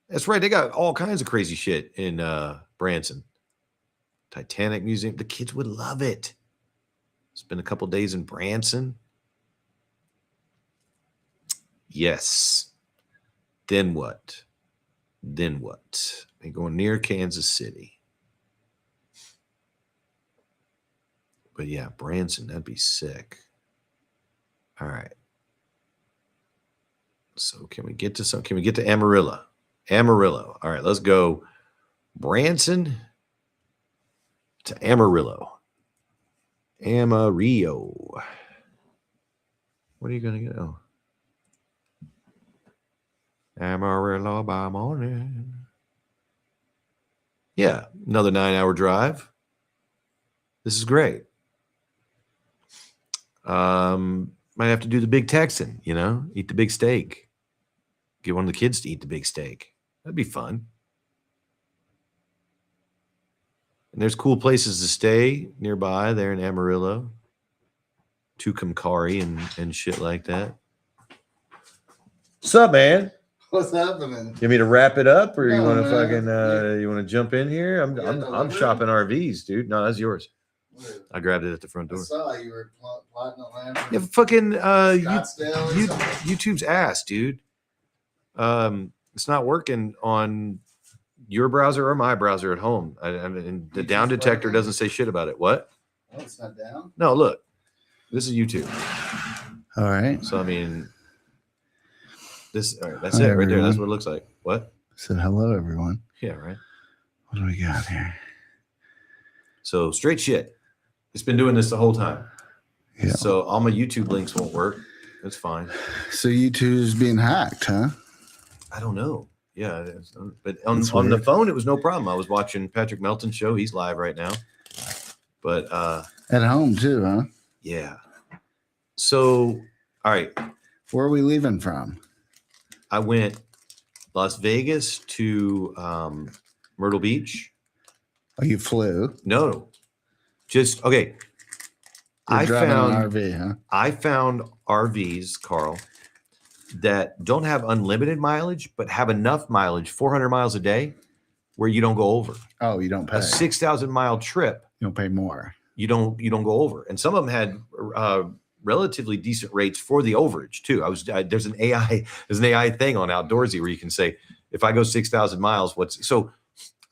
that's right. They got all kinds of crazy shit in Branson. Titanic Museum. The kids would love it. Spend a couple days in Branson. Yes. Then what? Then what? They going near Kansas City. But yeah, Branson, that'd be sick. All right. So can we get to Amarillo? Amarillo. All right, let's go Branson to Amarillo. Amarillo. What are you going to get? Oh. Amarillo by morning. Yeah, another 9-hour drive. This is great. Might have to do the big Texan, you know, eat the big steak. Get one of the kids to eat the big steak. That'd be fun. And there's cool places to stay nearby there in Amarillo. Tucumcari and shit like that. What's up, man?
What's happening?
You want me to wrap it up, or
No,
you want to
man.
fucking you want to jump in here? I'm shopping RVs, dude. No, that's yours. I grabbed it at the front door.
I saw you were plotting a land.
Yeah, fucking
Scottsdale or something?
YouTube's ass, dude. It's not working on your browser or my browser at home. I mean, the down detector doesn't say shit about it. What?
Oh, it's not down?
No, look. This is YouTube.
All right.
So I mean, this. All right, that's
Hi,
it right there. That's
everyone.
what it looks like. What?
I said hello, everyone.
Yeah, right.
What do we got here?
So straight shit. It's been doing this the whole time.
Yeah.
So all my YouTube links won't work. That's fine.
So YouTube's being hacked, huh?
I don't know. Yeah, but on the phone it was no problem. I was watching Patrick Melton's show. He's live right now. But
At home too, huh?
yeah. So all right.
Where are we leaving from?
I went Las Vegas to Myrtle Beach.
Oh, you flew?
No. Just okay.
You're driving an RV, huh?
I found RVs, Carl, that don't have unlimited mileage, but have enough mileage, 400 miles a day, where you don't go over.
Oh, you don't pay.
A 6,000 mile trip,
You don't pay more.
you don't go over. And some of them had relatively decent rates for the overage too. There's an AI thing on Outdoorsy where you can say, if I go 6,000 miles, so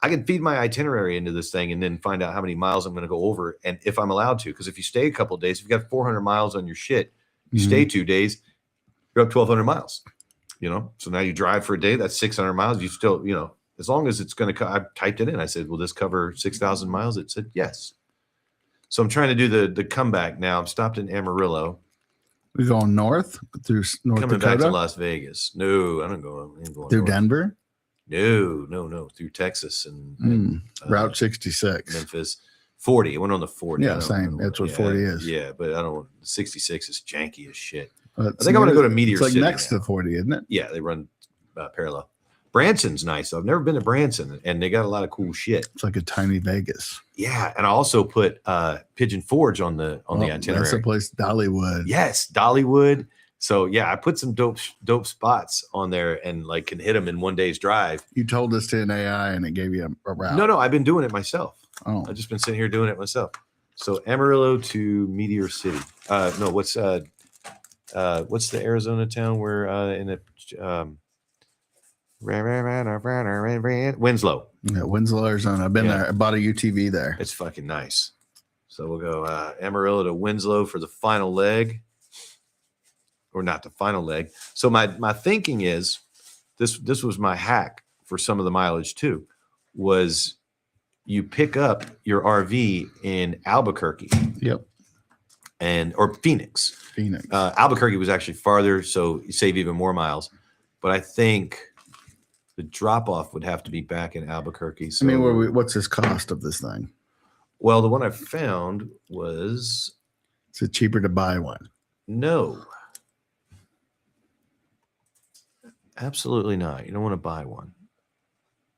I can feed my itinerary into this thing and then find out how many miles I'm going to go over and if I'm allowed to. Because if you stay a couple of days, if you've got 400 miles on your shit, You stay 2 days, you're up 1,200 miles. You know, so now you drive for a day. That's 600 miles. You still, you know, as long as it's going to. I typed it in. I said, "Will this cover 6,000 miles?" It said yes. So I'm trying to do the comeback now. I'm stopped in Amarillo.
We going north through North
Coming
Dakota?
back to Las Vegas. No, I ain't going
through
north.
Denver?
No. Through Texas and
Route 66.
Memphis. 40. I went on the 40.
Yeah, same. That's what 40 is.
Yeah, but I don't. 66 is janky as shit.
I
think I'm going to go to Meteor
It's like
City
next
now.
to 40, isn't it?
Yeah, they run parallel. Branson's nice. Though. I've never been to Branson, and they got a lot of cool shit.
It's like a tiny Vegas.
Yeah, and I also put Pigeon Forge on the itinerary.
That's the place, Dollywood.
Yes, Dollywood. So yeah, I put some dope spots on there, and like can hit them in one day's drive.
You told this to an AI, and it gave you a route.
No, I've been doing it myself.
Oh,
I've just been sitting here doing it myself. So Amarillo to Meteor City. No, what's the Arizona town where in the Winslow.
Yeah, Winslow, Arizona. I've been there. I bought a UTV there.
It's fucking nice. So we'll go Amarillo to Winslow for the final leg. Or not the final leg. So my thinking is this was my hack for some of the mileage too, was you pick up your RV in Albuquerque.
Yep.
Or Phoenix. Albuquerque was actually farther, so you save even more miles. But I think the drop off would have to be back in Albuquerque. So,
I mean, what's this cost of this thing?
Well, the one I found was.
Is it cheaper to buy one?
No. Absolutely not. You don't want to buy one.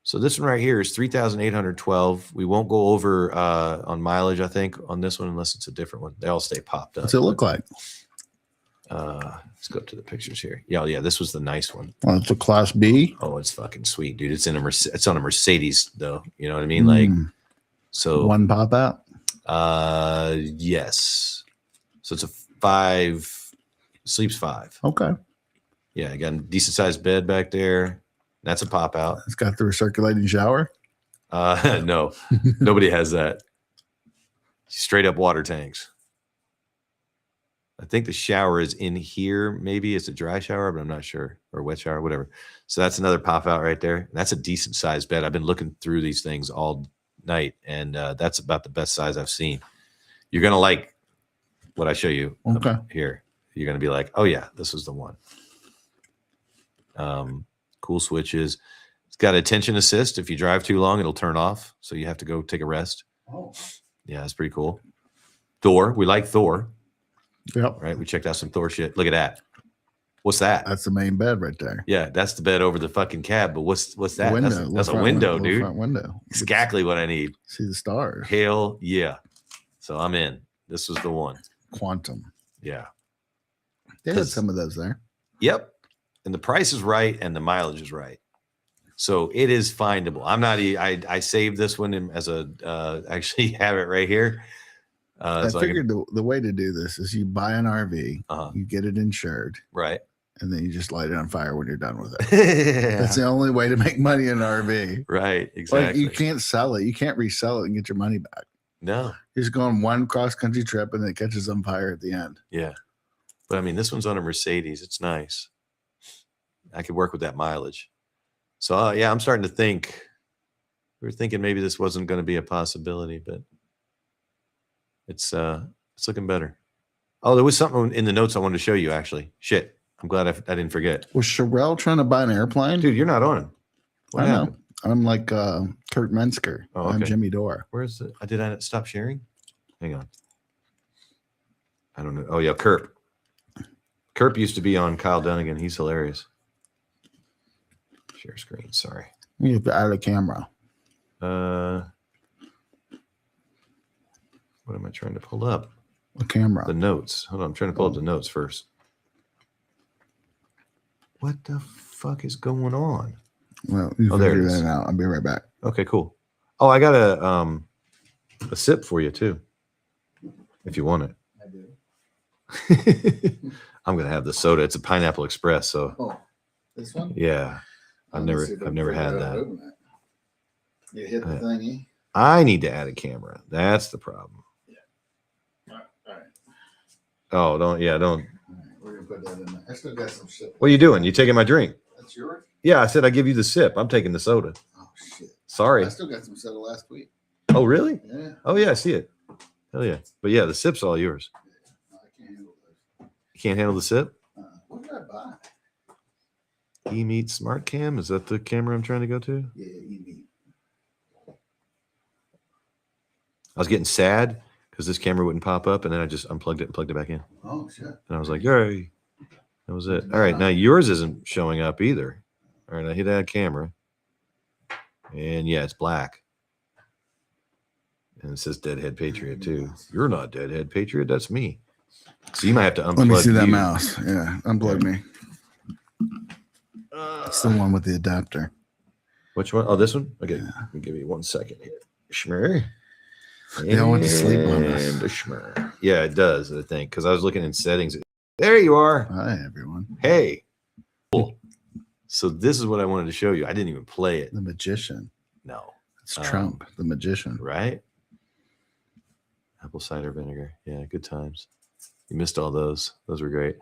So this one right here is 3,812. We won't go over on mileage, I think, on this one unless it's a different one. They all stay popped up.
What's it look like?
Let's go up to the pictures here. Yeah, this was the nice one.
Well, it's a Class B.
Oh, it's fucking sweet, dude. It's it's on a Mercedes, though. You know what I mean? Like, so
one pop out.
Yes. So it's a 5. Sleeps 5.
Okay.
Yeah, I got a decent sized bed back there. That's a pop out.
It's got the recirculating shower.
No, nobody has that. Straight up water tanks. I think the shower is in here. Maybe it's a dry shower, but I'm not sure, or wet shower, whatever. So that's another pop out right there. That's a decent sized bed. I've been looking through these things all night, and that's about the best size I've seen. You're gonna like what I show you here. You're gonna be like, oh yeah, this is the one. Cool switches. It's got attention assist. If you drive too long, it'll turn off. So you have to go take a rest.
Oh,
yeah, that's pretty cool. Thor. We like Thor.
Yep.
Right. We checked out some Thor shit. Look at that. What's that?
That's the main bed right there.
Yeah, that's the bed over the fucking cab. But what's that?
Window.
That's a window, dude.
Front window.
Exactly what I need.
See the stars.
Hell yeah. So I'm in. This was the one.
Quantum.
Yeah.
They had some of those there.
Yep. And the price is right and the mileage is right. So it is findable. I'm not, I saved this one as a, actually have it right here.
I figured the way to do this is you buy an RV, you get it insured.
Right.
And then you just light it on fire when you're done with it. That's the only way to make money in an RV.
Right. Exactly.
Like you can't sell it. You can't resell it and get your money back.
No.
You're just going one cross-country trip and it catches on fire at the end.
Yeah. But I mean, this one's on a Mercedes. It's nice. I could work with that mileage. So yeah, I'm starting to think. We were thinking maybe this wasn't going to be a possibility, but it's looking better. Oh, there was something in the notes I wanted to show you. Actually, shit. I'm glad I didn't forget.
Was Sherelle trying to buy an airplane?
Dude, you're not on him.
I know. I'm like Kurt Mensker.
Oh, okay.
I'm Jimmy Dore.
Where's the? Did I stop sharing? Hang on. I don't know. Oh yeah, Kerp. Kerp used to be on Kyle Dunnigan. He's hilarious. Share screen. Sorry.
You have to add a camera.
What am I trying to pull up?
A camera.
The notes. Hold on. I'm trying to pull up the notes first. What the fuck is going on?
Well, you
there it
figure
is.
that out. I'll be right back.
Okay, cool. Oh, I got a sip for you too, if you want it.
I do.
I'm gonna have the soda. It's a Pineapple Express. So
this one?
Yeah. I've never had that.
You hit the thingy.
I need to add a camera. That's the problem.
Yeah. All right.
Oh, don't.
put that in there. I still got some shit.
What are you doing? You taking my drink?
That's yours?
Yeah, I said I give you the sip. I'm taking the soda.
Oh, shit.
Sorry.
I still got some soda last week.
Oh, really?
Yeah.
Oh, yeah, I see it. Hell yeah. But yeah, the sip's all yours.
No, I can't handle those.
You can't handle the sip?
What did I buy?
E-Meet Smart Cam? Is that the camera I'm trying to go to?
Yeah, E-Meet.
I was getting sad because this camera wouldn't pop up, and then I just unplugged it and plugged it back in.
Oh, shit.
And I was like, yay. That was it. All right, now yours isn't showing up either. All right, I hit add camera. And yeah, it's black. And it says Deadhead Patriot too. You're not Deadhead Patriot, that's me. So you might have to unplug.
Let me see that
you.
mouse. Yeah, unplug me. It's the one with the adapter.
Which one? Oh, this one? Okay, give me 1 second here. Schmer.
They all went to sleep on us.
And a schmer. Yeah, it does, I think, because I was looking in settings. There you are.
Hi, everyone.
Hey. Cool. So this is what I wanted to show you. I didn't even play it.
The Magician.
No.
It's Trump, the Magician.
Right? Apple cider vinegar. Yeah, good times. You missed all those. Those were great.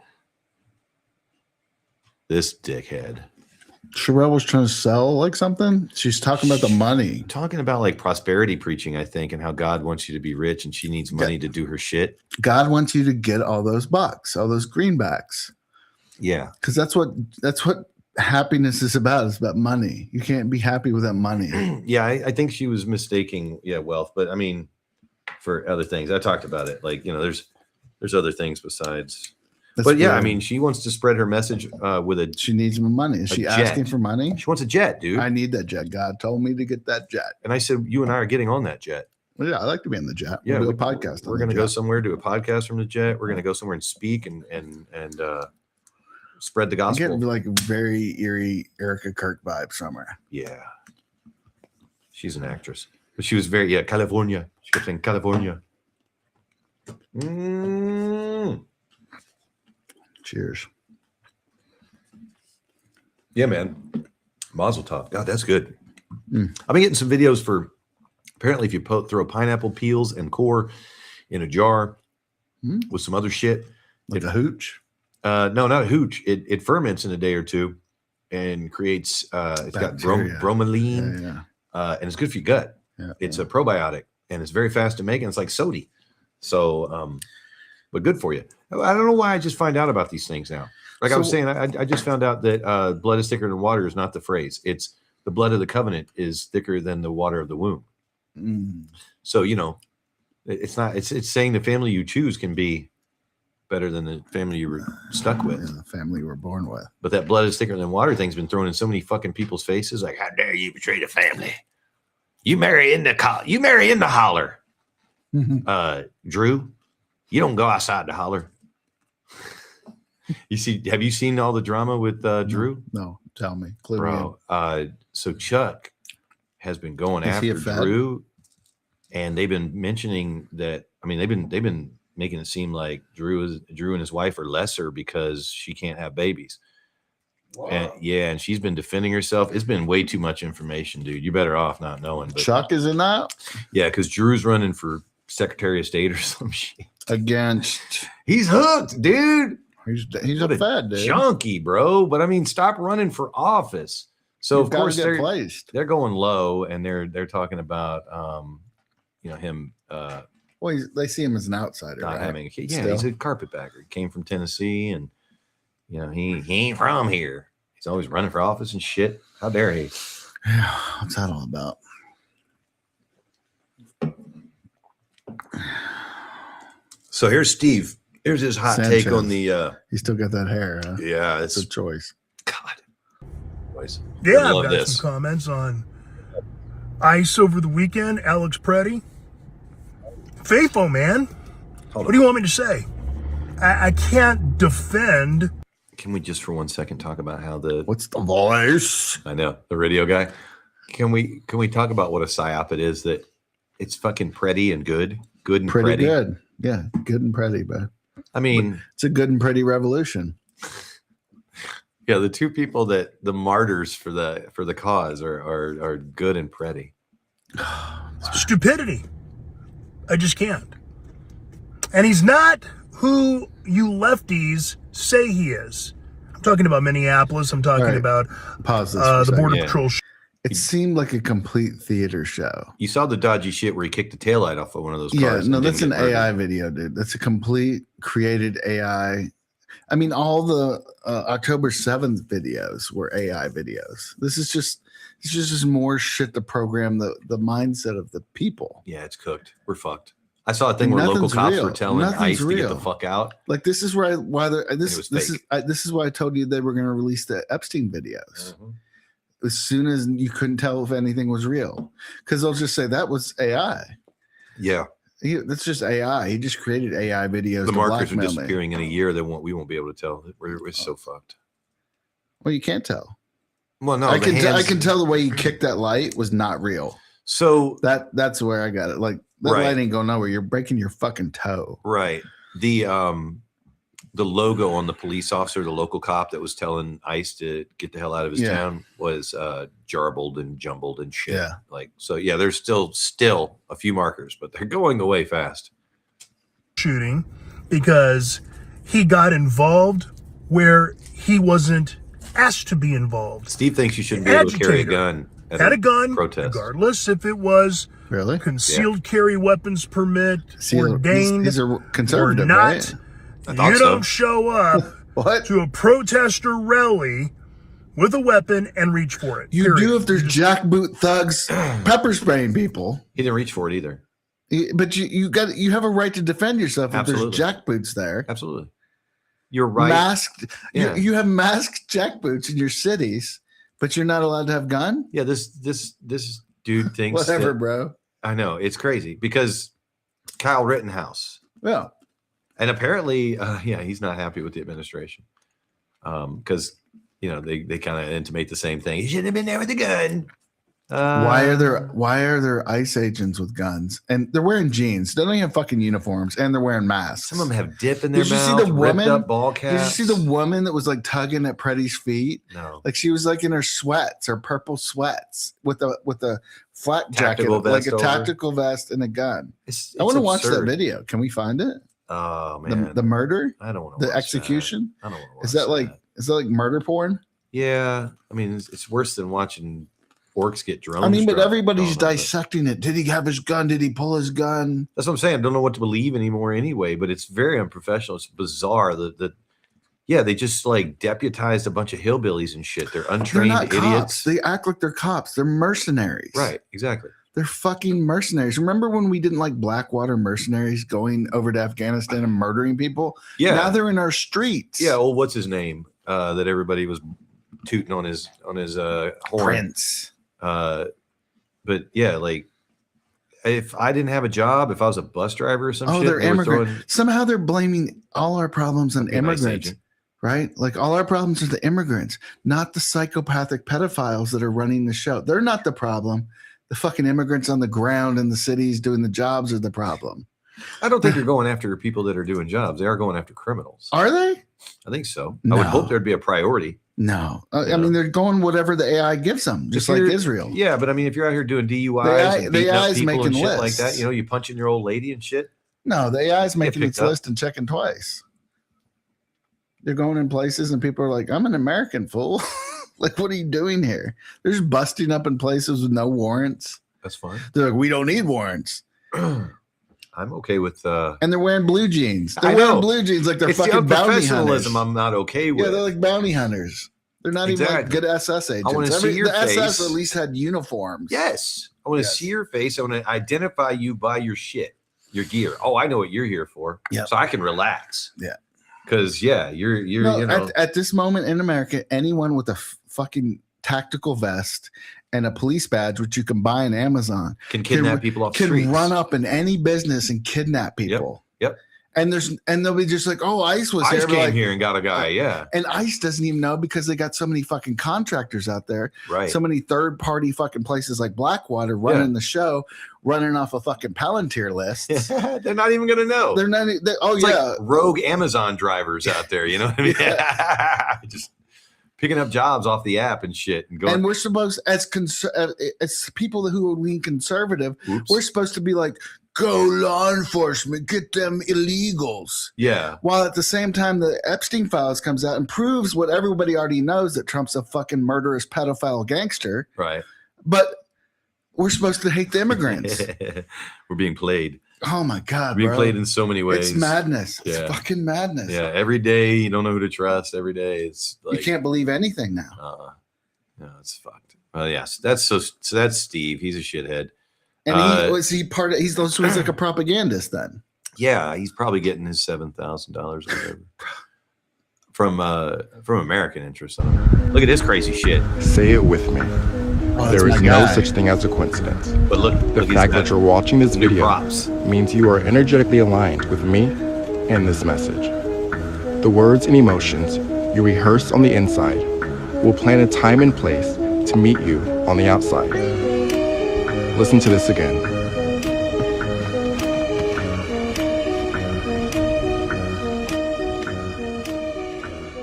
This dickhead.
Sherelle was trying to sell like something. She's talking about the money.
Talking about like prosperity preaching, I think, and how God wants you to be rich and she needs money to do her shit.
God wants you to get all those bucks, all those greenbacks.
Yeah.
Because that's what happiness is about. It's about money. You can't be happy without money.
Yeah, I think she was mistaking, wealth, but I mean, for other things. I talked about it. Like, there's other things besides. That's but yeah, weird. I mean, she wants to spread her message with a.
She needs more money. Is she asking for money?
She wants a jet, dude.
I need that jet. God told me to get that jet.
And I said, you and I are getting on that jet.
Well, yeah, I like to be in the jet.
Yeah,
we'll do a podcast.
We're going to go somewhere, do a podcast from the jet. We're going to go somewhere and speak and spread the gospel.
I'm getting like very eerie Erica Kirk vibe somewhere.
Yeah, she's an actress, but she was very California. She kept saying California.
Cheers.
Yeah, man. Mazel tov. God, that's good. I've been getting some videos for. Apparently, if you throw pineapple peels and core in a jar with some other shit,
like a hooch.
No, not a hooch. It ferments in a day or two and creates. It's got bromelain, and it's good for your gut. It's a probiotic, and it's very fast to make, and it's like sody. So, but good for you. I don't know why I just find out about these things now. Like I was saying, I just found out that blood is thicker than water is not the phrase. It's the blood of the covenant is thicker than the water of the womb. So, it's not, it's saying the family you choose can be better than the family you were stuck with.
The family you were born with.
But that blood is thicker than water thing's been thrown in so many fucking people's faces. Like, how dare you betray the family? You marry in the holler. Drew, you don't go outside the holler. Have you seen all the drama with Drew?
No, tell me.
Bro, so Chuck has been going after Drew, and they've been mentioning that. I mean, they've been making it seem like Drew and his wife are lesser because she can't have babies. And and she's been defending herself. It's been way too much information, dude. You're better off not knowing. But,
Chuck is in that?
Yeah, because Drew's running for Secretary of State or some shit.
He's
hooked, dude.
He's a fed dude.
Junkie, bro. But I mean, stop running for office. So of course they're going low, and they're talking about him.
Well, they see him as an outsider.
Not
right?
having a kid. Yeah, he's a carpetbagger. He came from Tennessee, and he ain't from here. He's always running for office and shit. How dare he?
Yeah, what's that all about?
So here's Steve. Here's his hot take on the.
He still got that hair. Huh?
Yeah,
it's a choice.
God. Boys,
yeah, I've got some comments on Ice over the weekend. Alex Preddy. Faithful, man. What do you want me to say? I can't defend.
Can we just for 1 second talk about how
what's the voice?
I know, the radio guy. Can we talk about what a psyop it is, that it's fucking pretty and good and pretty.
Good. Yeah, good and pretty, but
I mean,
it's a good and pretty revolution.
Yeah, the two people the martyrs for the cause are good and pretty.
Stupidity. I just can't. And he's not who you lefties say he is. I'm talking about Minneapolis. I'm talking about the Border Patrol.
It seemed like a complete theater show.
You saw the dodgy shit where he kicked the taillight off of one of those cars.
Yeah, no, that's an AI video, dude. That's a complete created AI. I mean, all the October 7th videos were AI videos. This is just more shit to program the mindset of the people.
Yeah, it's cooked. We're fucked. I saw a thing where local cops were telling ICE to get the fuck out.
Like this is this is why I told you they were going to release the Epstein videos.
Mm-hmm.
As soon as you couldn't tell if anything was real, because they'll just say that was AI.
Yeah,
that's just AI. He just created AI videos.
The markers are disappearing in a year. We won't be able to tell. We're so fucked.
Well, you can't tell.
Well, no,
I can tell the way you kicked that light was not real.
So
that's where I got it. Like that light ain't going nowhere. You're breaking your fucking toe.
Right. The logo on the police officer, the local cop that was telling ICE to get the hell out of his town, was jarbled and jumbled and shit.
Yeah.
Like, so yeah, there's still a few markers, but they're going away fast.
Shooting because he got involved where he wasn't asked to be involved.
Steve thinks you shouldn't be able to carry a gun
at a gun
protest,
regardless if it was concealed carry weapons permit ordained
he's a conservative,
or not.
Right?
You don't show up to a protester rally with a weapon and reach for it.
You do if there's jackboot thugs pepper spraying people.
He didn't reach for it either.
But you have a right to defend yourself if there's jackboots there.
Absolutely. You're right.
Masked. Yeah. You have masked jackboots in your cities, but you're not allowed to have gun?
Yeah, this dude thinks
whatever, bro.
I know, it's crazy because Kyle Rittenhouse.
Yeah.
And apparently, he's not happy with the administration because, they kind of intimate the same thing. He shouldn't have been there with a gun.
Why are there ICE agents with guns? And they're wearing jeans. They don't even have fucking uniforms, and they're wearing masks.
Some of them have dip in their mouth.
Did you see the woman?
Up ball caps?
Did you see the woman that was like tugging at Pretty's feet?
No.
Like she was like in her sweats, her purple sweats, with a flak jacket, like a tactical vest and a gun. I want to watch that video. Can we find it?
Oh man,
the murder.
I don't want to.
The execution.
That. I don't want to.
Is that like murder porn?
Yeah, I mean it's worse than watching orcs get drones.
I mean, but everybody's dissecting it. Did he have his gun? Did he pull his gun?
That's what I'm saying. I don't know what to believe anymore anyway, but it's very unprofessional. It's bizarre. They just like deputized a bunch of hillbillies and shit. They're untrained idiots.
Cops. They act like they're cops. They're mercenaries.
Right, exactly.
They're fucking mercenaries. Remember when we didn't like Blackwater mercenaries going over to Afghanistan and murdering people? Yeah. Now they're in our streets.
Yeah. Oh, what's his name? That everybody was tooting on his horn.
Prince.
But yeah, like if I didn't have a job, if I was a bus driver or some shit,
they're immigrant. Somehow they're blaming all our problems on immigrants, right? Like all our problems are the immigrants, not the psychopathic pedophiles that are running the show. They're not the problem. The fucking immigrants on the ground in the cities doing the jobs are the problem.
I don't think they're going after people that are doing jobs. They are going after criminals.
Are they?
I think so.
No.
I would hope there'd be a priority.
No. I mean, they're going whatever the AI gives them, just like Israel.
Yeah, but I mean, if you're out here doing DUIs and beating up people and shit like that, you punching your old lady and shit.
No, the AI is making its list and checking twice. They're going in places and people are like, I'm an American, fool. Like, what are you doing here? They're just busting up in places with no warrants.
That's fine.
They're like, we don't need warrants.
I'm okay with
and they're wearing blue jeans. They're wearing blue jeans like they're fucking bounty hunters.
I'm not okay with.
Yeah, they're like bounty hunters. They're not even like good SS agents.
I want to see your face.
SS at least had uniforms.
Yes. I want to see your face. I want to identify you by your shit, your gear. Oh, I know what you're here for. Yeah. So I can relax.
Yeah.
Because you're
at this moment in America, anyone with a fucking tactical vest and a police badge, which you can buy on Amazon,
can kidnap people off the streets.
Can run up in any business and kidnap people.
Yep.
And they'll be just like, oh, ICE was
ICE
here.
Came here and got a guy, yeah.
And ICE doesn't even know because they got so many fucking contractors out there.
Right.
So many third-party fucking places like Blackwater running the show, running off a fucking Palantir list.
They're not even going to know.
They're not. It's like
rogue Amazon drivers out there. You know what I mean? Just picking up jobs off the app and shit, and going.
And we're supposed, as people who lean conservative, we're supposed to be like, go law enforcement, get them illegals.
Yeah.
While at the same time, the Epstein files comes out and proves what everybody already knows, that Trump's a fucking murderous pedophile gangster.
Right.
But we're supposed to hate the immigrants.
We're being played.
Oh my God,
We're being
bro.
played in so many ways.
It's madness.
Yeah.
It's fucking madness.
Yeah. Every day you don't know who to trust. Every day it's like
You can't believe anything now.
No, it's fucked. Well, yes, that's so that's Steve. He's a shithead.
And he's like a propagandist then.
Yeah, he's probably getting his $7,000 or whatever from American Interest. I don't know. Look at this crazy shit.
Say it with me. There is no such thing as a coincidence.
But look,
the fact that you're watching this video
props.
means you are energetically aligned with me and this message. The words and emotions you rehearse on the inside will plan a time and place to meet you on the outside. Listen to this again.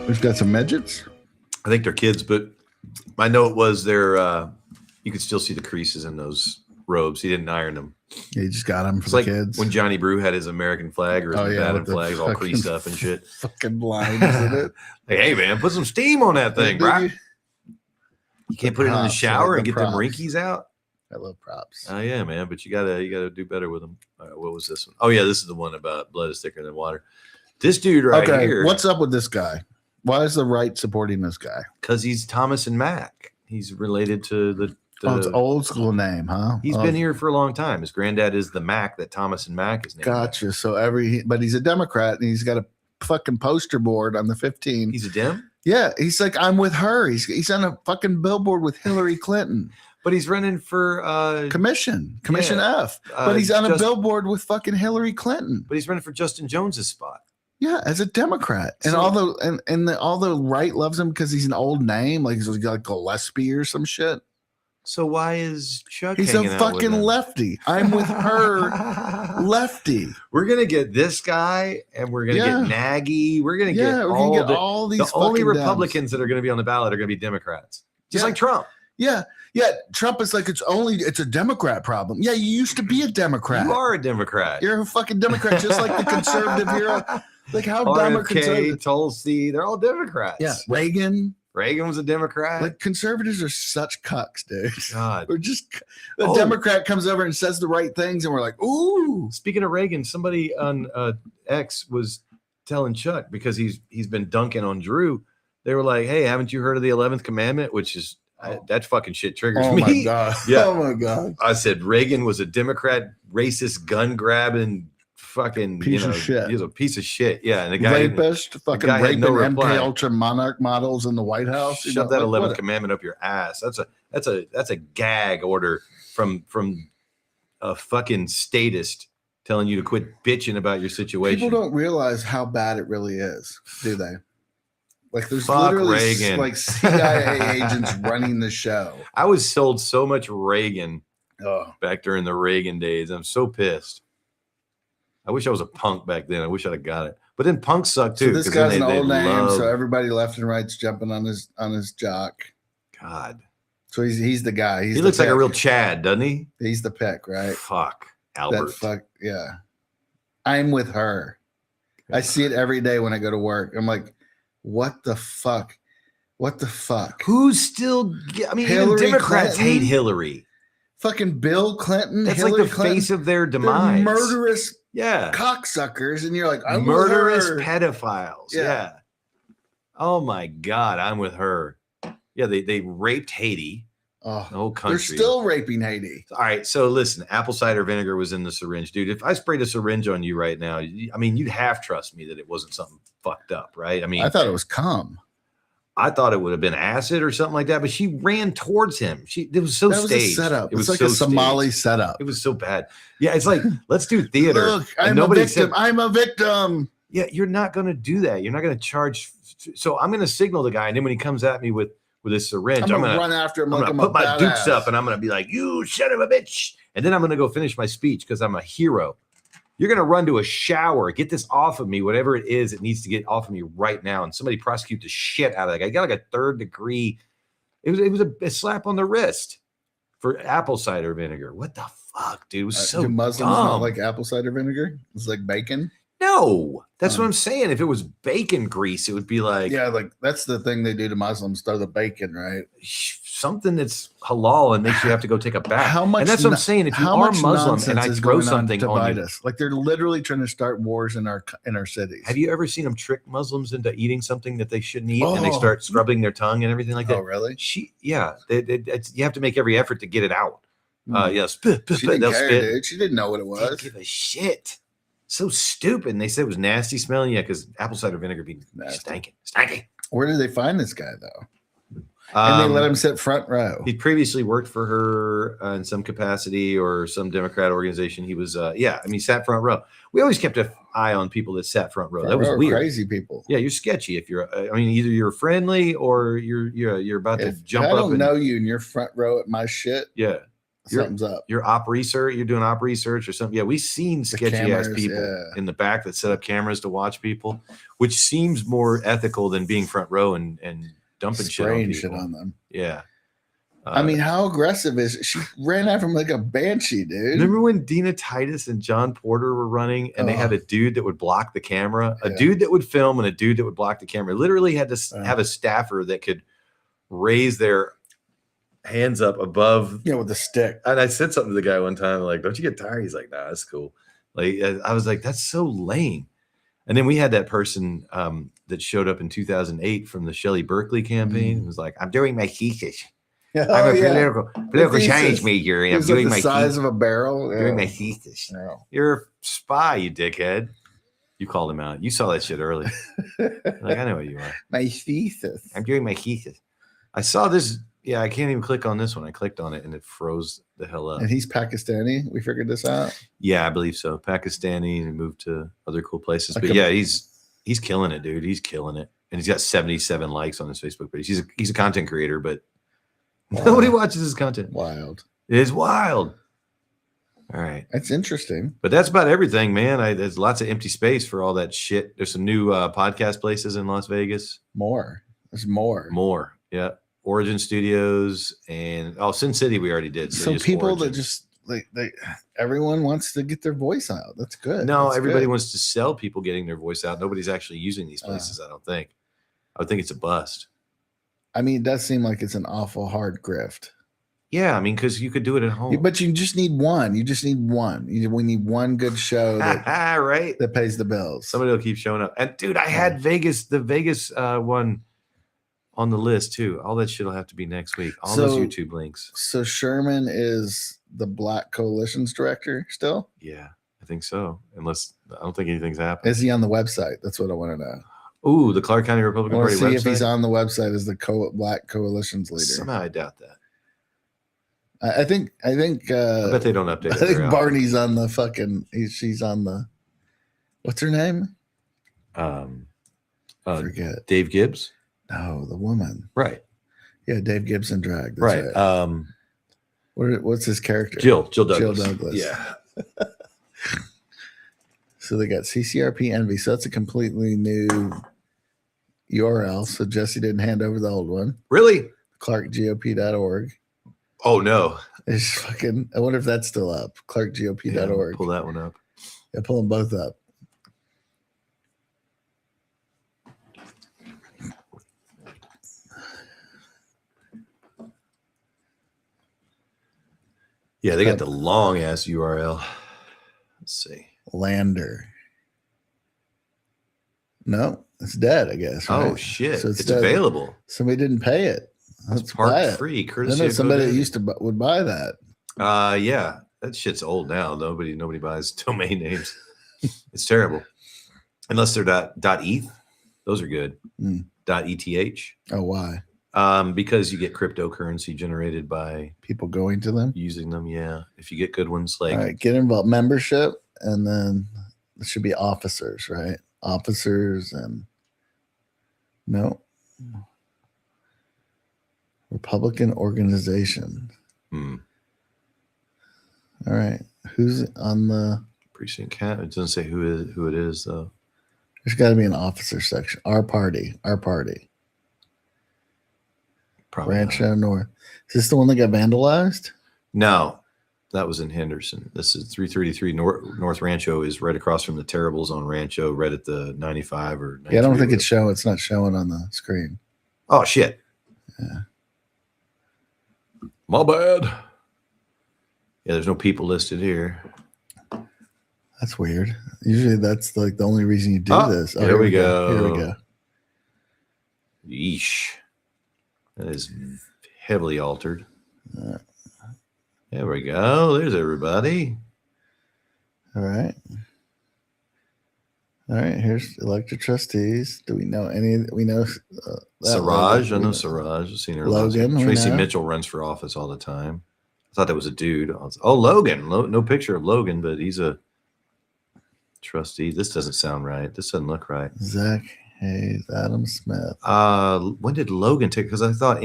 We've got some midgets.
I think they're kids, but my note was you could still see the creases in those robes. He didn't iron them.
Yeah, he just got them for
It's
the
like
kids.
when Johnny Brew had his American flag or his Nevada
with the
flags all
fucking
creased up and shit.
Fucking lines in it.
Like, hey man, put some steam on that thing, bro. You can't put it in the
props,
shower
like
and
the
get them
props.
wrinkies out.
I love props.
Oh yeah, man, but you gotta do better with them. All right, what was this one? Oh yeah, this is the one about blood is thicker than water. This dude right here.
What's up with this guy? Why is the right supporting this guy?
Because he's Thomas and Mac. He's related to the
it's old school name, huh?
He's been here for a long time. His granddad is the Mac that Thomas and Mac is named.
Gotcha. So but he's a Democrat and he's got a fucking poster board on the 15.
He's a Dem?
Yeah, he's like, I'm with her. He's on a fucking billboard with Hillary Clinton.
But he's running for
Commission F. But he's on a billboard with fucking Hillary Clinton.
But he's running for Justin Jones's spot.
Yeah, as a Democrat, and all the right loves him because he's an old name, like he's like Gillespie or some shit.
So why is Chuck?
He's a fucking lefty. I'm with her, lefty.
We're gonna get this guy, and we're gonna get Nagy. We're gonna get all these. The only Republicans that are gonna be on the ballot are gonna be Democrats, just like Trump.
Yeah. Trump is like it's a Democrat problem. Yeah, you used to be a Democrat.
You are a Democrat.
You're a fucking Democrat, just like the conservative hero. Like how dumb are conservatives?
Tulsi, they're all Democrats.
Yeah, Reagan
was a Democrat.
Like conservatives are such cucks, dude.
God,
we're just a Democrat comes over and says the right things, and we're like, ooh.
Speaking of Reagan, somebody on X was telling Chuck because he's been dunking on Drew. They were like, "Hey, haven't you heard of the 11th commandment?" Which is that fucking shit triggers me.
Oh my god!
Yeah.
Oh my god!
I said Reagan was a Democrat, racist, gun grabbing. Fucking
piece of shit.
He's a piece of shit. Yeah, and the guy
rapist, fucking raping MK Ultra monarch models in the White House.
Shove that 11th commandment up your ass. That's a gag order from a fucking statist telling you to quit bitching about your situation.
People don't realize how bad it really is, do they? Like there's
Fuck
literally
Reagan.
like CIA agents running the show.
I was sold so much Reagan back during the Reagan days. I'm so pissed. I wish I was a punk back then. I wish I'd have got it. But then punk sucked too.
So this guy's an old name, so everybody left and right's jumping on his jock.
God.
So he's the guy.
He looks like a real Chad, doesn't he?
He's the pick, right?
Fuck. Albert.
Yeah. I'm with her. God. I see it every day when I go to work. I'm like, what the fuck? What the fuck?
Who's still even Democrats hate Hillary.
Fucking Bill Clinton.
That's
Hillary
like the
Clinton.
face of their demise.
They're murderous
Yeah.
cocksuckers, and you're like, I'm
Murderous
with her.
pedophiles. Yeah. Oh my God, I'm with her. Yeah, they raped Haiti.
Oh,
the whole country.
They're still raping Haiti.
All right, so listen, apple cider vinegar was in the syringe, dude. If I sprayed a syringe on you right now, I mean, you'd half trust me that it wasn't something fucked up, right? I mean,
I thought it was cum.
I thought it would have been acid or something like that, but she ran towards him. It was so
That was
staged.
a setup.
It was
It's like
so
a Somali
staged.
setup.
It was so bad. Yeah, it's like, let's do theater.
Look,
And
I'm a
nobody
victim. I'm a victim.
Yeah, you're not going to do that. You're not going to charge. So I'm going to signal the guy, and then when he comes at me with a syringe,
I'm
I'm
gonna
going
run after him
I'm
like
going
I'm
to put
a
my dukes
badass.
up, and I'm going to be like, "You son of a bitch!" And then I'm going to go finish my speech because I'm a hero. You're going to run to a shower, get this off of me, whatever it is, it needs to get off of me right now. And somebody prosecute the shit out of that guy. I got like a 3rd degree. It was a slap on the wrist for apple cider vinegar. What the fuck, dude? It was so
do Muslims
dumb.
not like apple cider vinegar? It's like bacon.
No, that's what I'm saying. If it was bacon grease, it would be like,
yeah, like that's the thing they do to Muslims. Throw the bacon, right?
something that's halal and makes you have to go take a bath.
How much?
And that's what I'm saying. If you are Muslim and I throw something on you,
like they're literally trying to start wars in our cities.
Have you ever seen them trick Muslims into eating something that they shouldn't eat, and they start scrubbing their tongue and everything like that?
Oh, really?
Yeah. You have to make every effort to get it out. Yes.
She didn't care, dude. She didn't know what it was.
Didn't give a shit. So stupid. And they said it was nasty smelling. Yeah, because apple cider vinegar be stinking.
Where did they find this guy though? And they let him sit front row.
He previously worked for her in some capacity or some Democrat organization. He was, he sat front row. We always kept an eye on people that sat front row. That was weird.
Crazy people.
Yeah, you're sketchy if you're. Either you're friendly or you're about to jump up.
I don't know you and you're front row at my shit.
Yeah,
something's up.
You're op research. You're doing op research or something. Yeah, we've seen sketchy ass people in the back that set up cameras to watch people, which seems more ethical than being front row and dumping shit on them. Yeah.
I mean, how aggressive is it? She ran after him like a banshee, dude.
Remember when Dina Titus and John Porter were running and they had a dude that would block the camera, a dude that would film and a dude that would block the camera? Literally had to have a staffer that could raise their hands up above.
Yeah, with a stick.
And I said something to the guy one time, like, don't you get tired? He's like, nah, that's cool. Like, I was like, that's so lame. And then we had that person that showed up in 2008 from the Shelley Berkeley campaign. It was like, I'm doing my thesis. I'm a political science major. And I'm doing
the
my
size of a barrel.
Doing my thesis. No. You're a spy, you dickhead. You called him out. You saw that shit early. Like, I know what you are.
My thesis.
I'm doing my thesis. I saw this. Yeah, I can't even click on this one. I clicked on it and it froze the hell up.
And he's Pakistani. We figured this out.
Yeah, I believe so. Pakistani and moved to other cool places. But yeah, he's killing it, dude. He's killing it. And he's got 77 likes on his Facebook page. He's a content creator, but nobody watches his content.
Wild.
It is wild. All right.
That's interesting.
But that's about everything, man. There's lots of empty space for all that shit. There's some new podcast places in Las Vegas.
There's more.
More. Yeah. Origin Studios and Sin City we already did.
So people Origin. That just everyone wants to get their voice out. That's good.
No,
that's
everybody
good.
wants to sell people getting their voice out. Nobody's actually using these places, I don't think. I would think it's a bust.
I mean, it does seem like it's an awful hard grift.
Yeah, I mean, because you could do it at home.
But you just need one. We need one good show that,
right?
that pays the bills.
Somebody will keep showing up. And dude, I had the Vegas one on the list too. All that shit will have to be next week. All those YouTube links.
So Sherman is the Black Coalition's director still?
Yeah, I think so. Unless I don't think anything's happened.
Is he on the website? That's what I want to know.
Ooh, the Clark County Republican Party website.
If he's on the website as the Black Coalition's leader.
Somehow I doubt that.
I think. I
bet they don't update.
I think Barney's on the fucking. She's on the. What's her name?
Forget. Dave Gibbs.
No, the woman.
Right.
Yeah, Dave Gibson drag.
Right.
What's his character?
Jill Douglas.
Jill Douglas.
Yeah.
So they got CCRP Envy. So that's a completely new URL. So Jesse didn't hand over the old one.
Really?
ClarkGOP.org.
Oh no.
It's fucking. I wonder if that's still up. ClarkGOP.org.
Pull that one up.
Yeah, pull them both up.
Yeah, they got the long ass URL. Let's see.
Lander. No, it's dead, I guess. Right?
Oh shit. So it's available.
Somebody didn't pay it.
It's part free. Courtesy of
somebody that used to would buy that.
Yeah. That shit's old now. Nobody buys domain names. It's terrible. Unless they're .eth. Those are good. .eth.
Oh, why?
Because you get cryptocurrency generated by
people going to them,
using them. Yeah, if you get good ones, like
all right, get involved membership, and then it should be officers, right? Officers and Republican organization. All right, who's on the
precinct cat. It doesn't say who it is though.
There's got to be an officer section. Our party.
Probably
Rancho North. Is this the one that got vandalized?
No, that was in Henderson. This is 333 North Rancho is right across from the Terribles on Rancho, right at the 95 or 93.
Yeah, I don't think it's not showing on the screen.
Oh shit.
Yeah.
My bad. Yeah, there's no people listed here.
That's weird. Usually that's like the only reason you do this.
Oh, here we go.
Here we go.
Yeesh. That is heavily altered. There we go. There's everybody.
All right. Here's elected trustees. Do we know any? We know
Siraj. I know Siraj. I've seen her.
Logan.
Tracy Mitchell runs for office all the time. I thought that was a dude. Logan. No picture of Logan, but he's a trustee. This doesn't sound right. This doesn't look right.
Zach Hayes, Adam Smith.
When did Logan take? Because I thought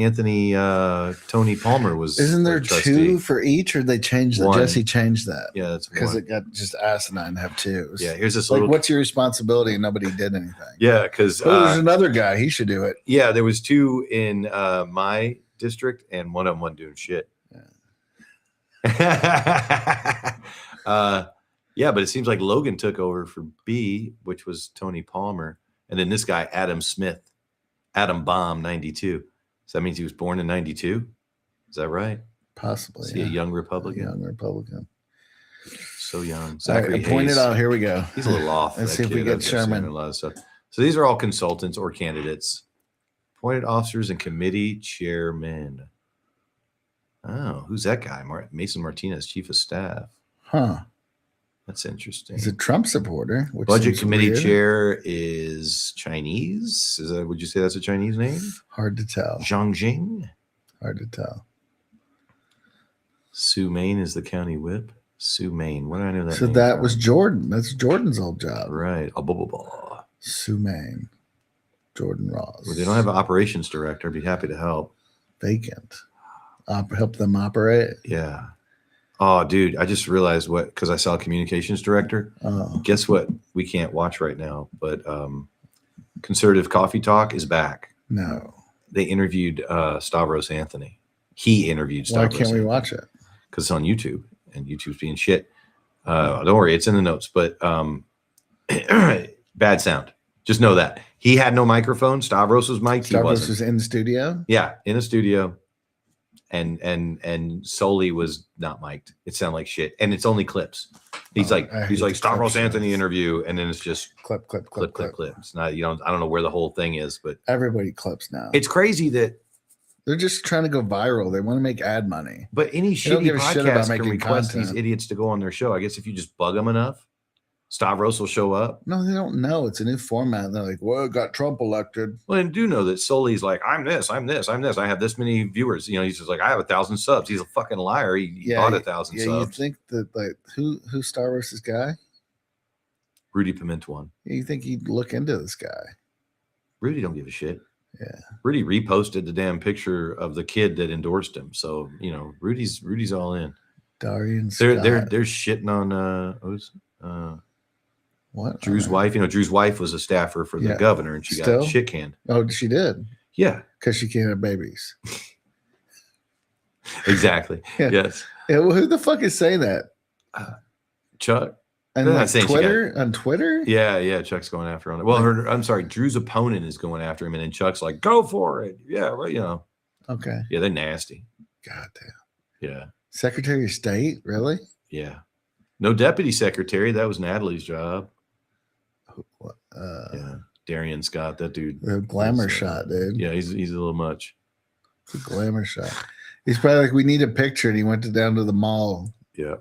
Tony Palmer was.
Isn't there two for each, or they changed that? Jesse changed that.
Yeah, that's
because it got just asinine to have two.
Yeah, here's this
like, what's your responsibility? And nobody did anything.
Yeah, because
there's another guy. He should do it.
Yeah, there was two in my district, and one of them wasn't doing shit. Yeah, but it seems like Logan took over for B, which was Tony Palmer. And then this guy, Adam Smith, Adam Baum, 92. So that means he was born in 92? Is that right?
Possibly.
Is he a young Republican?
Young Republican.
So young.
Zachary Hayes. Pointed out. Here we go.
He's a little off.
Let's see if we get Sherman.
A lot of stuff. So these are all consultants or candidates. Appointed officers and committee chairmen. Oh, who's that guy? Mason Martinez, chief of staff.
Huh.
That's interesting.
He's a Trump supporter. Which
Budget committee chair is Chinese. Would you say that's a Chinese name?
Hard to tell.
Zhang Jing.
Hard to tell.
Sue Main is the county whip. Sue Main. What do I know that?
So that was Jordan. That's Jordan's old job.
Right.
Sue Main. Jordan Ross.
Well, they don't have an operations director. I'd be happy to help.
Vacant. Help them operate.
Yeah. Oh, dude, I just realized because I saw a communications director. Guess what? We can't watch right now, but Conservative Coffee Talk is back.
No.
They interviewed Stavros Anthony. He interviewed Stavros.
Why can't we watch it?
Because it's on YouTube, and YouTube's being shit. Don't worry, it's in the notes, but bad sound. Just know that. He had no microphone. Stavros was mic'd.
Stavros was in the studio?
Yeah, in a studio. And Soli was not mic'd. It sounded like shit, and it's only clips. He's like Stavros Anthony interview, and then it's just
clip.
It's not I don't know where the whole thing is, but
everybody clips now.
It's crazy that
they're just trying to go viral. They want to make ad money.
But any shitty podcast can request these idiots to go on their show. I guess if you just bug them enough, Stavros will show up.
No, they don't know. It's a new format. They're like, well, got Trump elected.
Well, and do know that Soli's like, I'm this. I have this many viewers. He's just like, I have 1,000 subs. He's a fucking liar. He bought 1,000 subs.
You think that, like, who's Stavros' guy?
Rudy Pimentel.
You think he'd look into this guy?
Rudy don't give a shit.
Yeah.
Rudy reposted the damn picture of the kid that endorsed him. So, Rudy's all in.
Darian
Scott. They're shitting on
what?
Drew's wife. Drew's wife was a staffer for the governor, and she got shit canned.
Oh, she did?
Yeah.
Because she can't have babies.
Exactly.
Yeah.
Yes.
Yeah, well, who the fuck is saying that?
Chuck.
And like Twitter? On Twitter?
Yeah. Chuck's going after her on it. Well, I'm sorry. Drew's opponent is going after him, and then Chuck's like, go for it. Yeah, well,
Okay.
Yeah, they're nasty.
God damn.
Yeah.
Secretary of State? Really?
Yeah. No deputy secretary. That was Natalie's job. Yeah, Darian Scott, that dude.
The glamour shot, dude.
Yeah, he's a little much.
It's a glamour shot. He's probably like, we need a picture, and he went down to the mall.
Yeah.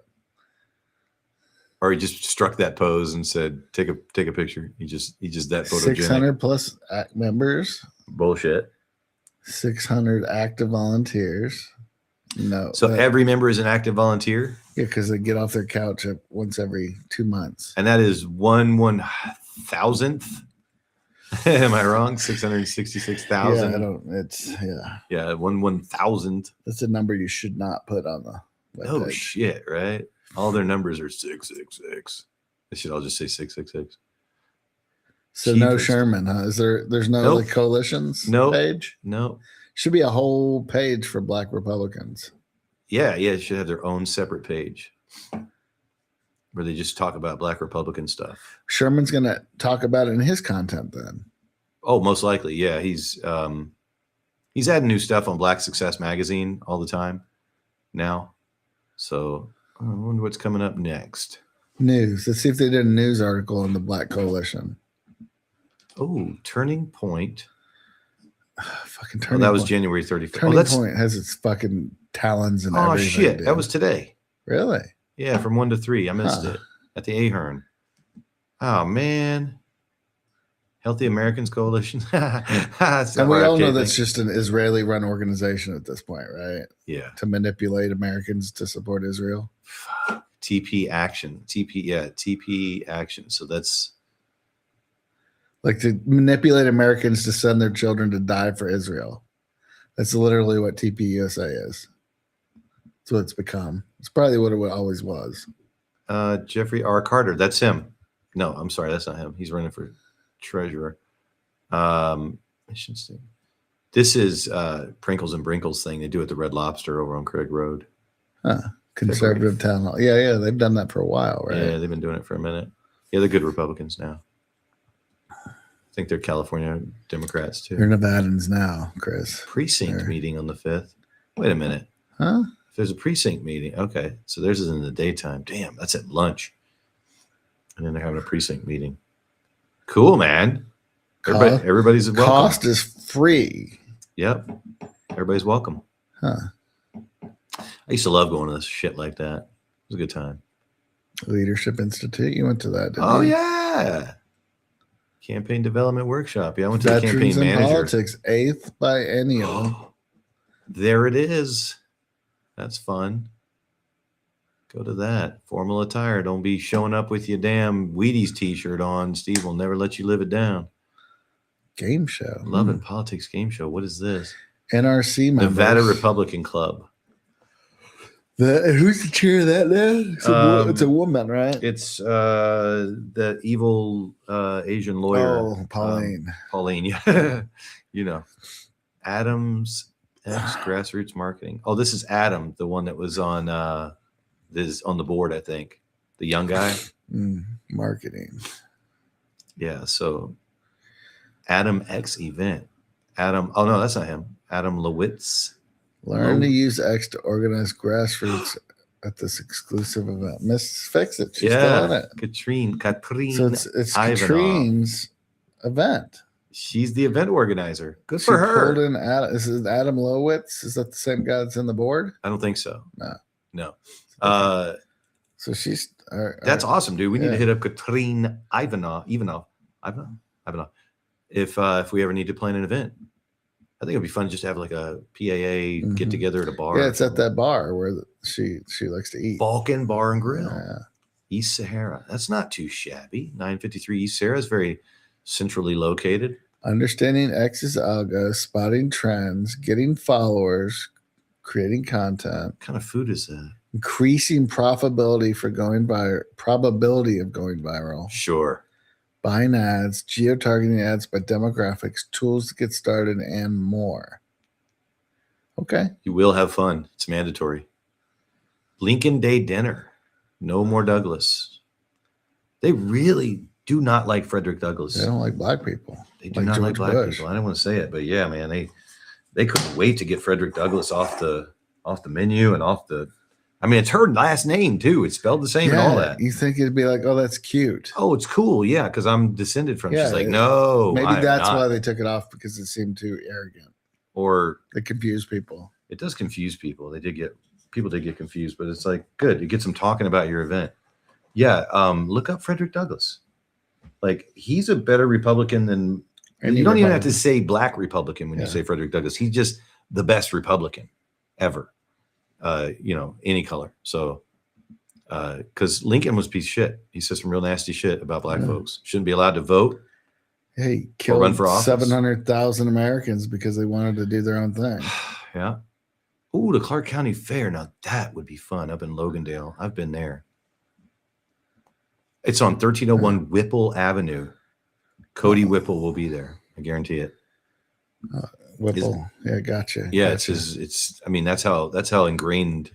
Or he just struck that pose and said, "Take a picture." He just that photogenic.
600 plus members.
Bullshit.
600 active volunteers. No.
So every member is an active volunteer.
Yeah, because they get off their couch once every 2 months.
And that is 1/1000th. Am I wrong? 666,000.
Yeah, I don't. It's
Yeah, 1/1000th.
That's a number you should not put on the webpage.
Oh shit! Right? All their numbers are 666. They should all just say 666.
So
Cheapest.
no Sherman, huh? There's no
Nope.
like coalitions page?
No.
Should be a whole page for Black Republicans.
Yeah, it should have their own separate page where they just talk about Black Republican stuff.
Sherman's going to talk about it in his content then.
Oh, most likely. Yeah, he's adding new stuff on Black Success Magazine all the time now. So I wonder what's coming up next.
News. Let's see if they did a news article on the Black Coalition.
Oh, Turning Point.
Fucking Turning
that was
Point.
January 31st.
Turning Point has its fucking talons and everything.
Oh, shit.
Dude.
That was today.
Really?
Yeah, from 1 to 3. I missed it at the Ahern. Oh, man. Healthy Americans Coalition.
And we all know that's just an Israeli-run organization at this point, right?
Yeah.
To manipulate Americans to support Israel.
TP Action. TP Action. So that's
like to manipulate Americans to send their children to die for Israel. That's literally what TPUSA is. That's what it's become. It's probably what it always was.
Jeffrey R. Carter. That's him. No, I'm sorry. That's not him. He's running for treasurer. Mission statement. This is Prinkles and Brinkles thing they do at the Red Lobster over on Craig Road.
Conservative town hall. Yeah. They've done that for a while, right?
Yeah, they've been doing it for a minute. Yeah, they're good Republicans now. I think they're California Democrats too.
They're Nevadans now, Chris.
Precinct meeting on the 5th. Wait a minute.
Huh?
If there's a precinct meeting. Okay. So theirs is in the daytime. Damn, that's at lunch. And then they're having a precinct meeting. Cool, man. Everybody's welcome.
Cost is free.
Yep. Everybody's welcome.
Huh.
I used to love going to this shit like that. It was a good time.
Leadership Institute. You went to that, didn't
Oh,
you?
yeah. Campaign Development Workshop. Yeah, I went to
Veterans
the campaign
in
manager.
Politics, 8th biennial.
There it is. That's fun. Go to that. Formal attire. Don't be showing up with your damn Wheaties t-shirt on. Steve will never let you live it down.
Game show.
Love and Politics game show. What is this?
NRC members.
Nevada Republican Club.
Who's the chair of that now? It's a woman, right?
It's the evil Asian lawyer.
Oh, Pauline.
Pauline, yeah. You know. Adams X Grassroots Marketing. Oh, this is Adam, the one that was on on the board, I think. The young guy.
Marketing.
Yeah, so Adam X event. Adam, oh no, that's not him. Adam Lewitz.
Learn to use X to organize grassroots at this exclusive event. Miss Fix It. She's still in it.
Katrine.
So it's Katrine's event.
She's the event organizer. Good for her.
Pulled in is it Adam Lowitz? Is that the same guy that's in the board?
I don't think so.
No.
So
she's
that's awesome, dude. We need to hit up Katrine Ivanov. If we ever need to plan an event. I think it'd be fun just to have like a PAA get together at a bar.
Yeah, it's at that bar where she likes to eat.
Balkan Bar and Grill.
Yeah.
East Sahara. That's not too shabby. 953 East Sahara is very centrally located.
Understanding X's algo, spotting trends, getting followers, creating content.
What kind of food is that?
Increasing probability of going viral.
Sure.
Buying ads, geo-targeting ads by demographics, tools to get started, and more. Okay.
You will have fun. It's mandatory. Lincoln Day dinner. No more Douglas. They really do not like Frederick Douglass.
They don't like black people.
They do not like black people. I don't want to say it, but yeah, man, they couldn't wait to get Frederick Douglass off the menu and off the. I mean, it's her last name too. It's spelled the same and all that.
You think it'd be like, oh, that's cute.
Oh, it's cool. Yeah, because I'm descended from. She's like, no.
Maybe that's why they took it off, because it seemed too arrogant.
Or
it confused people.
It does confuse people. People did get confused, but it's like good. It gets them talking about your event. Yeah. Look up Frederick Douglass. Like, he's a better Republican than. And you don't even have to say black Republican when you say Frederick Douglass. He's just the best Republican ever. Any color. So, because Lincoln was a piece of shit. He said some real nasty shit about black folks. Shouldn't be allowed to vote.
Hey, killed run for office. 700,000 Americans because they wanted to do their own thing.
Yeah. Ooh, the Clark County Fair. Now that would be fun up in Logandale. I've been there. It's on 1301 Whipple Avenue. Cody Whipple will be there. I guarantee it.
Whipple. Yeah, gotcha.
Yeah,
gotcha.
it's I mean, that's how ingrained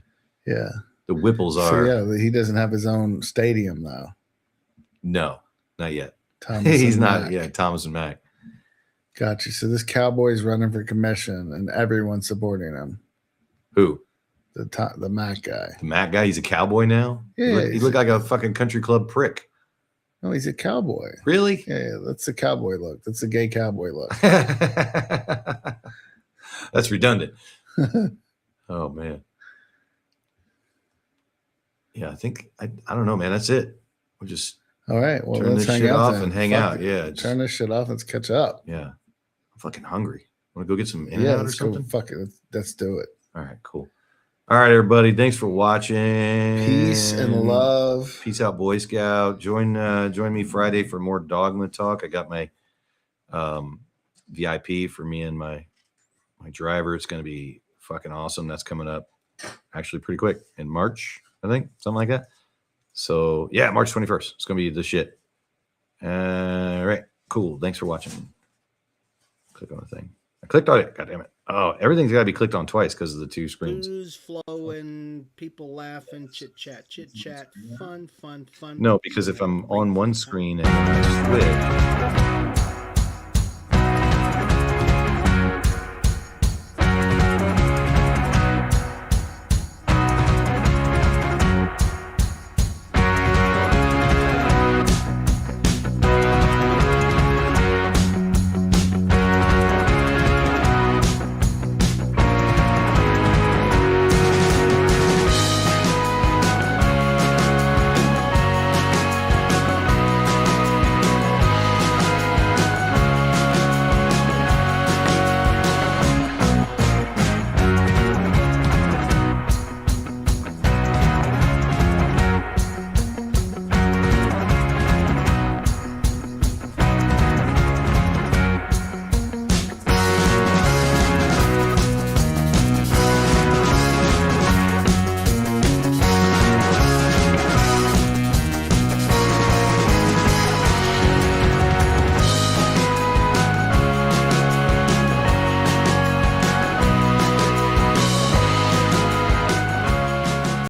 the
Whipples are.
So yeah, he doesn't have his own stadium though.
No, not yet.
He's
not.
Mac.
Yeah, Thomas and Mack.
Gotcha. So this cowboy's running for commission, and everyone's supporting him.
Who?
The Mac guy.
The Mac guy. He's a cowboy now.
Yeah,
he looked like a fucking country club prick.
No, he's a cowboy.
Really?
Yeah, that's the cowboy look. That's the gay cowboy look.
That's redundant. Oh man. Yeah, I think I don't know, man. That's it. We'll just
all right. Well,
turn
let's
this
hang
shit
out
off
then.
and hang
Fuck
out.
it.
Yeah,
Turn this shit off. Let's catch up.
Yeah, I'm fucking hungry. Want to go get some In-N-Out
Yeah,
or
let's
something?
go. Fuck it. Let's do it.
All right, cool. All right, everybody. Thanks for watching.
Peace and love.
Peace out, Boy Scout. Join me Friday for more Dogma talk. I got my VIP for me and my driver. It's going to be fucking awesome. That's coming up actually pretty quick in March, I think, something like that. So yeah, March 21st. It's going to be the shit. All right, cool. Thanks for watching. Click on the thing. I clicked on it. God damn it. Oh, everything's got to be clicked on twice because of the two screens.
News flowing, people laughing, chit chat, fun.
No, because if I'm on one screen and I switch.